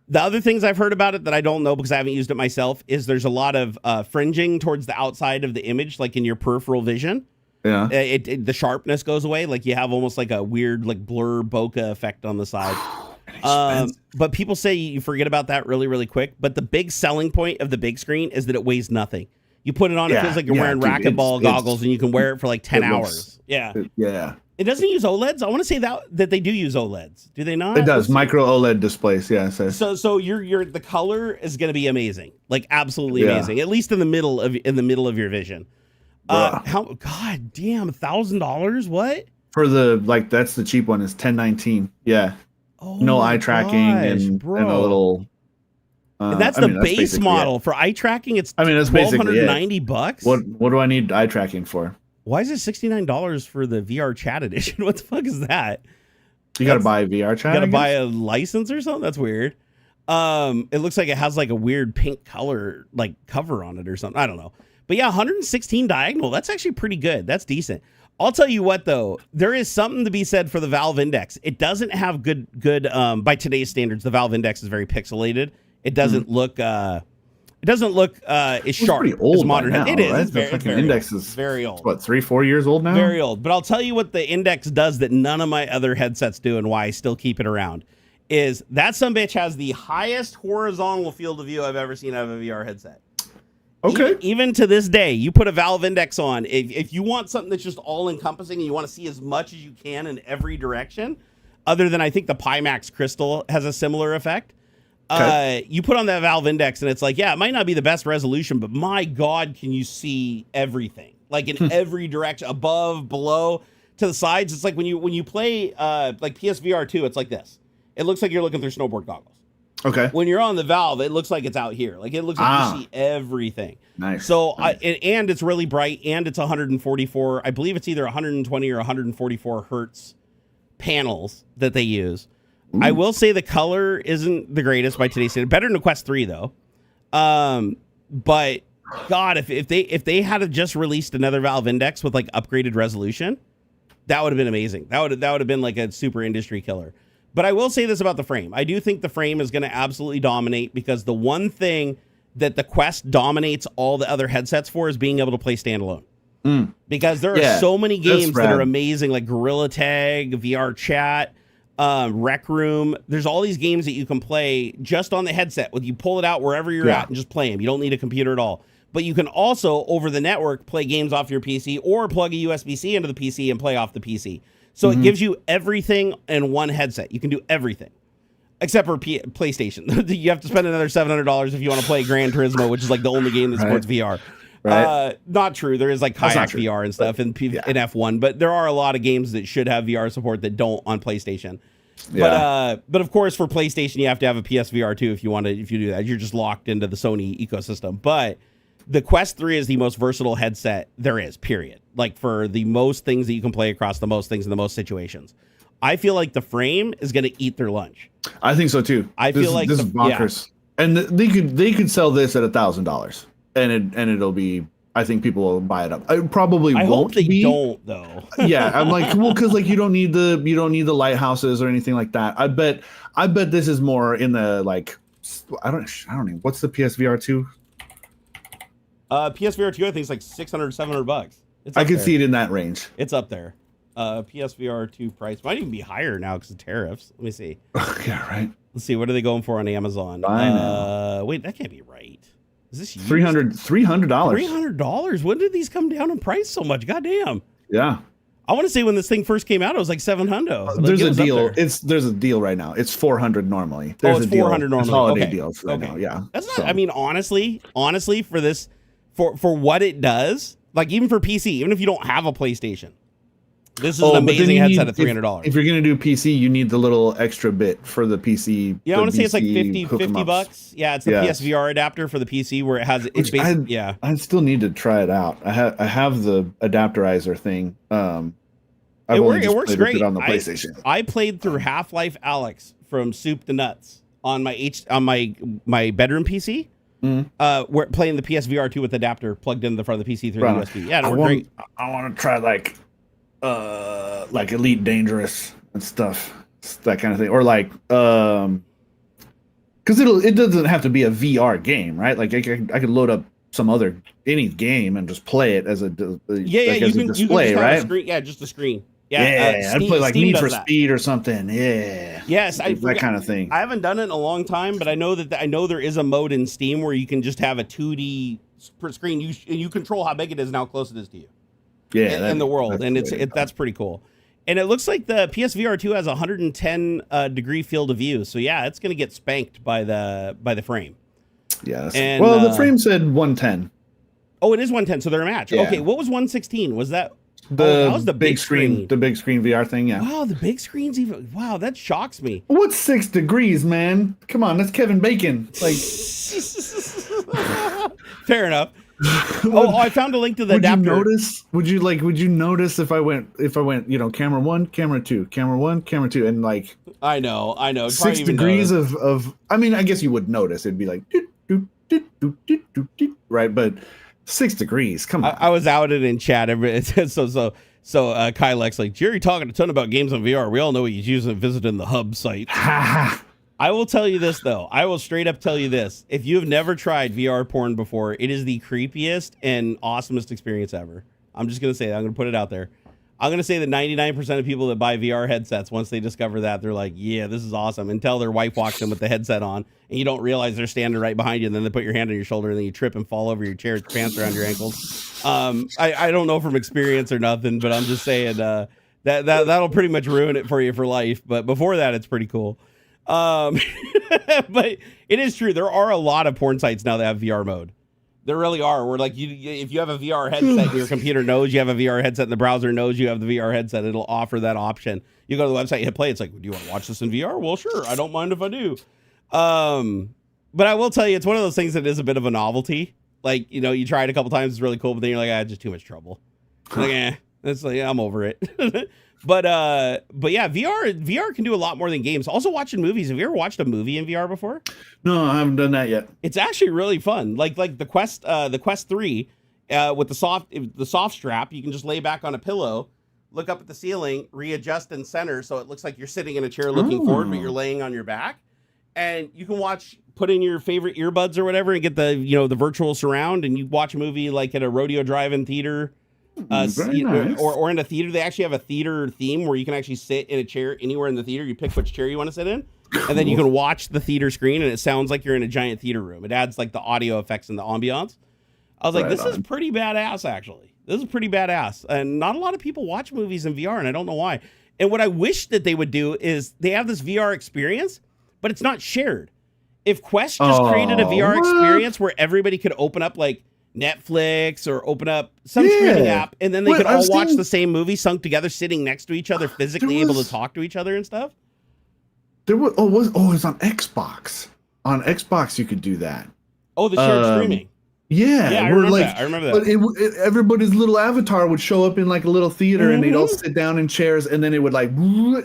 [SPEAKER 1] The other things I've heard about it that I don't know because I haven't used it myself is there's a lot of fringing towards the outside of the image, like in your peripheral vision.
[SPEAKER 2] Yeah.
[SPEAKER 1] The sharpness goes away. Like you have almost like a weird like blur bokeh effect on the side. But people say you forget about that really, really quick. But the big selling point of the big screen is that it weighs nothing. You put it on, it feels like you're wearing racquetball goggles, and you can wear it for like 10 hours. Yeah. It doesn't use OLEDs. I want to say that they do use OLEDs. Do they not?
[SPEAKER 2] It does. Micro OLED displays. Yeah.
[SPEAKER 1] So your the color is going to be amazing, like absolutely amazing. At least in the middle of your vision. God damn, $1,000? What? For
[SPEAKER 2] that's the cheap one is 1019. Yeah.
[SPEAKER 1] Oh,
[SPEAKER 2] no eye tracking and a little.
[SPEAKER 1] And that's the base model for eye tracking. It's
[SPEAKER 2] that's
[SPEAKER 1] $1,290.
[SPEAKER 2] What do I need eye tracking for?
[SPEAKER 1] Why is it $69 for the VR chat edition? What the fuck is that?
[SPEAKER 2] You got to buy a VR chat.
[SPEAKER 1] You got to buy a license or something. That's weird. It looks like it has like a weird pink color like cover on it or something. I don't know. But yeah, 116 diagonal. That's actually pretty good. That's decent. I'll tell you what though, there is something to be said for the Valve Index. It doesn't have good by today's standards. The Valve Index is very pixelated. It doesn't look as sharp
[SPEAKER 2] as
[SPEAKER 1] modern.
[SPEAKER 2] Now,
[SPEAKER 1] it is.
[SPEAKER 2] Right?
[SPEAKER 1] It's very
[SPEAKER 2] Index
[SPEAKER 1] old.
[SPEAKER 2] is
[SPEAKER 1] very old.
[SPEAKER 2] What, 3-4 years old now?
[SPEAKER 1] Very old. But I'll tell you what the Index does that none of my other headsets do, and why I still keep it around, is that sumbitch has the highest horizontal field of view I've ever seen out of a VR headset.
[SPEAKER 2] Okay.
[SPEAKER 1] Even to this day, you put a Valve Index on. If you want something that's just all encompassing and you want to see as much as you can in every direction, other than I think the Pimax Crystal has a similar effect. Okay. You put on that Valve Index and it's like, yeah, it might not be the best resolution, but my God, can you see everything? Like in every direction, above, below, to the sides. It's like when you play like PSVR 2, it's like this. It looks like you're looking through snowboard goggles.
[SPEAKER 2] Okay.
[SPEAKER 1] When you're on the Valve, it looks like it's out here. Like it looks like you see everything.
[SPEAKER 2] Nice.
[SPEAKER 1] So and it's really bright, and it's 144. I believe it's either 120 or 144 hertz panels that they use. Ooh. I will say the color isn't the greatest by today's standard. Better than the Quest 3 though. But God, if they had just released another Valve Index with like upgraded resolution, that would have been amazing. That would have been like a super industry killer. But I will say this about the frame. I do think the frame is going to absolutely dominate because the one thing that the Quest dominates all the other headsets for is being able to play standalone. Because there are so many games that are amazing, like Gorilla Tag, VR Chat, Rec Room. There's all these games that you can play just on the headset. You pull it out wherever you're at and just play them. You don't need a computer at all. But you can also, over the network, play games off your PC or plug a USB-C into the PC and play off the PC. So it gives you everything in one headset. You can do everything. Except for PlayStation. You have to spend another $700 if you want to play Gran Turismo, which is like the only game that supports VR.
[SPEAKER 2] Right.
[SPEAKER 1] Not true. There is like Kayak VR and stuff in F1, but there are a lot of games that should have VR support that don't on PlayStation. Yeah. But of course, for PlayStation, you have to have a PSVR 2 if you do that. You're just locked into the Sony ecosystem. But the Quest 3 is the most versatile headset there is, period. Like for the most things that you can play across the most things in the most situations. I feel like the frame is going to eat their lunch.
[SPEAKER 2] I think so too.
[SPEAKER 1] I feel like
[SPEAKER 2] this is bonkers. Yeah. And they could sell this at $1,000 and it'll be, I think people will buy it up. I
[SPEAKER 1] hope they don't though.
[SPEAKER 2] Yeah. I'm like, well, cause like you don't need the lighthouses or anything like that. I bet this is more in the like, I don't know. What's the PSVR 2?
[SPEAKER 1] PSVR 2, I think it's like $600, $700.
[SPEAKER 2] I can see it in that range.
[SPEAKER 1] It's up there. PSVR 2 price might even be higher now because of tariffs. Let me see.
[SPEAKER 2] Yeah, right.
[SPEAKER 1] Let's see. What are they going for on Amazon? Wait, that can't be right. Is this used?
[SPEAKER 2] $300?
[SPEAKER 1] $300? When did these come down in price so much? Goddamn.
[SPEAKER 2] Yeah.
[SPEAKER 1] I want to say when this thing first came out, it was like $700.
[SPEAKER 2] There's a deal. There's a deal right now. It's $400 normally. There's
[SPEAKER 1] it's $400 normally.
[SPEAKER 2] Holiday deals right now. Yeah.
[SPEAKER 1] That's not. I mean, honestly, for this, for what it does, like even for PC, even if you don't have a PlayStation, This is an amazing headset at $300.
[SPEAKER 2] If you're going to do PC, you need the little extra bit for the PC.
[SPEAKER 1] Yeah, I want to say it's like $50. Yeah, it's the PSVR adapter for the PC where it has it's basically
[SPEAKER 2] I still need to try it out. I have the adapterizer thing.
[SPEAKER 1] It works great
[SPEAKER 2] on the PlayStation.
[SPEAKER 1] I played through Half-Life Alyx from soup to nuts on my my bedroom PC. We're playing the PSVR 2 with the adapter plugged into the front of the PC through the USB. Yeah, it worked great.
[SPEAKER 2] I want to try like Elite Dangerous and stuff, that kind of thing, or like because it doesn't have to be a VR game, right? Like I could load up any game and just play it as a display, right?
[SPEAKER 1] Just a screen.
[SPEAKER 2] I'd play like Need for Speed or something.
[SPEAKER 1] Yes,
[SPEAKER 2] that kind of thing.
[SPEAKER 1] I haven't done it in a long time, but I know there is a mode in Steam where you can just have a 2D screen. You control how big it is and how close it is to you.
[SPEAKER 2] Yeah,
[SPEAKER 1] in the world, and that's pretty cool. And it looks like the PSVR 2 has a 110 degree field of view. So yeah, it's going to get spanked by the frame.
[SPEAKER 2] Yes. The frame said 110.
[SPEAKER 1] Oh, it is 110. So they're a match. Yeah. Okay, what was 116? Was that?
[SPEAKER 2] That was the big screen. The big screen VR thing, yeah.
[SPEAKER 1] Wow, the big screen's even. Wow, that shocks me.
[SPEAKER 2] What's 6 degrees, man? Come on, that's Kevin Bacon. Like,
[SPEAKER 1] fair enough. I found a link to the adapter.
[SPEAKER 2] Would you notice if I went, camera 1, camera 2, camera 1, camera 2, and like.
[SPEAKER 1] I know.
[SPEAKER 2] 6 degrees of. I mean, I guess you would notice. It'd be like, right, but. 6 degrees. Come on.
[SPEAKER 1] I was outed in chat. So Kylex like, Jerry talking a ton about games on VR. We all know he's using visiting the hub site. I will tell you this though. I will straight up tell you this. If you have never tried VR porn before, it is the creepiest and awesomest experience ever. I'm just gonna say that. I'm gonna put it out there. I'm going to say that 99% of people that buy VR headsets, once they discover that, they're like, yeah, this is awesome, until their wife walks in with the headset on, and you don't realize they're standing right behind you, and then they put your hand on your shoulder, and then you trip and fall over your chair, pants around your ankles. I don't know from experience or nothing, but I'm just saying that'll pretty much ruin it for you for life. But before that, it's pretty cool. But it is true. There are a lot of porn sites now that have VR mode. There really are. Where like if you have a VR headset, and your computer knows you have a VR headset, and the browser knows you have the VR headset, it'll offer that option. You go to the website, you hit play. It's like, do you want to watch this in VR? Well, sure. I don't mind if I do. But I will tell you, it's one of those things that is a bit of a novelty. Like, you try it a couple times, it's really cool, but then you're like, just too much trouble. Like, it's like, I'm over it. But yeah, VR can do a lot more than games. Also, watching movies. Have you ever watched a movie in VR before?
[SPEAKER 2] No, I haven't done that yet.
[SPEAKER 1] It's actually really fun. Like the Quest 3 with the soft strap, you can just lay back on a pillow, look up at the ceiling, readjust and center so it looks like you're sitting in a chair looking forward, but you're laying on your back, and you can put in your favorite earbuds or whatever and get the virtual surround, and you watch a movie like at a rodeo drive-in theater.
[SPEAKER 2] Nice.
[SPEAKER 1] Or in a theater. They actually have a theater theme where you can actually sit in a chair anywhere in the theater. You pick which chair you want to sit in, and then you can watch the theater screen, and it sounds like you're in a giant theater room. It adds like the audio effects and the ambiance. I was like, this is pretty badass, actually. This is pretty badass. And not a lot of people watch movies in VR, and I don't know why. And what I wish that they would do is they have this VR experience, but it's not shared. If Quest just created a VR experience where everybody could open up like Netflix or open up some streaming app, and then they could all watch the same movie sunk together, sitting next to each other, physically able to talk to each other and stuff.
[SPEAKER 2] It's on Xbox. On Xbox, you could do that.
[SPEAKER 1] Oh, the shared streaming.
[SPEAKER 2] Yeah,
[SPEAKER 1] I remember that. I remember that.
[SPEAKER 2] But everybody's little avatar would show up in like a little theater, and they'd all sit down in chairs, and then it would like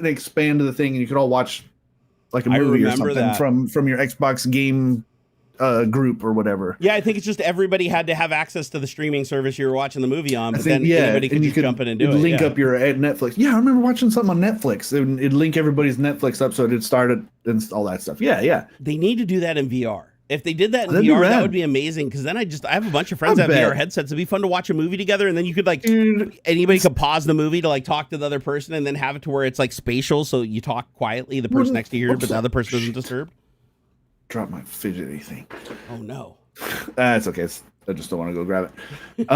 [SPEAKER 2] expand to the thing, and you could all watch like a movie or something from your Xbox game group or whatever.
[SPEAKER 1] Yeah, I think it's just everybody had to have access to the streaming service you were watching the movie on, but then anybody could just jump in and do it.
[SPEAKER 2] Link up your Netflix. Yeah, I remember watching something on Netflix. It'd link everybody's Netflix up so it'd start it and all that stuff. Yeah.
[SPEAKER 1] They need to do that in VR. If they did that in VR, that would be amazing, because then I have a bunch of friends that have VR headsets. It'd be fun to watch a movie together, and then you could anybody could pause the movie to like talk to the other person, and then have it to where it's like spatial, so you talk quietly, the person next to you, but the other person isn't disturbed.
[SPEAKER 2] Drop my fidgety thing.
[SPEAKER 1] Oh no.
[SPEAKER 2] It's okay. I just don't want to go grab it.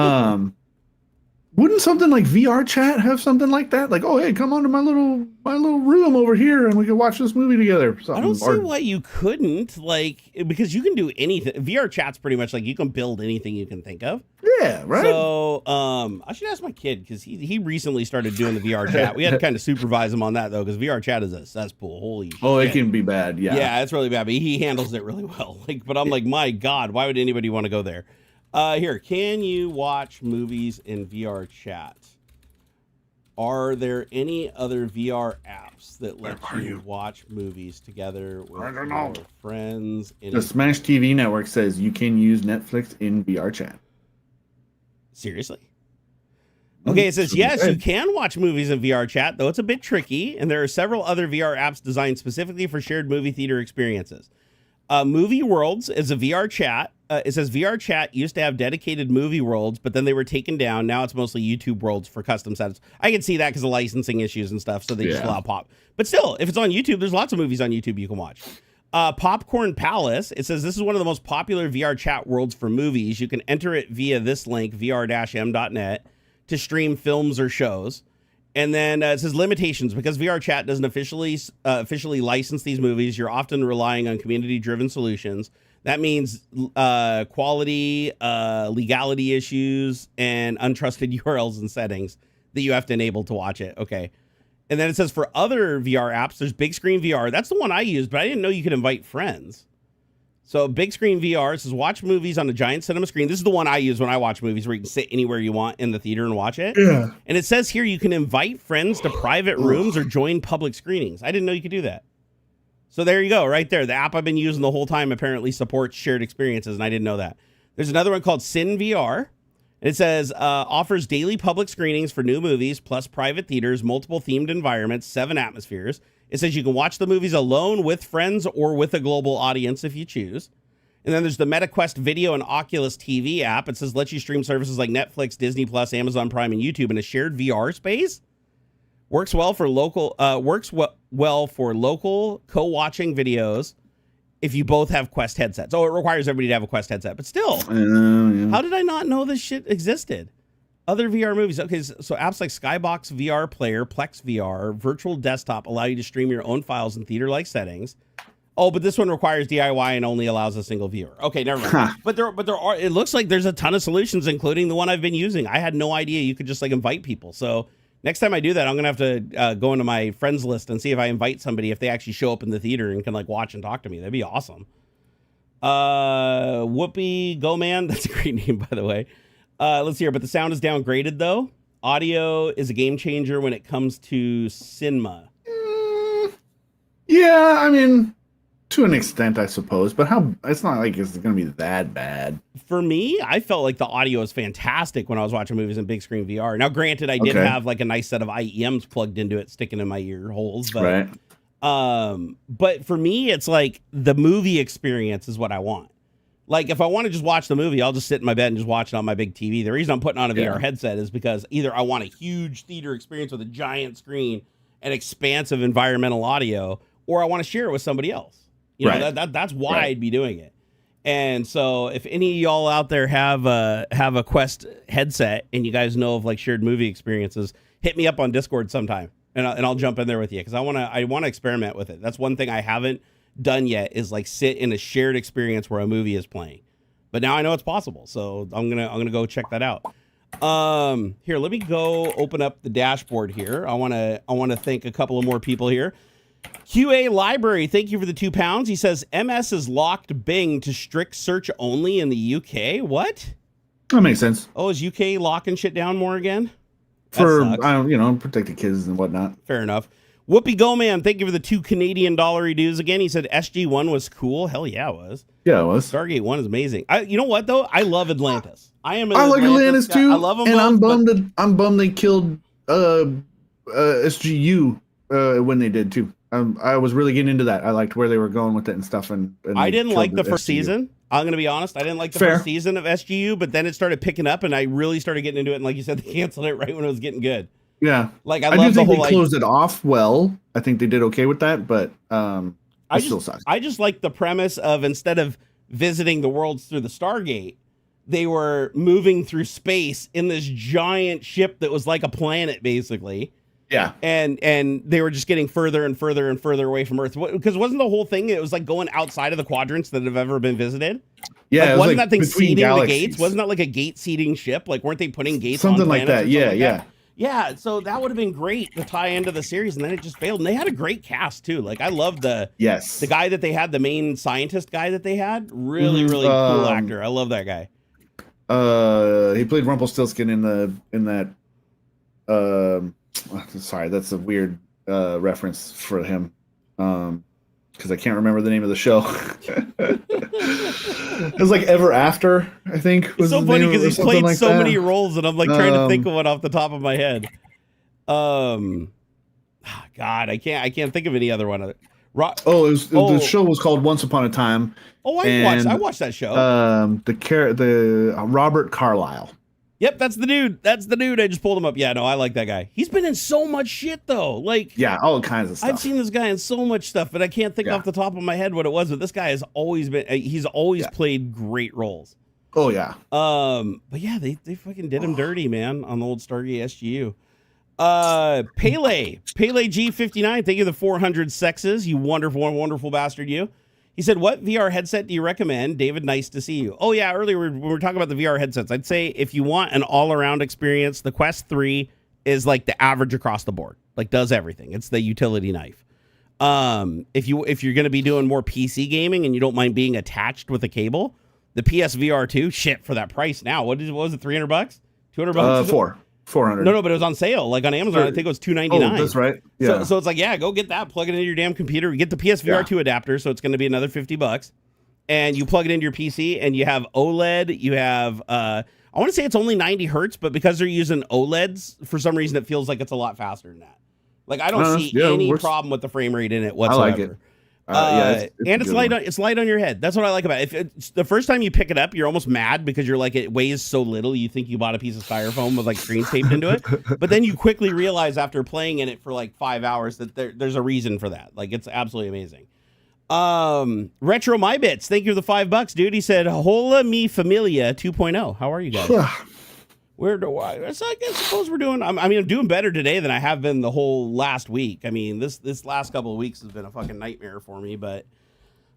[SPEAKER 2] Wouldn't something like VR chat have something like that? Like, oh hey, come on to my little room over here, and we can watch this movie together.
[SPEAKER 1] I don't see why you couldn't, like, because you can do anything. VR chat's pretty much like you can build anything you can think of.
[SPEAKER 2] Yeah, right.
[SPEAKER 1] So, I should ask my kid because he recently started doing the VR chat. We had to kind of supervise him on that though, because VR chat is a cesspool. Holy shit.
[SPEAKER 2] It can be bad. Yeah,
[SPEAKER 1] yeah, it's really bad, but he handles it really well. Like, but I'm like, my God, why would anybody want to go there? Here, can you watch movies in VR chat? Are there any other VR apps that let you watch movies together with your friends?
[SPEAKER 2] The Smash TV network says you can use Netflix in VR chat.
[SPEAKER 1] Seriously? Okay, it says, yes, you can watch movies in VR chat, though it's a bit tricky, and there are several other VR apps designed specifically for shared movie theater experiences. Movie Worlds is a VR chat. It says VR chat used to have dedicated movie worlds, but then they were taken down. Now it's mostly YouTube worlds for custom setups. I can see that because of licensing issues and stuff, so they just allow pop. But still, if it's on YouTube, there's lots of movies on YouTube you can watch. Popcorn Palace, it says this is one of the most popular VR chat worlds for movies. You can enter it via this link, vr-m.net, to stream films or shows. And then it says limitations. Because VR chat doesn't officially license these movies, you're often relying on community-driven solutions. That means quality, legality issues, and untrusted URLs and settings that you have to enable to watch it. Okay. And then it says for other VR apps, there's Big Screen VR. That's the one I used, but I didn't know you could invite friends. So Big Screen VR says watch movies on a giant cinema screen. This is the one I use when I watch movies, where you can sit anywhere you want in the theater and watch it.
[SPEAKER 2] Yeah.
[SPEAKER 1] And it says here you can invite friends to private rooms or join public screenings. I didn't know you could do that. So there you go, right there. The app I've been using the whole time apparently supports shared experiences, and I didn't know that. There's another one called Cine VR. It says offers daily public screenings for new movies, plus private theaters, multiple themed environments, 7 atmospheres. It says you can watch the movies alone, with friends, or with a global audience if you choose. And then there's the MetaQuest Video and Oculus TV app. It says lets you stream services like Netflix, Disney Plus, Amazon Prime, and YouTube in a shared VR space. Works well for local co-watching videos if you both have Quest headsets. Oh, it requires everybody to have a Quest headset, but still, how did I not know this shit existed? Other VR movies. Okay, so apps like Skybox VR Player, Plex VR, Virtual Desktop allow you to stream your own files in theater-like settings. Oh, but this one requires DIY and only allows a single viewer. Okay, never mind. But there are. It looks like there's a ton of solutions, including the one I've been using. I had no idea you could just like invite people. So next time I do that, I'm gonna have to go into my friends list and see if I invite somebody, if they actually show up in the theater and can like watch and talk to me. That'd be awesome. Whoopi Go Man. That's a great name, by the way. Let's see here. But the sound is downgraded though. Audio is a game changer when it comes to cinema.
[SPEAKER 2] Yeah, I mean, to an extent, I suppose, but it's not like it's going to be that bad.
[SPEAKER 1] For me, I felt like the audio was fantastic when I was watching movies in big screen VR. Now, granted, I did have like a nice set of IEMs plugged into it, sticking in my ear holes, but but for me, it's like the movie experience is what I want. Like, if I want to just watch the movie, I'll just sit in my bed and just watch it on my big TV. The reason I'm putting on a VR headset is because either I want a huge theater experience with a giant screen and expansive environmental audio, or I want to share it with somebody else. You know, that's why I'd be doing it. And so if any of y'all out there have a Quest headset and you guys know of like shared movie experiences, hit me up on Discord sometime and I'll jump in there with you, because I want to experiment with it. That's one thing I haven't done yet, is like sit in a shared experience where a movie is playing. But now I know it's possible, so I'm gonna go check that out. Here, let me go open up the dashboard here. I want to thank a couple of more people here. QA Library, thank you for the £2. He says MS has locked Bing to strict search only in the UK. What?
[SPEAKER 2] That makes sense.
[SPEAKER 1] Oh, is UK locking shit down more again?
[SPEAKER 2] For protect the kids and whatnot.
[SPEAKER 1] Fair enough. Whoopi Go Man, thank you for the $2 Canadian dues again. He said SG1 was cool. Hell yeah, it was.
[SPEAKER 2] Yeah, it was.
[SPEAKER 1] Stargate 1 is amazing. You know what though? I love Atlantis. I
[SPEAKER 2] like Atlantis too.
[SPEAKER 1] I love them.
[SPEAKER 2] And
[SPEAKER 1] both,
[SPEAKER 2] I'm bummed they killed SGU when they did too. I was really getting into that. I liked where they were going with it and stuff. And
[SPEAKER 1] I didn't like the first season. I'm going to be honest. I didn't like the first season of SGU, but then it started picking up and I really started getting into it. And like you said, they canceled it right when it was getting good.
[SPEAKER 2] Yeah.
[SPEAKER 1] Like I love the whole,
[SPEAKER 2] they closed it off well. I think they did okay with that, but it still sucks.
[SPEAKER 1] I just like the premise of, instead of visiting the worlds through the Stargate, they were moving through space in this giant ship that was like a planet, basically.
[SPEAKER 2] Yeah.
[SPEAKER 1] And they were just getting further and further and further away from Earth. Because wasn't the whole thing, it was like going outside of the quadrants that have ever been visited?
[SPEAKER 2] Yeah.
[SPEAKER 1] Like, wasn't that thing seeding
[SPEAKER 2] galaxies.
[SPEAKER 1] the gates? Wasn't that like a gate seeding ship? Like, weren't they putting gates
[SPEAKER 2] Something
[SPEAKER 1] on
[SPEAKER 2] like that? Yeah, yeah.
[SPEAKER 1] Yeah, so that would have been great to tie into the series, and then it just failed. And they had a great cast too. Like, I love the guy that they had, the main scientist guy that they had. Really cool actor. I love that guy.
[SPEAKER 2] He played Rumpelstiltskin in that. Sorry, that's a weird reference for him. Because I can't remember the name of the show. It was like Ever After, I think.
[SPEAKER 1] It's so funny because he's played like so many roles, and I'm like trying to think of one off the top of my head. God, I can't think of any other one.
[SPEAKER 2] The show was called Once Upon a Time.
[SPEAKER 1] Oh, I watched that show.
[SPEAKER 2] The Robert Carlyle.
[SPEAKER 1] Yep, that's the dude. I just pulled him up. Yeah, no, I like that guy. He's been in so much shit though. Like,
[SPEAKER 2] yeah, all kinds of stuff.
[SPEAKER 1] I've seen this guy in so much stuff, but I can't think off the top of my head what it was. But this guy has always been. He's always played great roles.
[SPEAKER 2] Oh yeah.
[SPEAKER 1] But yeah, they fucking did him dirty, man, on the old Stargate SGU. Pele G59. Thank you for the 400 sexes. You wonderful bastard. You. He said, what VR headset do you recommend? David, nice to see you. Oh, yeah, earlier when we were talking about the VR headsets, I'd say if you want an all-around experience, the Quest 3 is like the average across the board. Like, does everything. It's the utility knife. If you're going to be doing more PC gaming and you don't mind being attached with a cable, the PSVR 2, shit, for that price now. What was it, $300? $200?
[SPEAKER 2] 400.
[SPEAKER 1] No, but it was on sale. Like on Amazon, I think it was $299.
[SPEAKER 2] Oh, that's right. Yeah.
[SPEAKER 1] So it's like, yeah, go get that. Plug it into your damn computer. You get the PSVR 2 adapter, so it's going to be another $50. And you plug it into your PC, and you have OLED. You have, I want to say it's only 90 hertz, but because they're using OLEDs, for some reason it feels like it's a lot faster than that. Like I don't see any problem with the frame rate in it whatsoever.
[SPEAKER 2] I like it.
[SPEAKER 1] And it's light. It's light on your head. That's what I like about it. If it's the first time you pick it up, you're almost mad because you're like, it weighs so little. You think you bought a piece of styrofoam with like screens taped into it, but then you quickly realize after playing in it for like 5 hours that there's a reason for that. Like it's absolutely amazing. Retro My Bits, thank you for the $5, dude. He said, "Hola mi familia 2.0. How are you guys?" Where do I suppose we're doing. I'm doing better today than I have been the whole last week. I mean, this last couple of weeks has been a fucking nightmare for me. But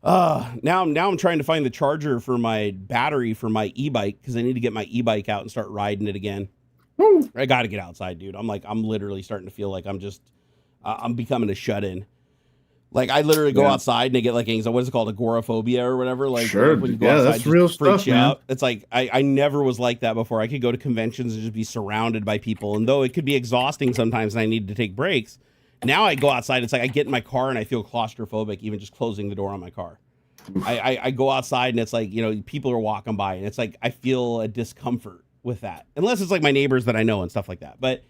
[SPEAKER 1] now I'm trying to find the charger for my battery for my e-bike because I need to get my e-bike out and start riding it again. Woo. I got to get outside, dude. I'm literally starting to feel like I'm becoming a shut-in. Like I literally go outside and I get like anxiety. What is it called? Agoraphobia or whatever. Like when you go outside,
[SPEAKER 2] that's real stuff, man.
[SPEAKER 1] Out. It's like I never was like that before. I could go to conventions and just be surrounded by people, and though it could be exhausting sometimes, and I need to take breaks. Now I go outside. It's like I get in my car and I feel claustrophobic, even just closing the door on my car. I go outside and it's like people are walking by, and it's like I feel a discomfort with that, unless it's like my neighbors that I know and stuff like that. But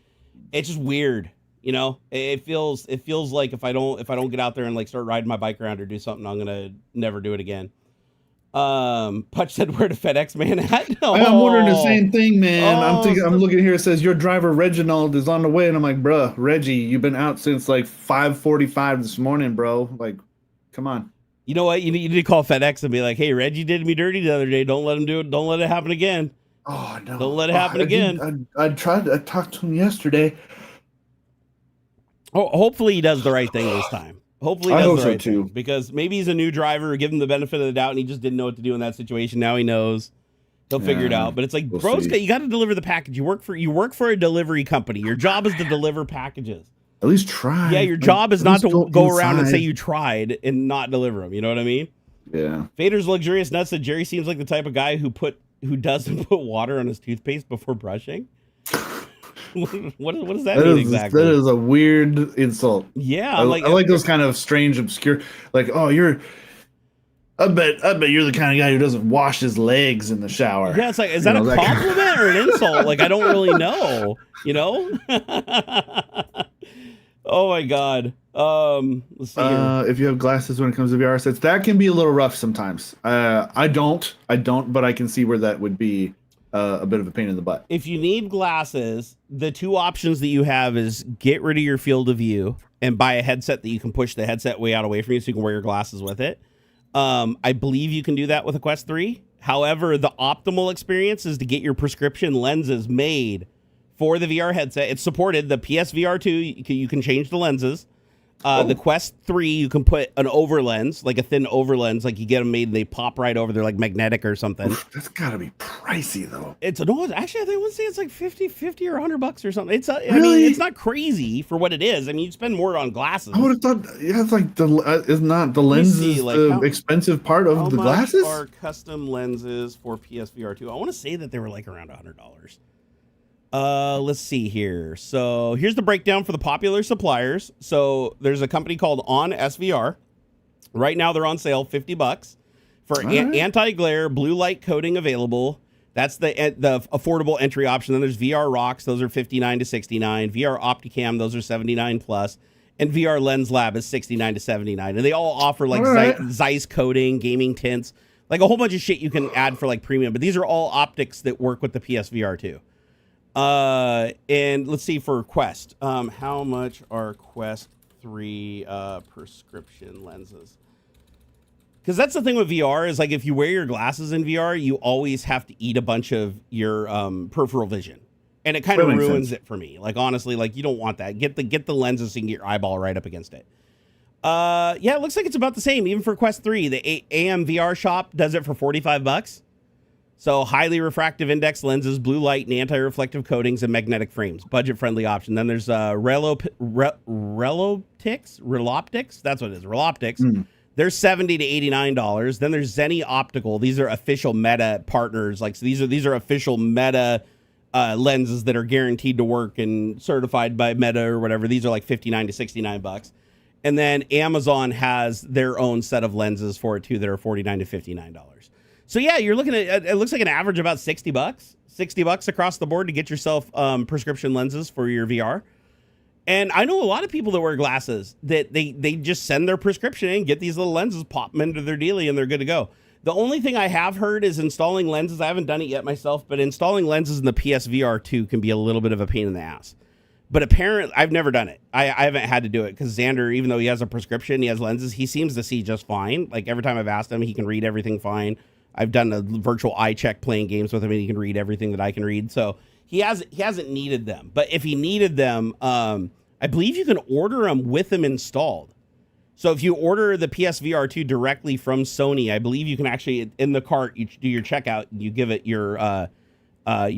[SPEAKER 1] it's just weird. It feels like if I don't get out there and like start riding my bike around or do something, I'm gonna never do it again. Putch said, "Where the FedEx man at?" Oh.
[SPEAKER 2] I'm wondering the same thing, man. I'm looking here. It says your driver Reginald is on the way, and I'm like, bruh, Reggie, you've been out since like 5:45 this morning, bro. Like, come on.
[SPEAKER 1] You know what? You need to call FedEx and be like, "Hey, Reggie did me dirty the other day. Don't let him do it. Don't let it happen again."
[SPEAKER 2] Oh no!
[SPEAKER 1] Don't let it happen again.
[SPEAKER 2] I talked to him yesterday.
[SPEAKER 1] Oh, hopefully he does the right thing this time. Hopefully he does the right thing. Because maybe he's a new driver, give him the benefit of the doubt, and he just didn't know what to do in that situation. Now he knows. He'll figure it out. But it's like, you got to deliver the package. You work for a delivery company. Your job is to deliver packages.
[SPEAKER 2] At least try.
[SPEAKER 1] Yeah, your job is not to go around and say you tried and not deliver them. You know what I mean?
[SPEAKER 2] Yeah.
[SPEAKER 1] Fader's Luxurious Nuts said Jerry seems like the type of guy who doesn't put water on his toothpaste before brushing. What does that mean exactly?
[SPEAKER 2] That is a weird insult.
[SPEAKER 1] Yeah,
[SPEAKER 2] I like those kind of strange, obscure. Like, oh, I bet you're the kind of guy who doesn't wash his legs in the shower.
[SPEAKER 1] Yeah, it's like, is that a compliment or an insult? Like, I don't really know. Oh my god. Let's see here.
[SPEAKER 2] If you have glasses when it comes to VR sets, that can be a little rough sometimes. I don't, but I can see where that would be a bit of a pain in the butt.
[SPEAKER 1] If you need glasses, the two options that you have is get rid of your field of view and buy a headset that you can push the headset way from you so you can wear your glasses with it. I believe you can do that with a Quest 3. However, the optimal experience is to get your prescription lenses made for the VR headset. It's supported. The PSVR 2, you can change the lenses. The Quest 3, you can put an overlens, like a thin overlens, like you get them made and they pop right over. They're like magnetic or something.
[SPEAKER 2] That's gotta be pricey though.
[SPEAKER 1] Actually, I would say it's like 50 or $100 or something. It's
[SPEAKER 2] really?
[SPEAKER 1] I mean, it's not crazy for what it is. I mean, you spend more on glasses.
[SPEAKER 2] I would have thought, yeah, it's like is not the lenses the expensive part of the glasses?
[SPEAKER 1] How much are custom lenses for PSVR 2? I want to say that they were like around $100. Let's see here. So here's the breakdown for the popular suppliers. So there's a company called On SVR. Right now they're on sale, $50 for anti-glare blue light coating available. That's the affordable entry option. Then there's VR Rocks. Those are $59 to $69. VR Opticam. Those are $79 plus. And VR Lens Lab is $69 to $79. And they all offer like Zeiss coating, gaming tints, like a whole bunch of shit you can add for like premium. But these are all optics that work with the PSVR 2. And let's see for Quest. How much are Quest 3 prescription lenses? Because that's the thing with VR is like if you wear your glasses in VR, you always have to eat a bunch of your peripheral vision, and it kind of ruins it for me. Like honestly, like you don't want that. Get the lenses so you can get your eyeball right up against it. Yeah, it looks like it's about the same even for Quest 3. The AM VR shop does it for $45. So highly refractive index lenses, blue light and anti-reflective coatings, and magnetic frames. Budget-friendly option. Then there's Reloptics. That's what it is. Reloptics. They're $70 to $89. Then there's Zenny Optical. These are official Meta partners. Like so these are official Meta lenses that are guaranteed to work and certified by Meta or whatever. These are like $59 to $69. And then Amazon has their own set of lenses for it too that are $49 to $59. So yeah, you're looking at, it looks like an average about $60 across the board to get yourself prescription lenses for your VR. And I know a lot of people that wear glasses that they just send their prescription in, get these little lenses, pop them into their dealie, and they're good to go. The only thing I have heard is installing lenses. I haven't done it yet myself, but installing lenses in the PSVR 2 can be a little bit of a pain in the ass. But apparently, I've never done it. I haven't had to do it because Xander, even though he has a prescription, he has lenses, he seems to see just fine. Like every time I've asked him, he can read everything fine. I've done a virtual eye check playing games with him, and he can read everything that I can read. So he hasn't needed them. But if he needed them, I believe you can order them with them installed. So if you order the PSVR 2 directly from Sony, I believe you can actually, in the cart, you do your checkout, and you give it your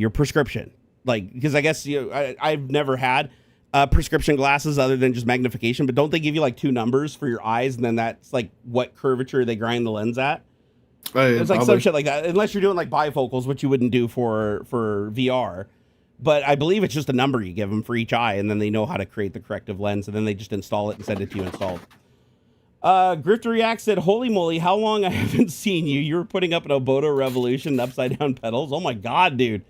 [SPEAKER 1] prescription. Like, because I guess I've never had prescription glasses other than just magnification, but don't they give you like two numbers for your eyes, and then that's like what curvature they grind the lens at? It's like some shit like that, unless you're doing like bifocals, which you wouldn't do for VR. But I believe it's just a number you give them for each eye, and then they know how to create the corrective lens, and then they just install it and send it to you installed. Grifter React said, holy moly, how long I haven't seen you. You were putting up an Oboto Revolution upside down pedals. Oh my God, dude.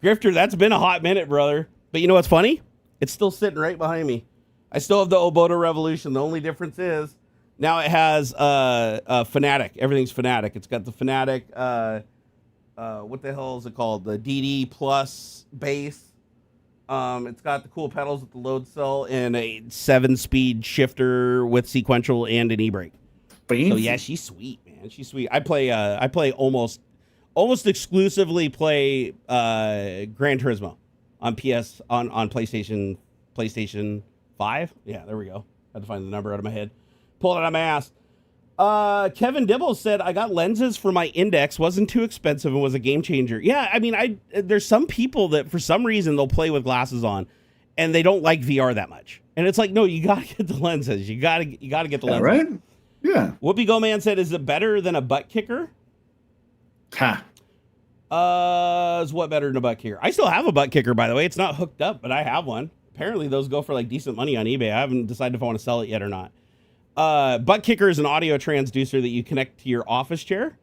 [SPEAKER 1] Grifter, that's been a hot minute, brother. But you know what's funny? It's still sitting right behind me. I still have the Oboto Revolution. The only difference is now it has Fanatic. Everything's Fanatic. It's got the Fanatic, what the hell is it called? The DD Plus bass. It's got the cool pedals with the load cell and a 7-speed shifter with sequential and an e-brake. So yeah, she's sweet, man. She's sweet. I play almost exclusively play Gran Turismo on PlayStation 5. Yeah, there we go. Had to find the number out of my head. Pull it out of my ass. Kevin Dibble said, I got lenses for my Index, wasn't too expensive and was a game changer. Yeah, I mean, there's some people that for some reason they'll play with glasses on and they don't like VR that much. And it's like, no, you gotta get the lenses. You gotta get the lenses.
[SPEAKER 2] Right? Yeah.
[SPEAKER 1] Whoopi Go Man said, is it better than a butt kicker?
[SPEAKER 2] Ha.
[SPEAKER 1] Is what better than a butt kicker? I still have a butt kicker, by the way. It's not hooked up, but I have one. Apparently those go for like decent money on eBay. I haven't decided if I want to sell it yet or not. Butt kicker is an audio transducer that you connect to your office chair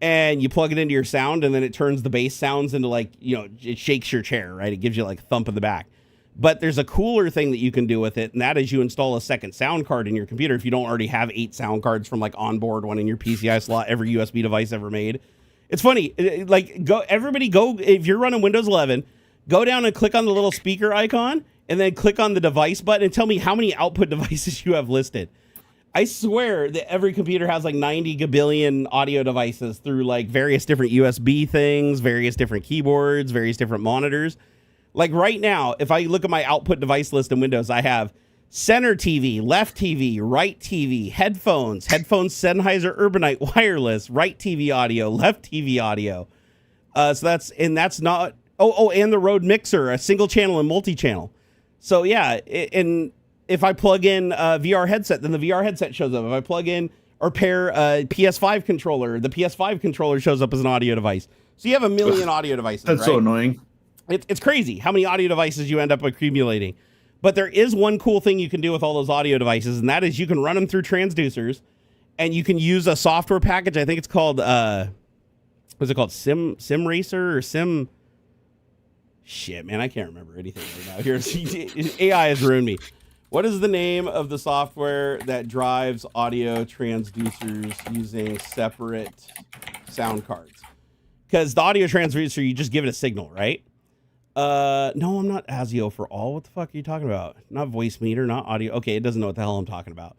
[SPEAKER 1] and you plug it into your sound, and then it turns the bass sounds into like, it shakes your chair, right? It gives you like a thump in the back. But there's a cooler thing that you can do with it, and that is you install a second sound card in your computer if you don't already have 8 sound cards from like onboard one in your PCI slot, every USB device ever made. It's funny, everybody go, if you're running Windows 11, go down and click on the little speaker icon and then click on the device button and tell me how many output devices you have listed. I swear that every computer has like 90 gabillion audio devices through like various different USB things, various different keyboards, various different monitors. Like right now, if I look at my output device list in Windows, I have center TV, left TV, right TV, headphones, Sennheiser Urbanite wireless, right TV audio, left TV audio. So that's not, and the Rode mixer, a single channel and multi-channel. So yeah, and if I plug in a VR headset, then the VR headset shows up. If I plug in or pair a PS5 controller, the PS5 controller shows up as an audio device. So you have a million audio devices.
[SPEAKER 2] That's
[SPEAKER 1] right?
[SPEAKER 2] so annoying.
[SPEAKER 1] It's crazy how many audio devices you end up accumulating. But there is one cool thing you can do with all those audio devices, and that is you can run them through transducers, and you can use a software package. I think it's called, what's it called? Sim Racer or Sim... Shit, man, I can't remember anything right now. Here, AI has ruined me. What is the name of the software that drives audio transducers using separate sound cards? Because the audio transducer, you just give it a signal, right? No, I'm not ASIO for all. What the fuck are you talking about? Not voice meter, not audio. Okay, it doesn't know what the hell I'm talking about.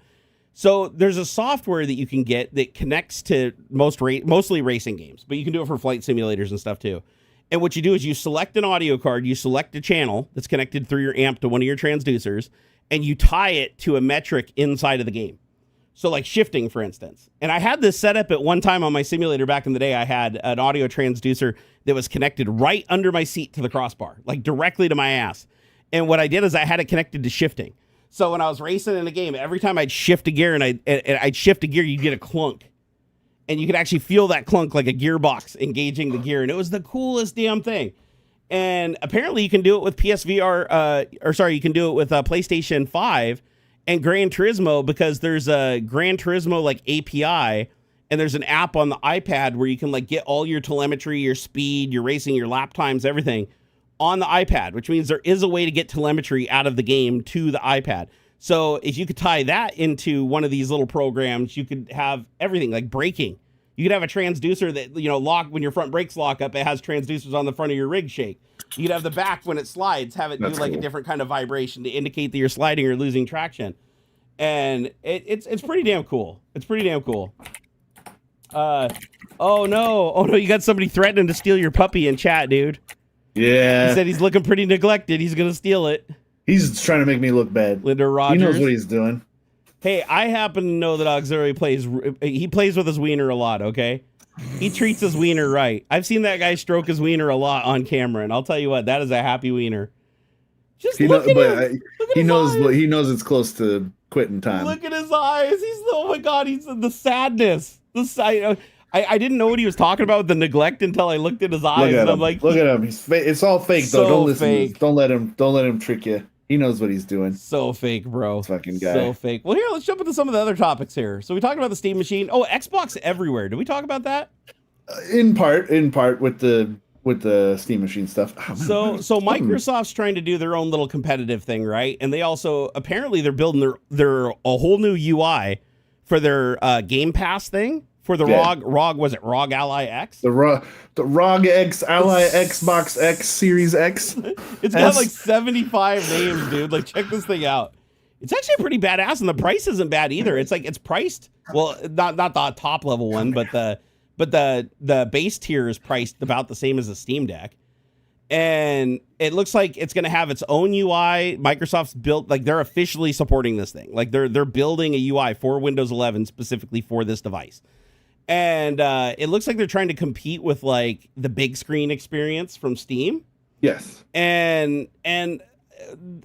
[SPEAKER 1] So there's a software that you can get that connects to mostly racing games, but you can do it for flight simulators and stuff too. And what you do is you select an audio card, you select a channel that's connected through your amp to one of your transducers, and you tie it to a metric inside of the game. So like shifting, for instance. And I had this set up at one time on my simulator back in the day. I had an audio transducer that was connected right under my seat to the crossbar, like directly to my ass. And what I did is I had it connected to shifting. So when I was racing in a game, every time I'd shift a gear and I'd shift a gear, you'd get a clunk. And you could actually feel that clunk like a gearbox engaging the gear. And it was the coolest damn thing. And apparently you can do it with you can do it with PlayStation 5 and Gran Turismo, because there's a Gran Turismo like API, and there's an app on the iPad where you can like get all your telemetry, your speed, your racing, your lap times, everything on the iPad, which means there is a way to get telemetry out of the game to the iPad. So if you could tie that into one of these little programs, you could have everything like braking. You could have a transducer that, lock when your front brakes lock up, it has transducers on the front of your rig shake. You could have the back when it slides, have it do like a different kind of vibration to indicate that you're sliding or losing traction. And it's pretty damn cool. It's pretty damn cool. Oh no, you got somebody threatening to steal your puppy in chat, dude.
[SPEAKER 2] Yeah.
[SPEAKER 1] He said he's looking pretty neglected. He's going to steal it.
[SPEAKER 2] He's trying to make me look bad.
[SPEAKER 1] Linda Rogers.
[SPEAKER 2] He knows what he's doing.
[SPEAKER 1] Hey, I happen to know that Auxiliary plays with his wiener a lot, okay? He treats his wiener right. I've seen that guy stroke his wiener a lot on camera, and I'll tell you what, that is a happy wiener. Just
[SPEAKER 2] he knows it's close to quitting time.
[SPEAKER 1] Look at his eyes. Oh my God, he's the sadness. I didn't know what he was talking about with the neglect until I looked at his eyes, and I'm like,
[SPEAKER 2] look at him. It's all fake though.
[SPEAKER 1] So
[SPEAKER 2] don't listen.
[SPEAKER 1] Fake.
[SPEAKER 2] Don't let him trick you. He knows what he's doing.
[SPEAKER 1] So fake, bro.
[SPEAKER 2] This fucking guy.
[SPEAKER 1] So fake. Well, here, let's jump into some of the other topics here. So we talked about the Steam Machine. Oh, Xbox Everywhere. Did we talk about that?
[SPEAKER 2] In part with the Steam Machine stuff.
[SPEAKER 1] So Microsoft's trying to do their own little competitive thing, right? And they also apparently they're building their a whole new UI for their Game Pass thing. For the ROG Ally X?
[SPEAKER 2] The ROG X Ally Xbox X Series X.
[SPEAKER 1] It's got like 75 names, dude. Like, check this thing out. It's actually pretty badass, and the price isn't bad either. It's like it's priced, well, not the top level one, but the base tier is priced about the same as the Steam Deck. And it looks like it's going to have its own UI. Microsoft's built, like, they're officially supporting this thing. Like, they're building a UI for Windows 11 specifically for this device. And it looks like they're trying to compete with like the big screen experience from Steam.
[SPEAKER 2] Yes.
[SPEAKER 1] And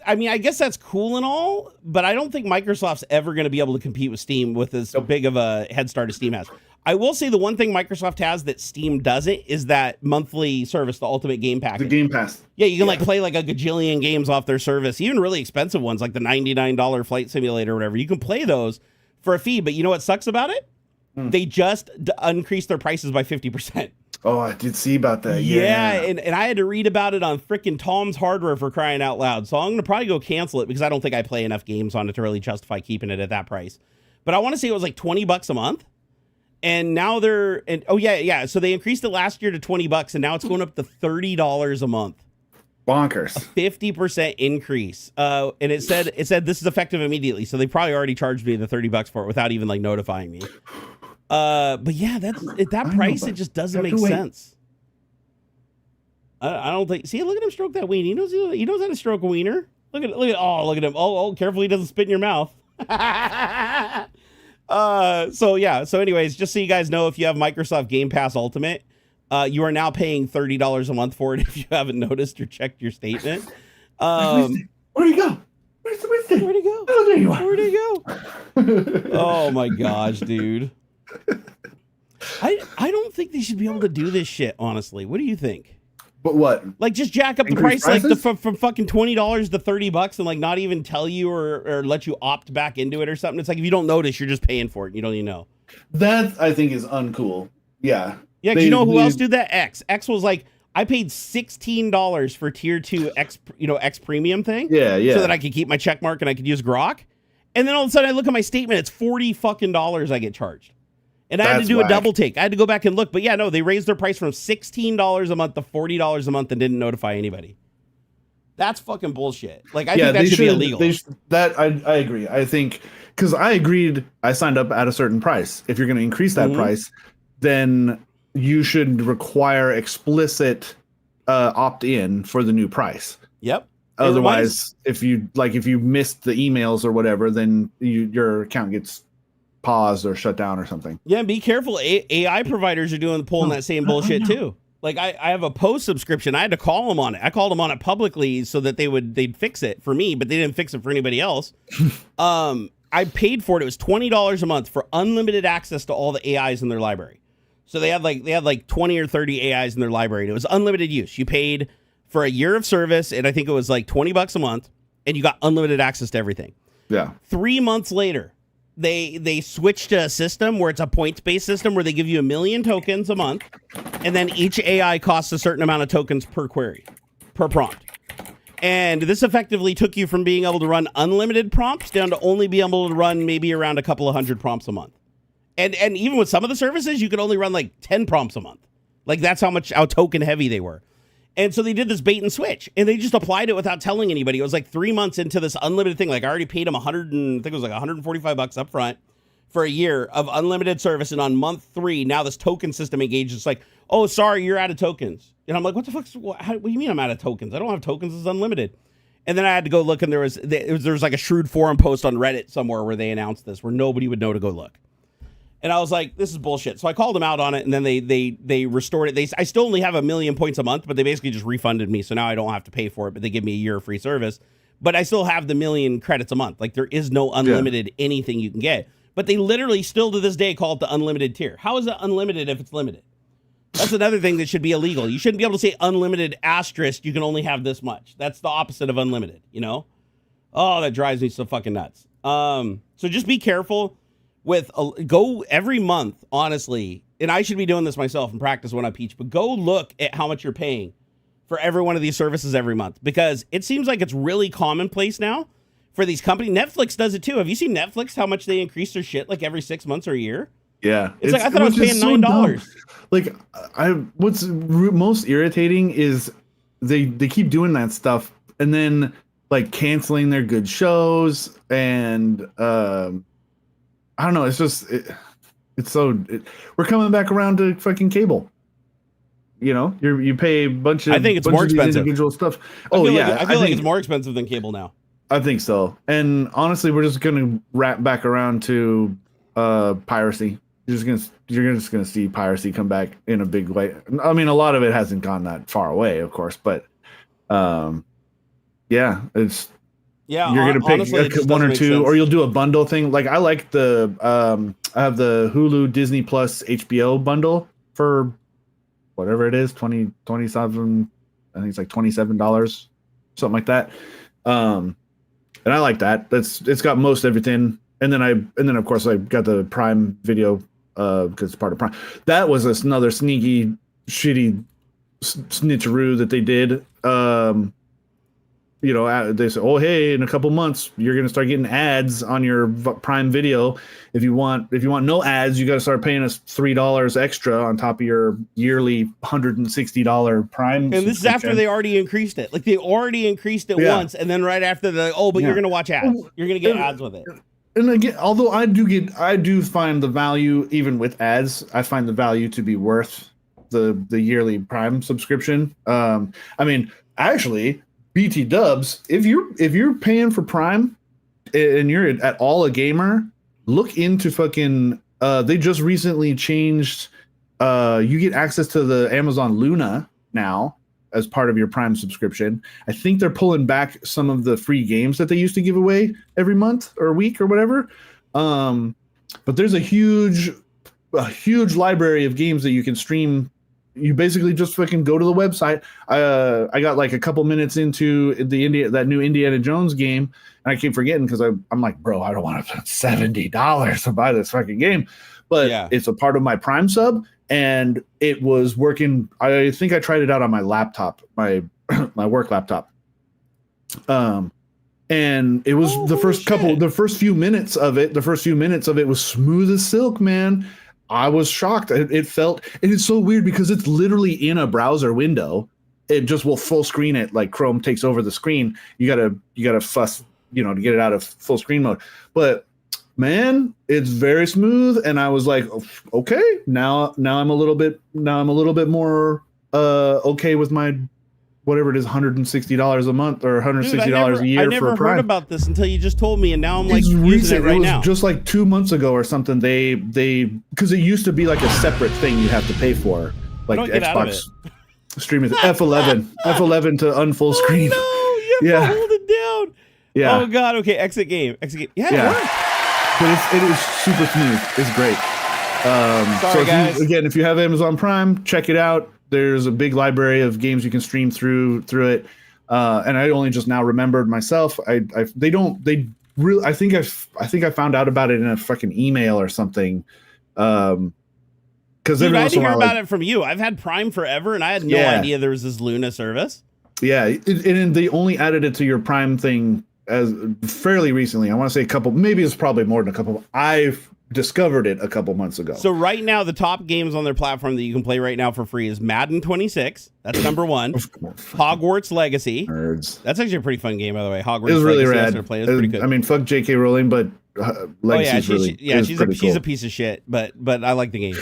[SPEAKER 1] I mean, I guess that's cool and all, but I don't think Microsoft's ever going to be able to compete with Steam with as big of a head start as Steam has. I will say the one thing Microsoft has that Steam doesn't is that monthly service, the Ultimate Game Package.
[SPEAKER 2] The Game Pass.
[SPEAKER 1] Yeah, you can like play like a gajillion games off their service, even really expensive ones like the $99 flight simulator or whatever. You can play those for a fee, but you know what sucks about it? They just increased their prices by 50%.
[SPEAKER 2] Oh, I did see about that.
[SPEAKER 1] Yeah, and I had to read about it on frickin' Tom's Hardware for crying out loud. So I'm going to probably go cancel it because I don't think I play enough games on it to really justify keeping it at that price. But I want to say it was like $20 a month. And now so they increased it last year to $20 and now it's going up to $30 a month.
[SPEAKER 2] bonkers.
[SPEAKER 1] 50% increase. And it said this is effective immediately. So they probably already charged me the $30 for it without even like notifying me. But yeah, that price, it just doesn't make sense. I don't think. See, look at him stroke that weenie. He knows how to stroke a wiener. Look at him. Oh, careful, he doesn't spit in your mouth. So anyways, just so you guys know, if you have Microsoft Game Pass Ultimate, you are now paying $30 a month for it if you haven't noticed or checked your statement.
[SPEAKER 2] Where'd he go?
[SPEAKER 1] Where'd he go?
[SPEAKER 2] Oh, there you are.
[SPEAKER 1] Where'd he go? Oh my gosh, dude. I don't think they should be able to do this shit, honestly. What do you think?
[SPEAKER 2] But what?
[SPEAKER 1] Like, just jack up the price like from fucking $20 to $30 and like not even tell you or let you opt back into it or something. It's like if you don't notice, you're just paying for it. And you don't even know.
[SPEAKER 2] That I think is uncool. Yeah.
[SPEAKER 1] Yeah, you know who else did that? X was like, I paid $16 for tier 2 X premium thing.
[SPEAKER 2] Yeah.
[SPEAKER 1] So that I could keep my check mark and I could use Grok. And then all of a sudden I look at my statement, it's $40 fucking I get charged. And I had to do a double take. I had to go back and look. But yeah, no, they raised their price from $16 a month to $40 a month and didn't notify anybody. That's fucking bullshit. Like, I think that should be illegal.
[SPEAKER 2] I agree. I think, because I agreed, I signed up at a certain price. If you're going to increase that price, then you should require explicit opt-in for the new price.
[SPEAKER 1] Yep.
[SPEAKER 2] Otherwise, if you missed the emails or whatever, then your account gets paused or shut down or something.
[SPEAKER 1] Yeah, be careful. AI providers are pulling that same bullshit too. Like I have a Post subscription. I had to call them on it. I called them on it publicly so that they'd fix it for me, but they didn't fix it for anybody else. I paid for it. It was $20 a month for unlimited access to all the AIs in their library. So they had like 20 or 30 AIs in their library. And it was unlimited use. You paid for a year of service, and I think it was like $20 a month, and you got unlimited access to everything.
[SPEAKER 2] Yeah.
[SPEAKER 1] 3 months later, they switched to a system where it's a points-based system where they give you 1 million tokens a month, and then each AI costs a certain amount of tokens per query, per prompt. And this effectively took you from being able to run unlimited prompts down to only be able to run maybe around a couple of hundred prompts a month. And even with some of the services, you could only run like 10 prompts a month. Like, that's how token heavy they were. And so they did this bait and switch, and they just applied it without telling anybody. It was like 3 months into this unlimited thing. Like, I already paid them $145 up front for a year of unlimited service. And on month 3, now this token system engaged. It's like, oh, sorry, you're out of tokens. And I'm like, what the fuck? What do you mean I'm out of tokens? I don't have tokens. It's unlimited. And then I had to go look, and there was like a shrewd forum post on Reddit somewhere where they announced this, where nobody would know to go look. And I was like, this is bullshit. So I called them out on it, and then they restored it. I still only have 1 million points a month, but they basically just refunded me. So now I don't have to pay for it, but they give me a year of free service. But I still have the 1 million credits a month. Like, there is no unlimited anything you can get. But they literally still to this day call it the unlimited tier. How is it unlimited if it's limited? That's another thing that should be illegal. You shouldn't be able to say unlimited asterisk, you can only have this much. That's the opposite of unlimited, you know? Oh, that drives me so fucking nuts. So just be careful. Go every month, honestly, and I should be doing this myself in practice when I teach, but go look at how much you're paying for every one of these services every month, because it seems like it's really commonplace now for these companies. Netflix does it too. Have you seen Netflix, how much they increase their shit like every 6 months or a year?
[SPEAKER 2] Yeah.
[SPEAKER 1] It's like, I thought I was paying $9.
[SPEAKER 2] Like, what's most irritating is they keep doing that stuff and then like canceling their good shows, and I don't know. It's just we're coming back around to fucking cable. You know, you pay a bunch of.
[SPEAKER 1] I think it's more expensive.
[SPEAKER 2] Individual stuff.
[SPEAKER 1] I feel like it's more expensive than cable now.
[SPEAKER 2] I think so. And honestly, we're just gonna wrap back around to piracy. You're just gonna see piracy come back in a big way. I mean, a lot of it hasn't gone that far away, of course, but yeah, it's. Yeah, you're gonna pick honestly, one or two, sense. Or you'll do a bundle thing. Like, I like I have the Hulu, Disney Plus, HBO bundle for whatever it is, 27. I think it's like $27, something like that. And I like that. It's got most everything. And then of course I got the Prime Video because it's part of Prime. That was another sneaky, shitty snitcheroo that they did. they say, oh, hey, in a couple months, you're going to start getting ads on your Prime Video. If you want no ads, you got to start paying us $3 extra on top of your yearly $160 Prime.
[SPEAKER 1] And this is after they already increased it. Like they already increased it once, and then right after they're like, oh, but you're going to watch ads. You're going to get ads with it.
[SPEAKER 2] And again, although I do find the value, even with ads, I find the value to be worth the yearly Prime subscription. I mean, actually, BT Dubs, if you're paying for Prime and you're at all a gamer, look into fucking. They just recently changed. You get access to the Amazon Luna now as part of your Prime subscription. I think they're pulling back some of the free games that they used to give away every month or week or whatever. But there's a huge library of games that you can stream. You basically just fucking go to the website. I got like a couple minutes into that new Indiana Jones game, and I keep forgetting because I'm like, bro, I don't want to spend $70 to buy this fucking game. But it's a part of my Prime sub, and it was working. I think I tried it out on my laptop, my work laptop. And it was the first few minutes of it was smooth as silk, man. I was shocked. It felt, and it's so weird because it's literally in a browser window. It just will full screen it, like Chrome takes over the screen. You gotta fuss, to get it out of full screen mode. But man, it's very smooth, and I was like, okay, now I'm a little bit more okay with my whatever it is, $160 a month or $160 a year.
[SPEAKER 1] I never
[SPEAKER 2] for Prime.
[SPEAKER 1] heard about this until you just told me, and now I'm like using it right now.
[SPEAKER 2] Just like 2 months ago or something. They because it used to be like a separate thing you have to pay for, like Xbox streaming F11 to unfull screen.
[SPEAKER 1] Oh, no, you have to hold it down.
[SPEAKER 2] Yeah.
[SPEAKER 1] Oh god. Okay. Exit game. Yeah. It worked.
[SPEAKER 2] But it is super smooth. It's great.
[SPEAKER 1] Sorry, guys.
[SPEAKER 2] If you have Amazon Prime, check it out. There's a big library of games you can stream through it, and I only just now remembered myself. I think I found out about it in a fucking email or something. Because
[SPEAKER 1] I didn't hear about it from you. I've had Prime forever, and I had no idea there was this Luna service.
[SPEAKER 2] Yeah, and they only added it to your Prime thing as fairly recently. I want to say a couple. Maybe it's probably more than a couple. I've discovered it a couple months ago.
[SPEAKER 1] So right now, the top games on their platform that you can play right now for free is Madden 26. That's number one. Hogwarts Legacy.
[SPEAKER 2] Nerds.
[SPEAKER 1] That's actually a pretty fun game, by the way. Hogwarts
[SPEAKER 2] Legacy. It was really rad.
[SPEAKER 1] It's pretty good.
[SPEAKER 2] I mean, fuck J.K. Rowling, but Legacy's
[SPEAKER 1] she's a piece of shit, but I like the game.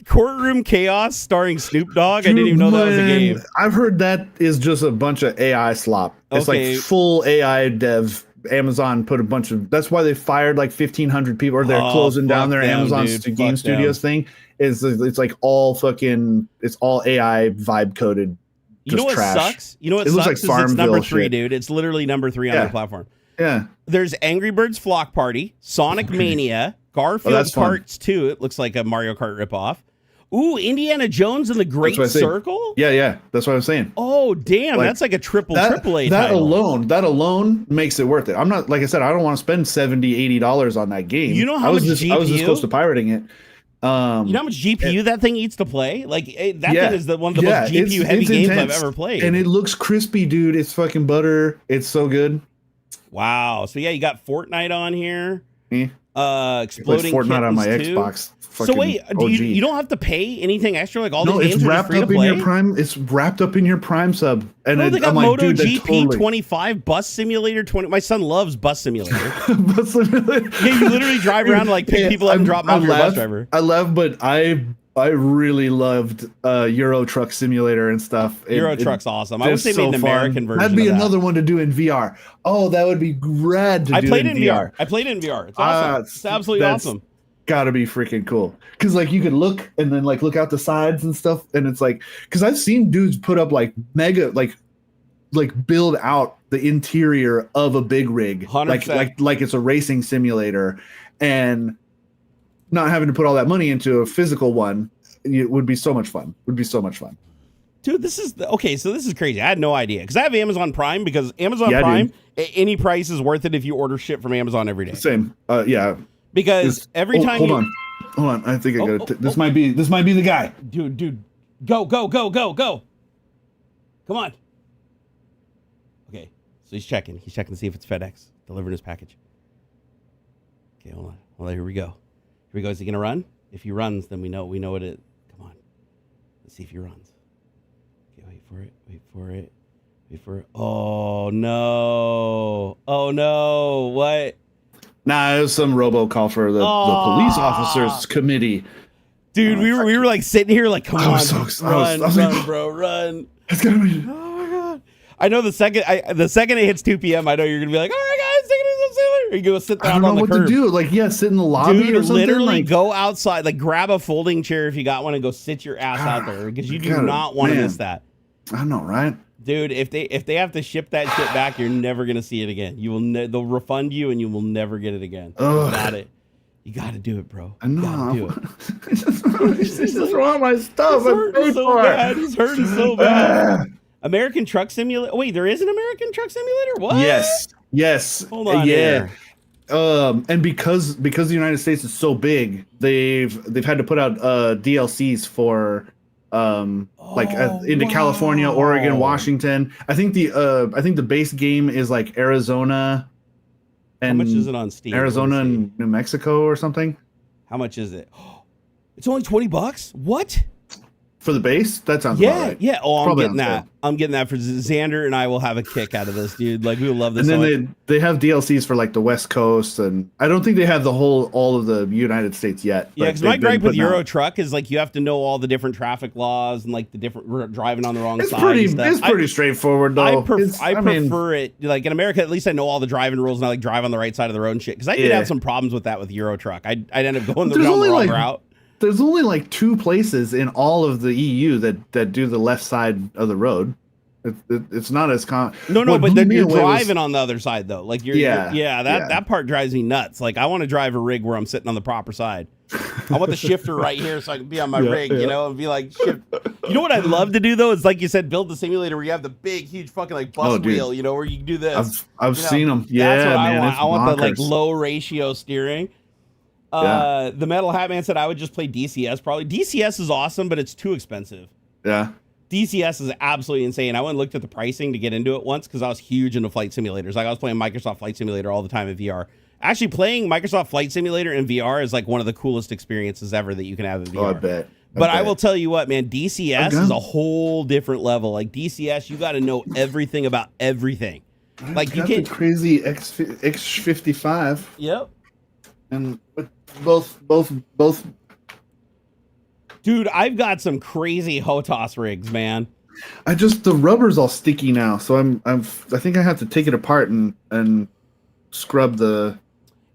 [SPEAKER 1] Courtroom Chaos starring Snoop Dogg. I didn't even know that was a game.
[SPEAKER 2] I've heard that is just a bunch of AI slop. It's like full AI dev. Amazon put a bunch of. That's why they fired like 1,500 people, or they're closing down their Amazon game studios thing. It's like all fucking. It's all AI vibe coded.
[SPEAKER 1] You know what sucks? You know what sucks? Like is it's number 3, shit. Dude. It's literally number 3 on their platform.
[SPEAKER 2] Yeah.
[SPEAKER 1] There's Angry Birds Flock Party, Sonic Mania, Garfield Karts 2. It looks like a Mario Kart ripoff. Ooh, Indiana Jones and the Great Circle?
[SPEAKER 2] Yeah. That's what I'm saying.
[SPEAKER 1] Oh, damn. That's like a triple A
[SPEAKER 2] that
[SPEAKER 1] title.
[SPEAKER 2] That alone makes it worth it. I'm not, like I said, I don't want to spend $70, $80 on that game.
[SPEAKER 1] You know how much GPU?
[SPEAKER 2] I was this close to pirating it.
[SPEAKER 1] You know how much GPU that thing eats to play? Like, that thing is one of the most GPU-heavy games I've ever played.
[SPEAKER 2] And it looks crispy, dude. It's fucking butter. It's so good.
[SPEAKER 1] Wow. So, you got Fortnite on here.
[SPEAKER 2] Fortnite
[SPEAKER 1] Exploding Kittens
[SPEAKER 2] on my
[SPEAKER 1] 2.
[SPEAKER 2] Xbox.
[SPEAKER 1] So wait, you don't have to pay anything extra? Like all these games are free to play?
[SPEAKER 2] It's wrapped up in your Prime sub. And
[SPEAKER 1] they got Moto GP 25, Bus Simulator 20. My son loves Bus Simulator.
[SPEAKER 2] Bus Simulator.
[SPEAKER 1] Yeah, you literally drive around and like pick people up and drop them off your bus driver.
[SPEAKER 2] I love, but I really loved Euro Truck Simulator and stuff.
[SPEAKER 1] Euro Truck's awesome. I wish they made an American version.
[SPEAKER 2] That'd be another one to do in VR. Oh, that would be rad to do in VR.
[SPEAKER 1] I played it in VR. It's awesome. It's absolutely awesome.
[SPEAKER 2] Gotta be freaking cool, because like you could look and then like look out the sides and stuff, and it's like, because I've seen dudes put up like mega like build out the interior of a big rig,
[SPEAKER 1] 100%.
[SPEAKER 2] like it's a racing simulator, and not having to put all that money into a physical one. It would be so much fun.
[SPEAKER 1] Dude, this is crazy. I had no idea, because I have Amazon Prime, because Amazon Prime, any price is worth it if you order shit from Amazon every day.
[SPEAKER 2] Same.
[SPEAKER 1] Because every time
[SPEAKER 2] hold on, I think I got it. This might be the guy.
[SPEAKER 1] Dude, go. Come on. Okay, So he's checking. He's checking to see if it's FedEx delivering his package. Okay, hold on. Well, here we go. Here we go. Is he gonna run? If he runs, then we know what it. Come on. Let's see if he runs. Okay, wait for it. Wait for it. Wait for it. Oh no! Oh no! What?
[SPEAKER 2] Nah, it was some robocall for the police officers committee.
[SPEAKER 1] Dude, we were like sitting here like, come on, run,
[SPEAKER 2] like,
[SPEAKER 1] bro, run.
[SPEAKER 2] It's gonna be.
[SPEAKER 1] Oh my god! I know the second it hits 2 p.m., I know you're gonna be like, all right, guys, take it easy, sailor. You go sit down on the curb. I don't know what to do.
[SPEAKER 2] Like, yeah, sit in the lobby
[SPEAKER 1] Dude,
[SPEAKER 2] or something.
[SPEAKER 1] Literally
[SPEAKER 2] like,
[SPEAKER 1] go outside, like grab a folding chair if you got one, and go sit your ass out there because you do not want to miss that.
[SPEAKER 2] I know, right?
[SPEAKER 1] Dude, if they have to ship that shit back, you're never gonna see it again. You will they'll refund you, and you will never get it again. You got to do it, bro.
[SPEAKER 2] I know.
[SPEAKER 1] You gotta do it.
[SPEAKER 2] I just want my stuff.
[SPEAKER 1] He's hurting so bad. American Truck Simulator. Wait, there is an American Truck Simulator? What?
[SPEAKER 2] Yes.
[SPEAKER 1] Hold on. Yeah.
[SPEAKER 2] And because the United States is so big, they've had to put out DLCs for into California, Oregon, Washington. I think the base game is like Arizona. And
[SPEAKER 1] how much is it on Steam?
[SPEAKER 2] Arizona and New Mexico or something.
[SPEAKER 1] How much is it? It's only $20. What?
[SPEAKER 2] For the base? That sounds about right.
[SPEAKER 1] Yeah. Oh, I'm getting that. I'm getting that for Xander, and I will have a kick out of this, dude. Like, we will love this.
[SPEAKER 2] And then they have DLCs for like the West Coast, and I don't think they have all of the United States yet.
[SPEAKER 1] Yeah, because my gripe with Euro Truck is like you have to know all the different traffic laws and like the different driving on the wrong side.
[SPEAKER 2] It's pretty straightforward though.
[SPEAKER 1] I prefer it like in America. At least I know all the driving rules and I like drive on the right side of the road and shit. Because I did have some problems with that with Euro Truck. I'd end up going the wrong route.
[SPEAKER 2] There's only like 2 places in all of the EU that do the left side of the road. It's not as common.
[SPEAKER 1] No, but you're driving on the other side though. Like that part drives me nuts. Like I want to drive a rig where I'm sitting on the proper side. I want the shifter right here so I can be on my rig, you know, and be like shift. You know what I'd love to do though is like you said, build the simulator where you have the big, huge fucking like bus wheel, you know, where you can do this.
[SPEAKER 2] I've seen them. Yeah,
[SPEAKER 1] that's what
[SPEAKER 2] man.
[SPEAKER 1] I want the like low ratio steering. The Metal Hat Man said I would just play DCS probably. DCS is awesome, but it's too expensive.
[SPEAKER 2] Yeah.
[SPEAKER 1] DCS is absolutely insane. I went and looked at the pricing to get into it once because I was huge into flight simulators. Like I was playing Microsoft Flight Simulator all the time in VR. Actually, playing Microsoft Flight Simulator in VR is like one of the coolest experiences ever that you can have in VR.
[SPEAKER 2] Oh, I bet.
[SPEAKER 1] I will tell you what, man, DCS is a whole different level. Like DCS, you got to know everything about everything. Like you can
[SPEAKER 2] crazy X55.
[SPEAKER 1] Yep.
[SPEAKER 2] And both.
[SPEAKER 1] Dude, I've got some crazy HOTAS rigs, man.
[SPEAKER 2] The rubber's all sticky now, so I think I have to take it apart and scrub the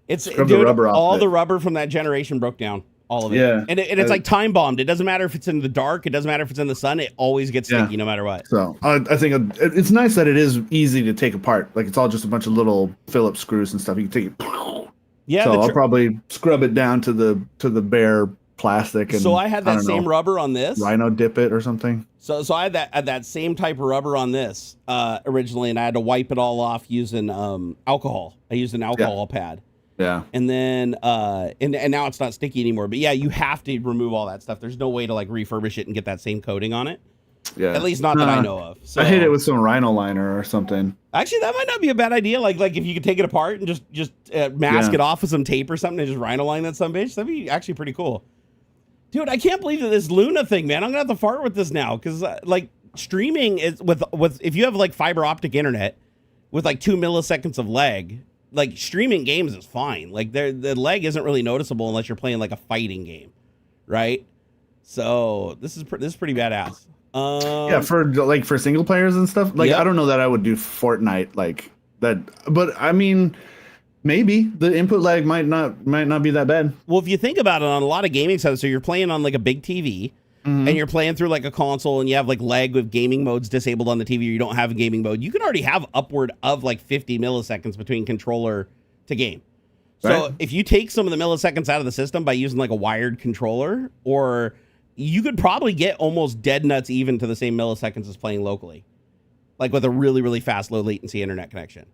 [SPEAKER 2] rubber off.
[SPEAKER 1] All the rubber from that generation broke down. All of it.
[SPEAKER 2] Yeah.
[SPEAKER 1] And it's like time bombed. It doesn't matter if it's in the dark. It doesn't matter if it's in the sun. It always gets sticky no matter what.
[SPEAKER 2] So I think it's nice that it is easy to take apart. Like it's all just a bunch of little Phillips screws and stuff. You can take it. Yeah. So I'll probably scrub it down to the bare plastic. And
[SPEAKER 1] so I had that same rubber on this.
[SPEAKER 2] Rhino dip it or something.
[SPEAKER 1] So I had that same type of rubber on this originally, and I had to wipe it all off using alcohol. I used an alcohol pad.
[SPEAKER 2] Yeah.
[SPEAKER 1] And then and now it's not sticky anymore. But yeah, you have to remove all that stuff. There's no way to like refurbish it and get that same coating on it.
[SPEAKER 2] Yeah.
[SPEAKER 1] At least not that I know of. So
[SPEAKER 2] I hit it with some Rhino liner or something.
[SPEAKER 1] Actually, that might not be a bad idea. Like if you could take it apart and just mask it off with some tape or something and just Rhino line that some bitch, that'd be actually pretty cool. Dude, I can't believe that this Luna thing, man. I'm gonna have to fart with this now because like streaming is with if you have like fiber optic internet with like 2 milliseconds of lag, like streaming games is fine. Like the lag isn't really noticeable unless you're playing like a fighting game, right? So this is pretty badass.
[SPEAKER 2] Yeah, for single players and stuff. Like I don't know that I would do Fortnite like that, but I mean. Maybe the input lag might not be that bad.
[SPEAKER 1] Well, if you think about it, on a lot of gaming setups, so you're playing on like a big TV, and you're playing through like a console, and you have like lag with gaming modes disabled on the TV, or you don't have a gaming mode. You can already have upward of like 50 milliseconds between controller to game. So if you take some of the milliseconds out of the system by using like a wired controller, or you could probably get almost dead nuts even to the same milliseconds as playing locally, like with a really, really fast, low latency internet connection.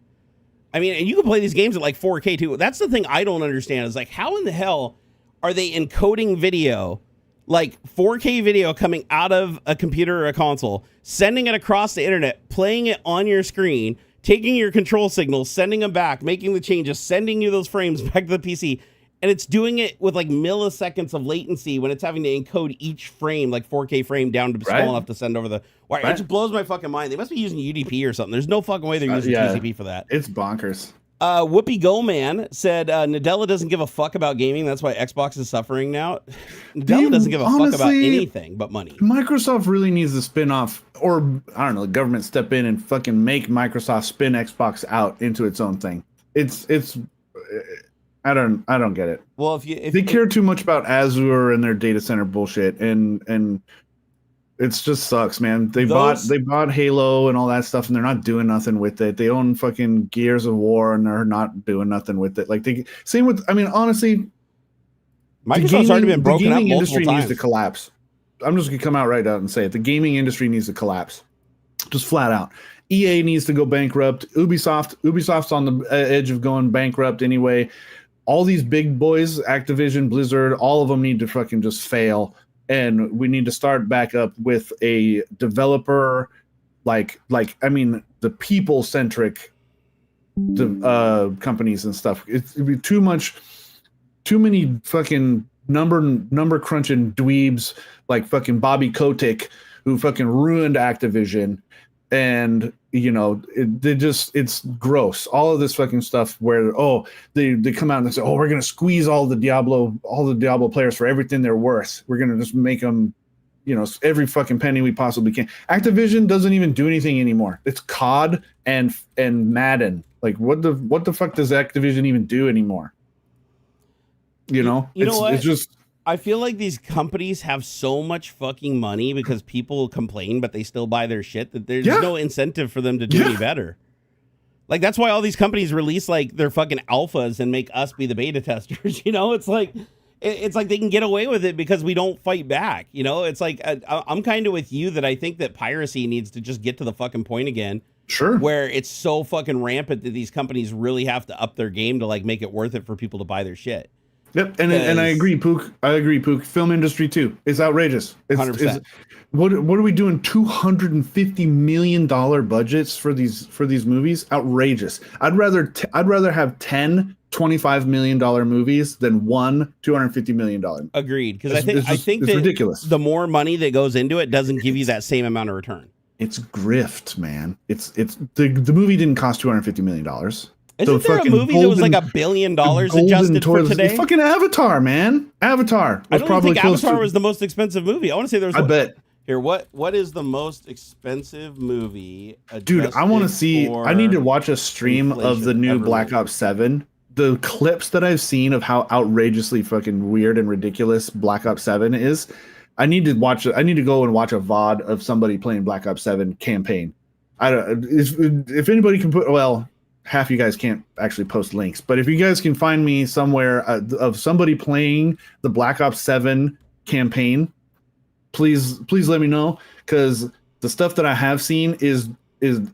[SPEAKER 1] I mean, and you can play these games at like 4K too. That's the thing I don't understand is like, how in the hell are they encoding video, like 4K video coming out of a computer or a console, sending it across the internet, playing it on your screen, taking your control signals, sending them back, making the changes, sending you those frames back to the PC. And it's doing it with like milliseconds of latency when it's having to encode each frame, like 4K frame down to small enough to send over the wire. It just blows my fucking mind. They must be using UDP or something. There's no fucking way they're using TCP for that.
[SPEAKER 2] It's bonkers.
[SPEAKER 1] Whoopi Goldman said Nadella doesn't give a fuck about gaming. That's why Xbox is suffering now. Nadella doesn't give a fuck about anything but money.
[SPEAKER 2] Microsoft really needs to spin off, or I don't know, the government step in and fucking make Microsoft spin Xbox out into its own thing. It's I don't get it.
[SPEAKER 1] Well, if
[SPEAKER 2] they care too much about Azure and their data center bullshit, and it just sucks, man. They bought Halo and all that stuff, and they're not doing nothing with it. They own fucking Gears of War, and they're not doing nothing with it. Like same with. I mean, honestly,
[SPEAKER 1] Microsoft's already been broken up multiple times. The gaming
[SPEAKER 2] industry needs to collapse. I'm just gonna come out right out and say it. The gaming industry needs to collapse, just flat out. EA needs to go bankrupt. Ubisoft's on the edge of going bankrupt anyway. All these big boys, Activision, Blizzard, all of them need to fucking just fail. And we need to start back up with a developer, the people-centric companies and stuff. It'd be too many fucking number crunching dweebs like fucking Bobby Kotick, who fucking ruined Activision. And it's gross. All of this fucking stuff where they come out and they say, we're gonna squeeze all the Diablo players for everything they're worth. We're gonna just make them, every fucking penny we possibly can. Activision doesn't even do anything anymore. It's COD and Madden. Like what the fuck does Activision even do anymore? You know what? It's just.
[SPEAKER 1] I feel like these companies have so much fucking money because people complain, but they still buy their shit, that there's no incentive for them to do any better. Like, that's why all these companies release like their fucking alphas and make us be the beta testers. It's like they can get away with it because we don't fight back. It's like I'm kind of with you that I think that piracy needs to just get to the fucking point again.
[SPEAKER 2] Sure.
[SPEAKER 1] Where it's so fucking rampant that these companies really have to up their game to like make it worth it for people to buy their shit.
[SPEAKER 2] Yep, and I agree, Pook. Film industry too. It's outrageous.
[SPEAKER 1] 100%.
[SPEAKER 2] What are we doing? $250 million budgets for these movies? Outrageous. I'd rather have 10 $25 million movies than one $250 million.
[SPEAKER 1] Agreed, because I think
[SPEAKER 2] it's
[SPEAKER 1] that
[SPEAKER 2] ridiculous.
[SPEAKER 1] The more money that goes into it doesn't give you that same amount of return.
[SPEAKER 2] It's grift, man. It's the movie didn't cost $250 million.
[SPEAKER 1] Isn't there a movie that was like $1 billion adjusted for today?
[SPEAKER 2] Fucking Avatar, man. Avatar.
[SPEAKER 1] I don't think Avatar was the most expensive movie. I want to say there was.
[SPEAKER 2] I bet.
[SPEAKER 1] Here, what is the most expensive movie?
[SPEAKER 2] Dude, I want to see. I need to watch a stream of the new Black Ops 7. The clips that I've seen of how outrageously fucking weird and ridiculous Black Ops 7 is. I need to watch it. I need to go and watch a VOD of somebody playing Black Ops 7 campaign. If anybody can put, half you guys can't actually post links, but if you guys can find me somewhere of somebody playing the Black Ops 7 campaign, please let me know, because the stuff that I have seen is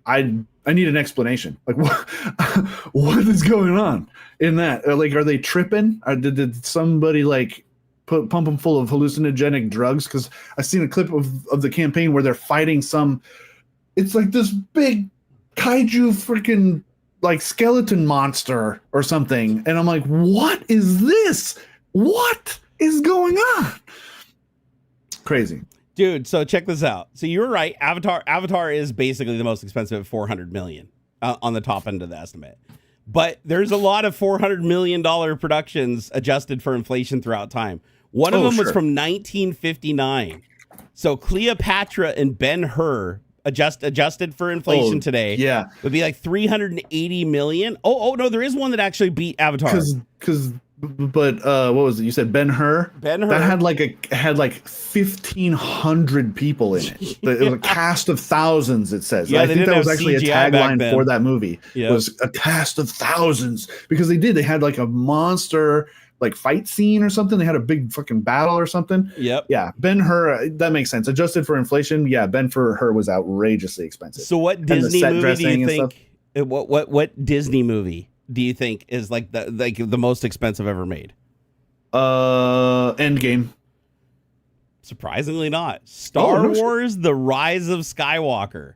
[SPEAKER 2] I need an explanation. Like what is going on in that? Like, are they tripping? Did somebody like pump them full of hallucinogenic drugs? Because I've seen a clip of the campaign where they're fighting it's like this big kaiju freaking like skeleton monster or something, and I'm like, what is this? What is going on? Crazy,
[SPEAKER 1] dude. So check this out. So you were right. Avatar is basically the most expensive at $400 million on the top end of the estimate. But there's a lot of $400 million productions adjusted for inflation throughout time. One of them was from 1959. So Cleopatra and Ben-Hur adjusted for inflation today, would be like 380 million. No, there is one that actually beat Avatar.
[SPEAKER 2] But what was it? You said Ben-Hur?
[SPEAKER 1] Ben-Hur.
[SPEAKER 2] That had like 1,500 people in it. It was a cast of thousands, it says. I think that was actually CGI a tagline for that movie. Yep. Was a cast of thousands, because they had like a monster like fight scene or something. They had a big fucking battle or something.
[SPEAKER 1] Yep.
[SPEAKER 2] Yeah. Ben-Hur, that makes sense. Adjusted for inflation, Ben-Hur was outrageously expensive.
[SPEAKER 1] So what Disney movie do you think? What Disney movie do you think is like the most expensive ever made?
[SPEAKER 2] Endgame.
[SPEAKER 1] Surprisingly not. Star Wars: The Rise of Skywalker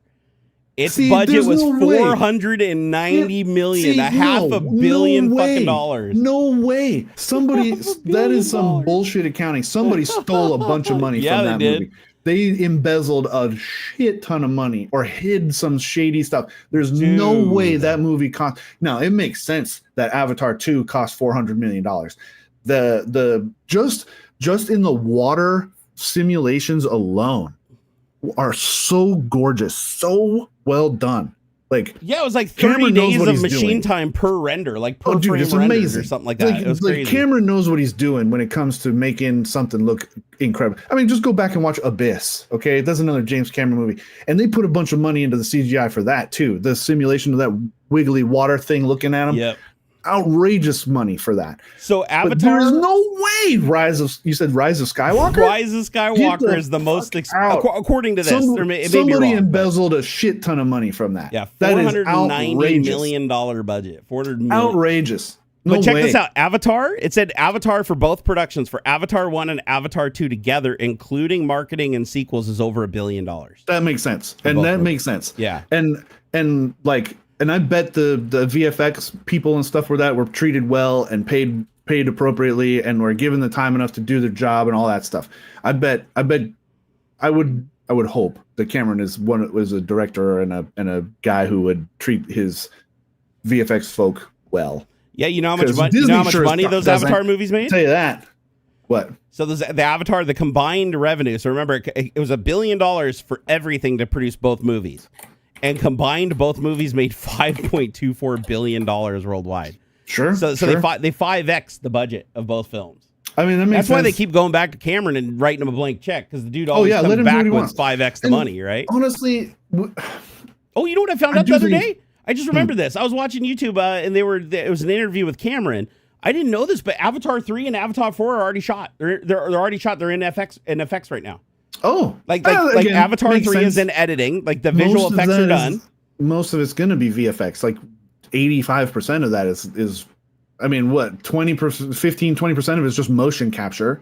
[SPEAKER 1] Its budget was $490 million, $500 million fucking dollars.
[SPEAKER 2] No way. Somebody, that is some bullshit accounting. Somebody stole a bunch of money from that movie. They embezzled a shit ton of money or hid some shady stuff. There's no way that movie cost. Now, it makes sense that Avatar 2 cost $400 million. The just in the water simulations alone are so gorgeous, so well done. Like,
[SPEAKER 1] yeah, it was like 30 days of machine time per render, like per frame
[SPEAKER 2] it's
[SPEAKER 1] renders
[SPEAKER 2] amazing.
[SPEAKER 1] Or something like that. It was crazy.
[SPEAKER 2] Cameron knows what he's doing when it comes to making something look incredible. I mean, just go back and watch Abyss, okay? That's another James Cameron movie. And they put a bunch of money into the CGI for that, too. The simulation of that wiggly water thing looking at him.
[SPEAKER 1] Yep.
[SPEAKER 2] Outrageous money for that.
[SPEAKER 1] So Avatar,
[SPEAKER 2] but there's no way Rise of Skywalker?
[SPEAKER 1] Rise of Skywalker is the most according to this.
[SPEAKER 2] Somebody embezzled a shit ton of money from that.
[SPEAKER 1] Yeah, $490 million budget. $400 million.
[SPEAKER 2] Outrageous. No
[SPEAKER 1] but check
[SPEAKER 2] way.
[SPEAKER 1] this out. Avatar, it said Avatar for both productions, for Avatar 1 and Avatar 2 together, including marketing and sequels, is over $1 billion.
[SPEAKER 2] That makes sense. And that makes sense.
[SPEAKER 1] Yeah.
[SPEAKER 2] And like, and I bet the VFX people and stuff were treated well and paid appropriately and were given the time enough to do their job and all that stuff. I would hope that Cameron was a director and a guy who would treat his VFX folk well.
[SPEAKER 1] Yeah, you know how much money those Avatar movies made?
[SPEAKER 2] I'll tell you that. What?
[SPEAKER 1] So the Avatar, the combined revenue. So remember, it was $1 billion for everything to produce both movies. And combined, both movies made $5.24 billion worldwide.
[SPEAKER 2] Sure.
[SPEAKER 1] So they 5x the budget of both films.
[SPEAKER 2] I mean, that's
[SPEAKER 1] why they keep going back to Cameron and writing him a blank check, because the dude always comes back with 5x the money, right?
[SPEAKER 2] Honestly.
[SPEAKER 1] You know what I found out the other day? I just remembered this. I was watching YouTube and it was an interview with Cameron. I didn't know this, but Avatar 3 and Avatar 4 are already shot. They're already shot. They're in effects right now.
[SPEAKER 2] Oh,
[SPEAKER 1] like Avatar 3 is in editing. Like the visual effects are done.
[SPEAKER 2] Most of it's going to be VFX. Like 85% of that is I mean, what, 20% of it is just motion capture.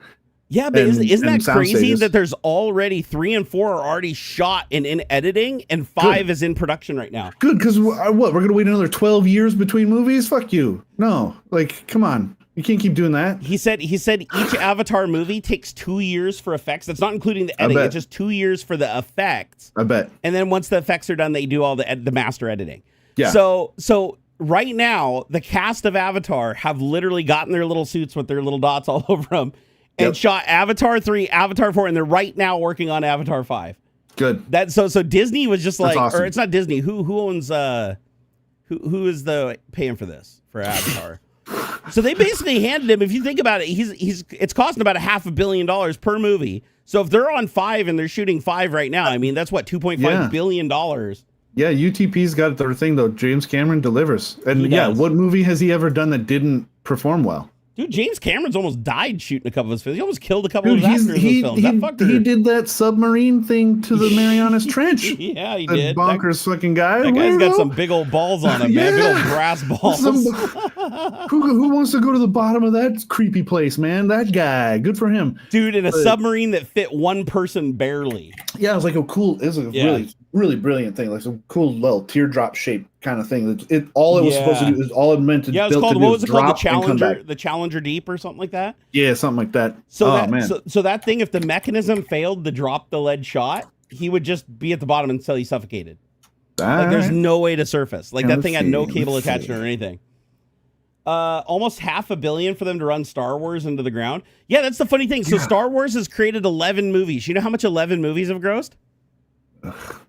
[SPEAKER 1] Yeah, but isn't that crazy that there's already 3 and 4 are already shot and in editing, and 5 is in production right now?
[SPEAKER 2] Good, because what, we're going to wait another 12 years between movies? Fuck you. No, like, come on. You can't keep doing that.
[SPEAKER 1] He said each Avatar movie takes 2 years for effects. That's not including the editing. It's just 2 years for the effects.
[SPEAKER 2] I bet.
[SPEAKER 1] And then once the effects are done, they do all the master editing. Yeah. So right now, the cast of Avatar have literally gotten their little suits with their little dots all over them and shot Avatar 3, Avatar 4, and they're right now working on Avatar 5.
[SPEAKER 2] Good.
[SPEAKER 1] So Disney was just like,
[SPEAKER 2] awesome.
[SPEAKER 1] Or it's not Disney. Who owns who is the paying for this for Avatar? So they basically handed him, if you think about it, it's costing about $500 million per movie. So if they're on 5 and they're shooting 5 right now, I mean, that's what, $2.5 billion.
[SPEAKER 2] Yeah, UTP's got their thing, though. James Cameron delivers. And what movie has he ever done that didn't perform well?
[SPEAKER 1] Dude, James Cameron's almost died shooting a couple of his films. He almost killed a couple of actors in his films.
[SPEAKER 2] He did that submarine thing to the Marianas Trench.
[SPEAKER 1] Yeah, he
[SPEAKER 2] that
[SPEAKER 1] did.
[SPEAKER 2] Bonkers fucking guy.
[SPEAKER 1] That guy's got some big old balls on him, man. Big old brass balls.
[SPEAKER 2] Who wants to go to the bottom of that creepy place, man? That guy. Good for him.
[SPEAKER 1] Dude, in a submarine that fit one person barely.
[SPEAKER 2] Yeah, it was like a really, really brilliant thing. Like some cool little teardrop shaped kind of thing. All it was supposed to do is all it meant to do.
[SPEAKER 1] Yeah, it was called, what was it called? The Challenger Deep or something like that?
[SPEAKER 2] Yeah, something like that.
[SPEAKER 1] So that thing, if the mechanism failed to drop the lead shot, he would just be at the bottom until he suffocated. Like there's no way to surface. Like that thing had no cable attachment or anything. Almost $500 million for them to run Star Wars into the ground. Yeah, that's the funny thing. So Star Wars has created 11 movies. You know how much 11 movies have grossed?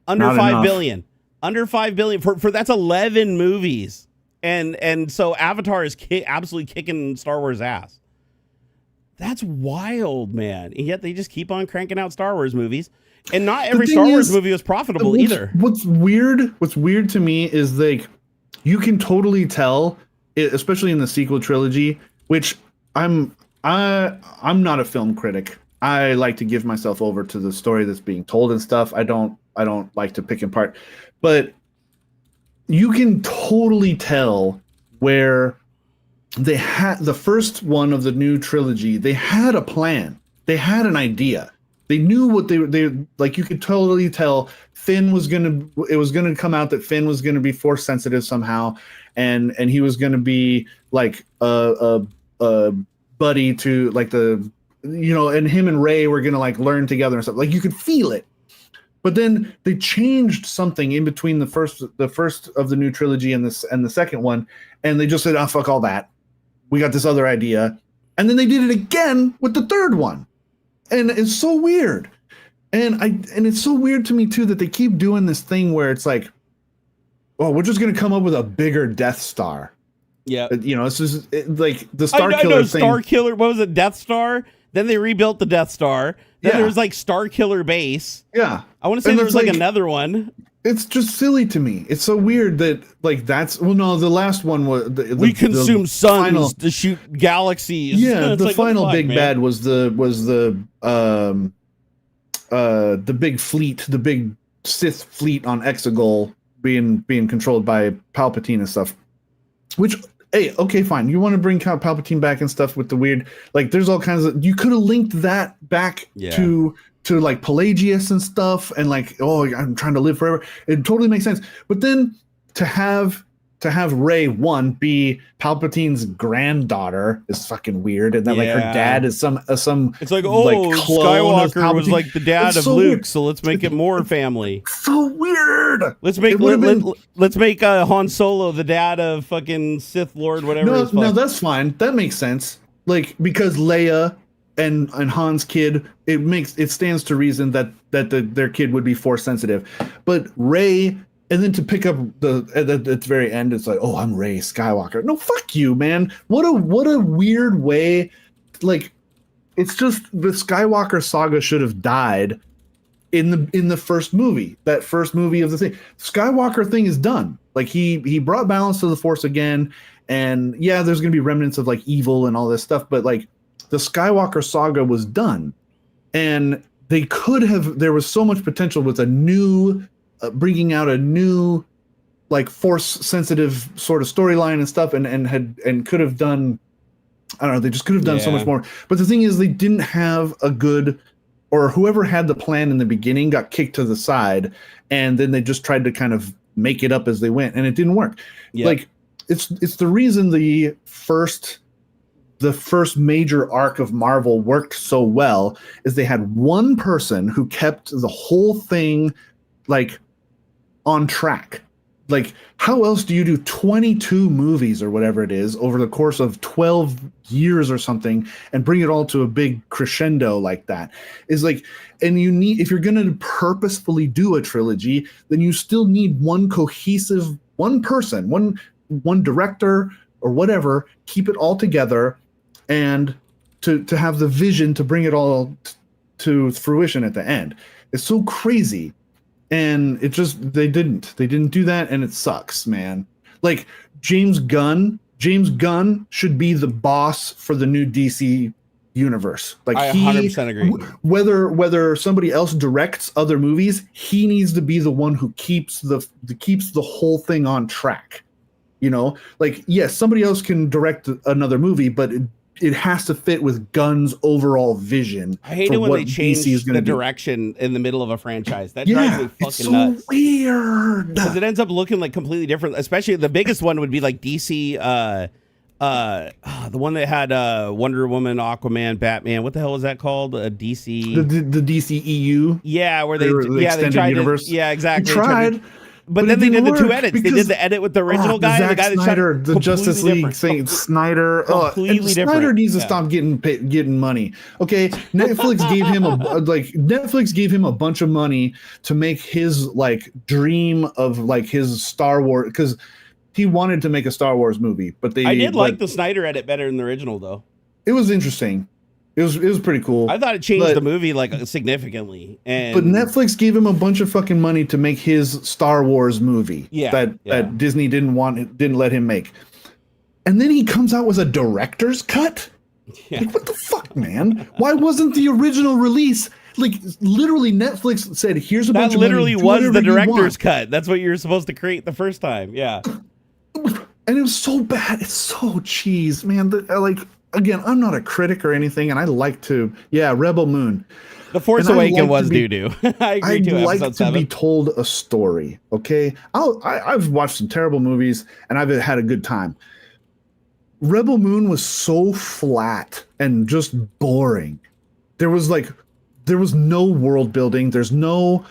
[SPEAKER 1] Under $5 billion. Under $5 billion for that's 11 movies. And so Avatar is absolutely kicking Star Wars ass. That's wild, man. And yet they just keep on cranking out Star Wars movies. And not every Star Wars movie was profitable either.
[SPEAKER 2] What's weird to me is like you can totally tell, especially in the sequel trilogy, which I'm not a film critic. I like to give myself over to the story that's being told and stuff. I don't like to pick apart, but you can totally tell where they had the first one of the new trilogy. They had a plan. They had an idea. They knew what they like. You could totally tell Finn was it was gonna come out that Finn was gonna be force sensitive somehow, and he was gonna be like a buddy to like and him and Rey were gonna like learn together and stuff. Like you could feel it. But then they changed something in between the first of the new trilogy and the second one, and they just said, "Oh, fuck all that. We got this other idea." And then they did it again with the third one. And it's so weird. And it's so weird to me too that they keep doing this thing where it's like, "Oh, we're just going to come up with a bigger Death Star."
[SPEAKER 1] Yeah.
[SPEAKER 2] It's just like the Star Killer thing.
[SPEAKER 1] Star Killer, what was it? Death Star? Then they rebuilt the Death Star. Then there was like Star Killer Base.
[SPEAKER 2] Yeah.
[SPEAKER 1] I want to say there was like another one.
[SPEAKER 2] It's just silly to me. It's so weird that like the last one was
[SPEAKER 1] we consume suns to shoot galaxies.
[SPEAKER 2] Yeah, the final big bad was the big fleet, the big Sith fleet on Exegol being controlled by Palpatine and stuff. Which, hey, okay, fine. You want to bring Palpatine back and stuff with the weird, like, there's all kinds of. You could have linked that back to like Pelagius and stuff, and like, oh, I'm trying to live forever. It totally makes sense. But then to have Rey be Palpatine's granddaughter is fucking weird, and then like her dad is some. It's
[SPEAKER 1] like, oh, like, Skywalker was like the dad of Luke, weird. So let's make it more family.
[SPEAKER 2] So weird.
[SPEAKER 1] Let's make Han Solo the dad of fucking Sith Lord, whatever.
[SPEAKER 2] No, that's fine. That makes sense. Like, because Leia and Han's kid, it stands to reason that their kid would be force sensitive, but Rey. And then to pick up at the very end, it's like, oh, I'm Rey Skywalker. No, fuck you, man. What a weird way. Like, it's just the Skywalker saga should have died in the first movie. That first movie of the thing. Skywalker thing is done. Like he brought balance to the Force again, and yeah, there's gonna be remnants of like evil and all this stuff, but like the Skywalker saga was done, and they could have. There was so much potential with a new. Bringing out a new, like, force-sensitive sort of storyline and stuff, and could have done, I don't know, they just could have done so much more. But the thing is, they didn't have a good, or whoever had the plan in the beginning got kicked to the side, and then they just tried to kind of make it up as they went, and it didn't work. Yep. Like, it's the reason the first major arc of Marvel worked so well is they had one person who kept the whole thing, like, on track. Like, how else do you do 22 movies or whatever it is over the course of 12 years or something and bring it all to a big crescendo like that? Is like, and you need, if you're going to purposefully do a trilogy, then you still need one cohesive, one person, one director or whatever, keep it all together, and to have the vision to bring it all to fruition at the end. It's so crazy. And it just, they didn't do that, and it sucks, man. Like, James Gunn should be the boss for the new DC universe. Like,
[SPEAKER 1] I 100% agree.
[SPEAKER 2] Whether somebody else directs other movies, he needs to be the one who keeps the whole thing on track. You know, like, yes, somebody else can direct another movie, but it has to fit with Gunn's overall vision.
[SPEAKER 1] I hate it when they change the direction in the middle of a franchise. That drives me fucking nuts.
[SPEAKER 2] Weird.
[SPEAKER 1] Because it ends up looking like completely different. Especially the biggest one would be like DC, the one that had Wonder Woman, Aquaman, Batman. What the hell was that called? DC.
[SPEAKER 2] The DC EU.
[SPEAKER 1] Yeah, where they tried
[SPEAKER 2] universe.
[SPEAKER 1] exactly.
[SPEAKER 2] They tried.
[SPEAKER 1] But then they did the two edits. They did the edit with the original guy, and the guy
[SPEAKER 2] Snyder,
[SPEAKER 1] that
[SPEAKER 2] the Justice League thing. Snyder,
[SPEAKER 1] completely different.
[SPEAKER 2] Snyder needs to stop getting money. Okay, Netflix gave him a bunch of money to make his like dream of like his Star Wars, because he wanted to make a Star Wars movie, but I did
[SPEAKER 1] like the Snyder edit better than the original though.
[SPEAKER 2] It was interesting. It was pretty cool.
[SPEAKER 1] I thought it changed the movie like significantly. But
[SPEAKER 2] Netflix gave him a bunch of fucking money to make his Star Wars movie that Disney didn't let him make. And then he comes out with a director's cut? Yeah. Like, what the fuck, man? Why wasn't the original release? Like, literally, Netflix said, here's a bunch of money. That literally was the director's
[SPEAKER 1] cut. That's what you were supposed to create the first time. Yeah.
[SPEAKER 2] And it was so bad. It's so cheese, man. Again, I'm not a critic or anything, and I like to, Rebel Moon.
[SPEAKER 1] The Force Awakens was doo-doo. I agree too.
[SPEAKER 2] I'd like to be told a story, okay? I've watched some terrible movies, and I've had a good time. Rebel Moon was so flat and just boring. There was no world building. There's no...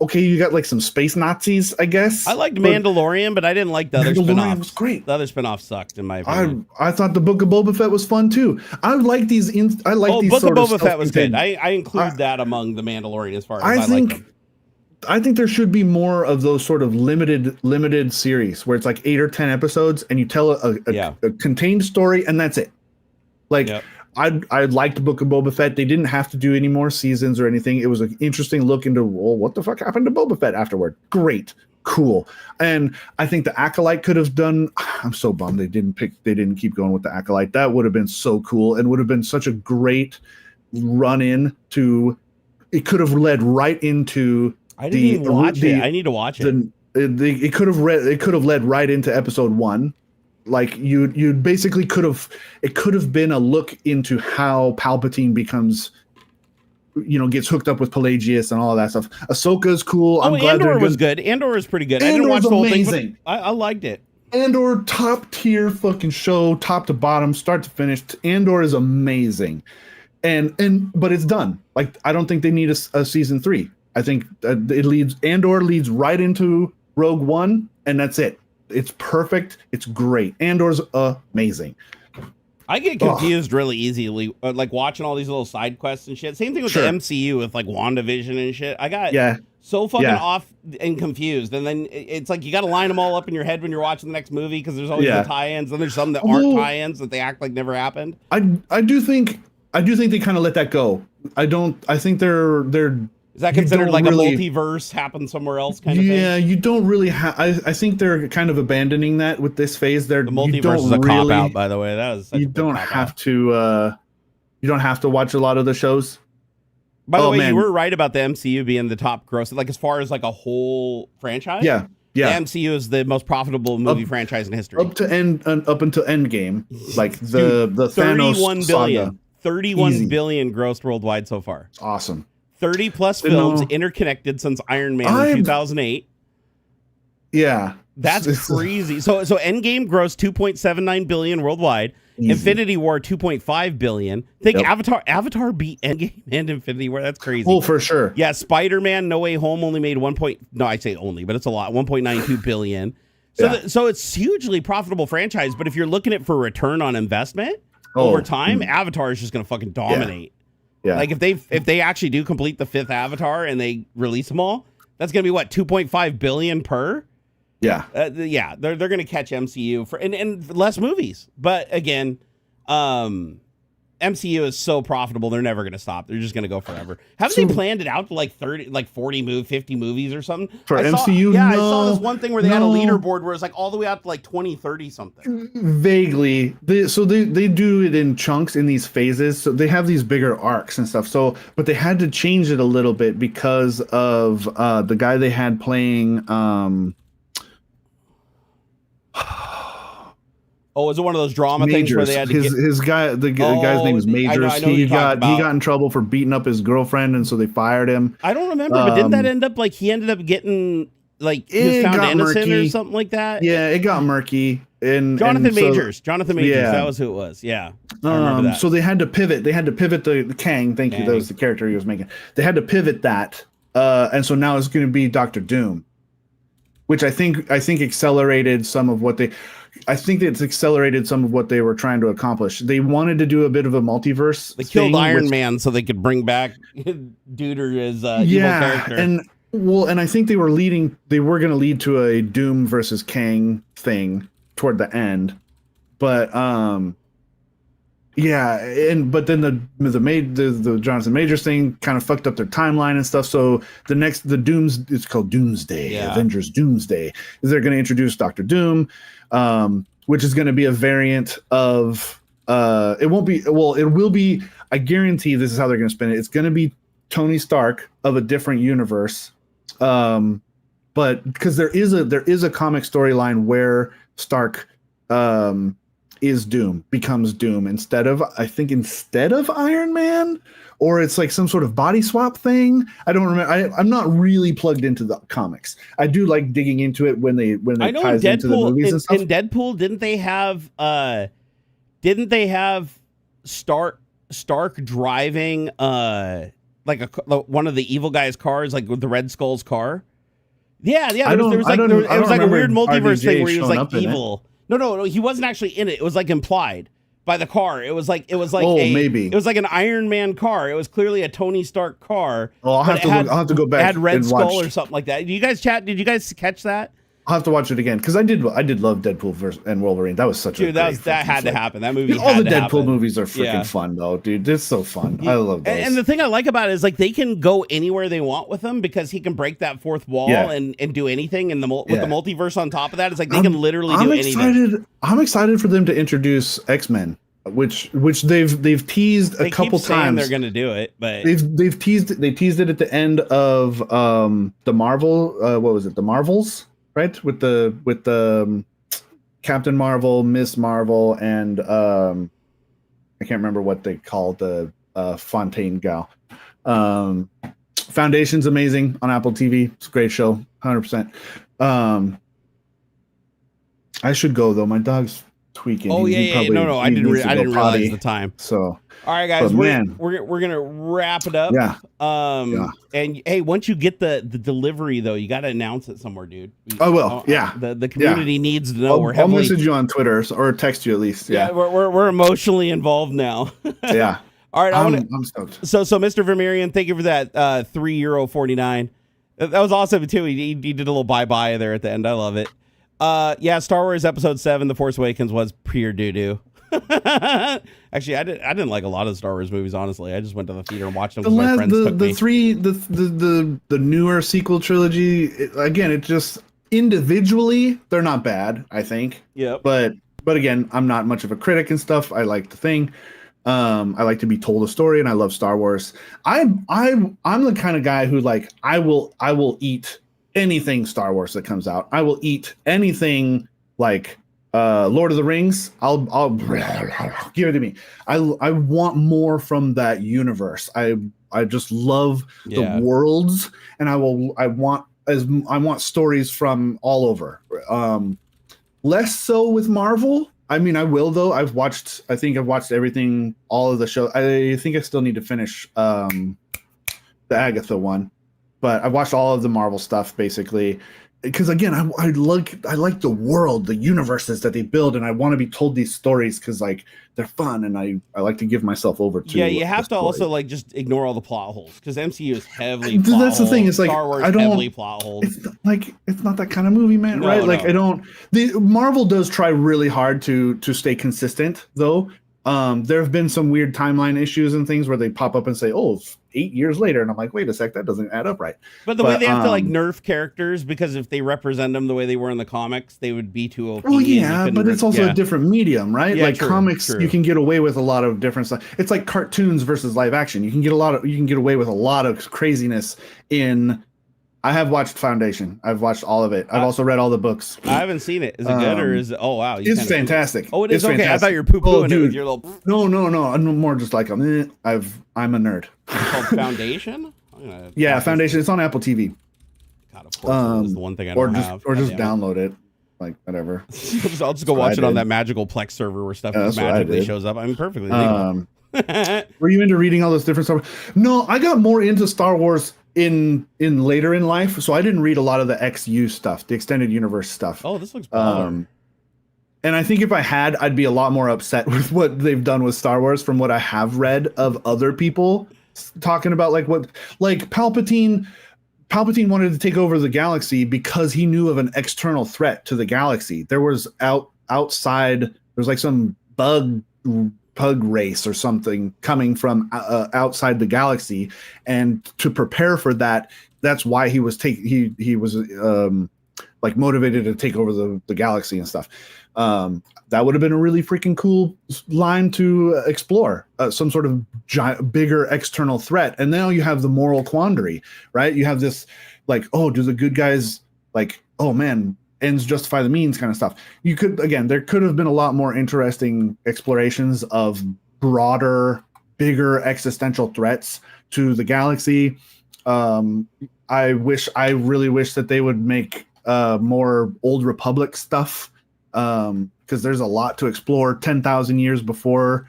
[SPEAKER 2] Okay, you got like some space Nazis, I guess.
[SPEAKER 1] I liked Mandalorian, but I didn't like the other spinoffs.
[SPEAKER 2] Mandalorian was great.
[SPEAKER 1] The other spinoffs sucked, in my opinion.
[SPEAKER 2] I thought the Book of Boba Fett was fun too. I like these. Book of
[SPEAKER 1] Boba Fett was good. I include that among the Mandalorian as far as I like them.
[SPEAKER 2] I think there should be more of those sort of limited series where it's like 8 or 10 episodes and you tell a contained story and that's it. Like. Yep. I liked the Book of Boba Fett. They didn't have to do any more seasons or anything. It was an interesting look into, well, what the fuck happened to Boba Fett afterward? Great. Cool. And I think the Acolyte could have done, I'm so bummed they didn't keep going with the Acolyte. That would have been so cool and would have been such a great run-in to, it could have led right into
[SPEAKER 1] I didn't even watch it. I need to watch it.
[SPEAKER 2] It could have led right into episode 1. Like you basically could have been a look into how Palpatine becomes, gets hooked up with Pelagius and all of that stuff. Ahsoka's cool. I'm glad
[SPEAKER 1] Andor was good. Andor is pretty good. I didn't watch the whole thing, but I liked it.
[SPEAKER 2] Andor, top tier fucking show, top to bottom, start to finish. Andor is amazing, but it's done. Like I don't think they need a season 3. I think Andor leads right into Rogue One, and that's it. It's perfect. It's great. Andor's amazing.
[SPEAKER 1] I get confused really easily, like watching all these little side quests and shit. Same thing with the MCU with like WandaVision and shit. I got so fucking off and confused. And then it's like you got to line them all up in your head when you're watching the next movie because there's always the tie-ins. And there's some that aren't tie-ins that they act like never happened.
[SPEAKER 2] I do think they kind of let that go. I think they're.
[SPEAKER 1] Is that considered like a multiverse happened somewhere else kind of thing?
[SPEAKER 2] Yeah, you don't really have... I think they're kind of abandoning that with this phase. The
[SPEAKER 1] multiverse is a cop-out, by the way. That was
[SPEAKER 2] you don't have to watch a lot of the shows.
[SPEAKER 1] By the way, you were right about the MCU being the top gross. Like, as far as like a whole franchise?
[SPEAKER 2] Yeah.
[SPEAKER 1] The MCU is the most profitable movie franchise in history.
[SPEAKER 2] Up until Endgame. Like, the Thanos
[SPEAKER 1] 31 billion. Saga. 31 billion grossed worldwide so far.
[SPEAKER 2] It's awesome.
[SPEAKER 1] 30 plus films interconnected since Iron Man in 2008.
[SPEAKER 2] Yeah.
[SPEAKER 1] That's crazy. So Endgame grossed 2.79 billion worldwide. Easy. Infinity War 2.5 billion. Think Avatar beat Endgame and Infinity War. That's crazy.
[SPEAKER 2] Oh, for sure.
[SPEAKER 1] Yeah, Spider-Man No Way Home only made I say only, but it's a lot. 1.92 billion. So it's hugely profitable franchise, but if you're looking at for return on investment over time, Avatar is just going to fucking dominate. Yeah. Like if they actually do complete the 5th Avatar and they release them all, that's gonna be what 2.5 billion per.
[SPEAKER 2] Yeah,
[SPEAKER 1] they're gonna catch MCU for and less movies. But again, MCU is so profitable, they're never gonna stop. They're just gonna go forever. Haven't they planned it out to like 40 50 movies or something
[SPEAKER 2] for MCU? I
[SPEAKER 1] saw this one thing where they had a leaderboard where it's like all the way out to like 20, 30 something.
[SPEAKER 2] Vaguely, they do it in chunks in these phases. So they have these bigger arcs and stuff. So, but they had to change it a little bit because of the guy they had playing.
[SPEAKER 1] Oh, is it one of those drama things where they had to
[SPEAKER 2] his guy? The guy's name is Majors. I know he got in trouble for beating up his girlfriend, and so they fired him.
[SPEAKER 1] I don't remember, but didn't that end up like he ended up getting like he was found innocent murky. Or something like that?
[SPEAKER 2] Yeah, it got murky.
[SPEAKER 1] Jonathan Majors. Yeah. That was who it was. Yeah. I remember that.
[SPEAKER 2] So they had to pivot. They had to pivot the Kang. Thank you. That was the character he was making. They had to pivot that, and so now it's going to be Dr. Doom, which I think accelerated some of what they. I think it's accelerated some of what they were trying to accomplish. They wanted to do a bit of a multiverse.
[SPEAKER 1] They killed Iron Man so they could bring back Duder as evil character.
[SPEAKER 2] And I think they were going to lead to a Doom versus Kang thing toward the end. But but then the Jonathan Majors thing kind of fucked up their timeline and stuff. So it's called Doomsday, Avengers Doomsday. Is they're going to introduce Dr. Doom, which is going to be a variant of it will be. I guarantee this is how they're going to spin it. It's going to be Tony Stark of a different universe, but because there is a comic storyline where Stark is Doom, becomes Doom instead of Iron Man, or it's like some sort of body swap thing. I don't remember. I'm not really plugged into the comics. I do like digging into it when they
[SPEAKER 1] I know
[SPEAKER 2] ties
[SPEAKER 1] in Deadpool,
[SPEAKER 2] into the movies and stuff.
[SPEAKER 1] In Deadpool, didn't they have Stark driving like one of the evil guy's cars, like with the Red Skull's car? Yeah. There was like a weird multiverse thing where he was like evil. No, he wasn't actually in it. It was like implied by the car. It was like
[SPEAKER 2] maybe
[SPEAKER 1] it was like an Iron Man car. It was clearly a Tony Stark car.
[SPEAKER 2] Oh, I'll have to go back.
[SPEAKER 1] It had Red Skull or something like that. Did you guys catch that?
[SPEAKER 2] I'll have to watch it again because I did love Deadpool and Wolverine. That was such a
[SPEAKER 1] that had to happen. That movie.
[SPEAKER 2] All the Deadpool movies are freaking fun though, dude. It's so fun. I love those.
[SPEAKER 1] And the thing I like about it is like they can go anywhere they want with them because he can break that fourth wall and do anything. And with the multiverse on top of that, it's like they can literally do anything.
[SPEAKER 2] I'm excited for them to introduce X-Men. Which they've teased a couple times.
[SPEAKER 1] They're going to do it, but
[SPEAKER 2] they teased it at the end of the Marvel. What was it? The Marvels, right? With the Captain Marvel, Miss Marvel, and I can't remember what they call the Fontaine gal. Foundation's amazing on Apple TV. It's a great show, 100%. I should go though. My dog's tweaking.
[SPEAKER 1] Oh yeah. No. I didn't realize the time.
[SPEAKER 2] So
[SPEAKER 1] all right, guys, we're gonna wrap it up.
[SPEAKER 2] Yeah.
[SPEAKER 1] And hey, once you get the delivery though, you got to announce it somewhere, dude.
[SPEAKER 2] I will. Yeah.
[SPEAKER 1] The community needs to know.
[SPEAKER 2] I'll message you on Twitter or text you at least. Yeah.
[SPEAKER 1] We're emotionally involved now.
[SPEAKER 2] Yeah.
[SPEAKER 1] All right.
[SPEAKER 2] I'm stoked.
[SPEAKER 1] So Mr. Vermirion, thank you for that €3.49. That was awesome too. He did a little bye there at the end. I love it. Star Wars Episode 7, The Force Awakens was pure doo-doo. Actually, I didn't like a lot of the Star Wars movies, honestly. I just went to the theater and watched them because my friends took me.
[SPEAKER 2] The newer sequel trilogy, it just individually, they're not bad, I think.
[SPEAKER 1] Yeah.
[SPEAKER 2] But again, I'm not much of a critic and stuff. I like the thing. I like to be told a story, and I love Star Wars. I'm the kind of guy who like I will eat anything Star Wars that comes out. I will eat anything like Lord of the Rings. I'll give it to me. I want more from that universe. I just love the worlds, and I want stories from all over. Less so with Marvel. I mean, I will though. I think I've watched everything, all of the shows. I think I still need to finish the Agatha one. But I watched all of the Marvel stuff basically, because again, I like the world, the universes that they build, and I want to be told these stories because like they're fun, and I like to give myself over to.
[SPEAKER 1] Yeah, you have to also like just ignore all the plot holes because MCU is heavily.
[SPEAKER 2] That's the thing. It's like
[SPEAKER 1] Star Wars heavily plot holes.
[SPEAKER 2] It's not that kind of movie, man. Right? Like the Marvel does try really hard to stay consistent though. There have been some weird timeline issues and things where they pop up and say, "Oh, 8 years later," and I'm like, "Wait a sec, that doesn't add up right."
[SPEAKER 1] But the way they have to like nerf characters because if they represent them the way they were in the comics, they would be too OP.
[SPEAKER 2] Oh yeah, but it's also a different medium, right?
[SPEAKER 1] Yeah,
[SPEAKER 2] like comics, you can get away with a lot of different stuff. It's like cartoons versus live action. You can get away with a lot of craziness in. I have watched Foundation. I've watched all of it. I've also read all the books.
[SPEAKER 1] I haven't seen it. Is it good or is it? Oh wow,
[SPEAKER 2] it's fantastic.
[SPEAKER 1] Oh, it is
[SPEAKER 2] okay.
[SPEAKER 1] Fantastic. I thought you were poo-pooing it with your little.
[SPEAKER 2] No. I'm more just like I'm a nerd.
[SPEAKER 1] It's called Foundation.
[SPEAKER 2] Yeah, Foundation. It's on Apple TV.
[SPEAKER 1] God, of course, is the one thing I don't have.
[SPEAKER 2] Or just download it. Like whatever.
[SPEAKER 1] I'll just go watch it on that magical Plex server where stuff magically shows up. I'm perfectly legal.
[SPEAKER 2] Were you into reading all this different stuff? No, I got more into Star Wars in later in life, so I didn't read a lot of the XU stuff, the extended universe stuff.
[SPEAKER 1] Oh, this looks baller.
[SPEAKER 2] And I think if I had, I'd be a lot more upset with what they've done with Star Wars from what I have read of other people talking about like Palpatine wanted to take over the galaxy because he knew of an external threat to the galaxy. There was outside, there's like some pug race or something coming from outside the galaxy, and to prepare for that, that's why he was like motivated to take over the galaxy and stuff. That would have been a really freaking cool line to explore, some sort of bigger external threat. And now you have the moral quandary, right? You have this like, oh, do the good guys like, oh man, ends justify the means kind of stuff. There could have been a lot more interesting explorations of broader bigger existential threats to the galaxy. I really wish that they would make more Old Republic stuff, because there's a lot to explore 10,000 years before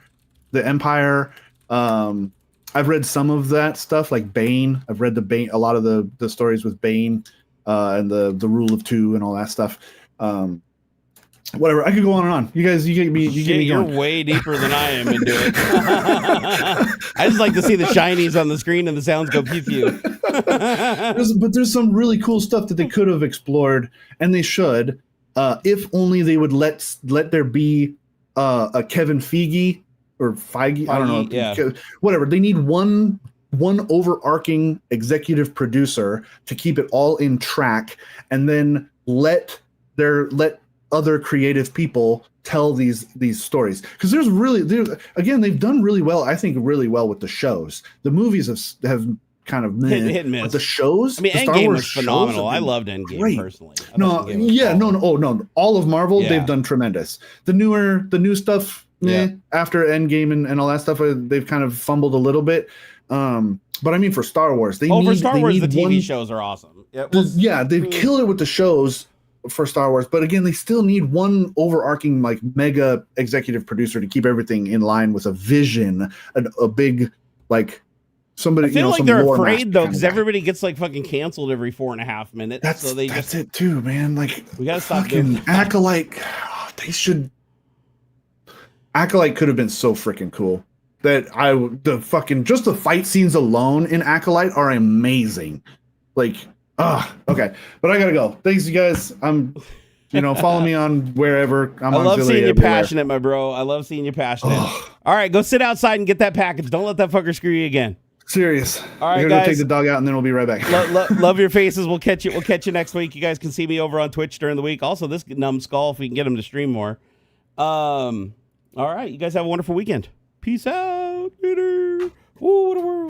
[SPEAKER 2] the Empire. I've read some of that stuff, like Bane. I've read a lot of the stories with Bane, and the Rule of Two and all that stuff. Whatever, I could go on and on. You get me.
[SPEAKER 1] You're way deeper than I am into it. I just like to see the shinies on the screen and the sounds go pew pew.
[SPEAKER 2] But there's some really cool stuff that they could have explored, and they should, if only they would let there be a Kevin Feige or Feige. I don't know.
[SPEAKER 1] Yeah.
[SPEAKER 2] Whatever. They need one overarching executive producer to keep it all in track, and then let other creative people tell these stories, because they've done really well. I think really well with the shows. The movies have kind of
[SPEAKER 1] hit and miss.
[SPEAKER 2] But the shows,
[SPEAKER 1] I mean, Endgame was phenomenal. I loved Endgame personally.
[SPEAKER 2] No. All of Marvel, they've done tremendous. The new stuff, after Endgame and all that stuff, they've kind of fumbled a little bit. But I mean, for Star Wars, the
[SPEAKER 1] TV shows are awesome.
[SPEAKER 2] They've killed it with the shows for Star Wars, but again, they still need one overarching, like, mega executive producer to keep everything in line with a vision, a big, like, somebody.
[SPEAKER 1] I feel like they're afraid though, because everybody gets like fucking canceled every 4.5 minutes.
[SPEAKER 2] That's it too, man. Like,
[SPEAKER 1] we gotta stop doing
[SPEAKER 2] Acolyte. They should. Acolyte could have been so freaking cool. Just the fight scenes alone in Acolyte are amazing. Like, okay, but I gotta go. Thanks, you guys. Follow me on wherever. I
[SPEAKER 1] love seeing you passionate, my bro. I love seeing you passionate. All right, go sit outside and get that package. Don't let that fucker screw you again.
[SPEAKER 2] Serious.
[SPEAKER 1] All right,
[SPEAKER 2] guys. Go take the dog out, and then we'll be right back.
[SPEAKER 1] Love your faces. We'll catch you next week. You guys can see me over on Twitch during the week. Also, this numbskull, if we can get him to stream more. All right, you guys have a wonderful weekend. Peace out. Later. Ooh, what a world.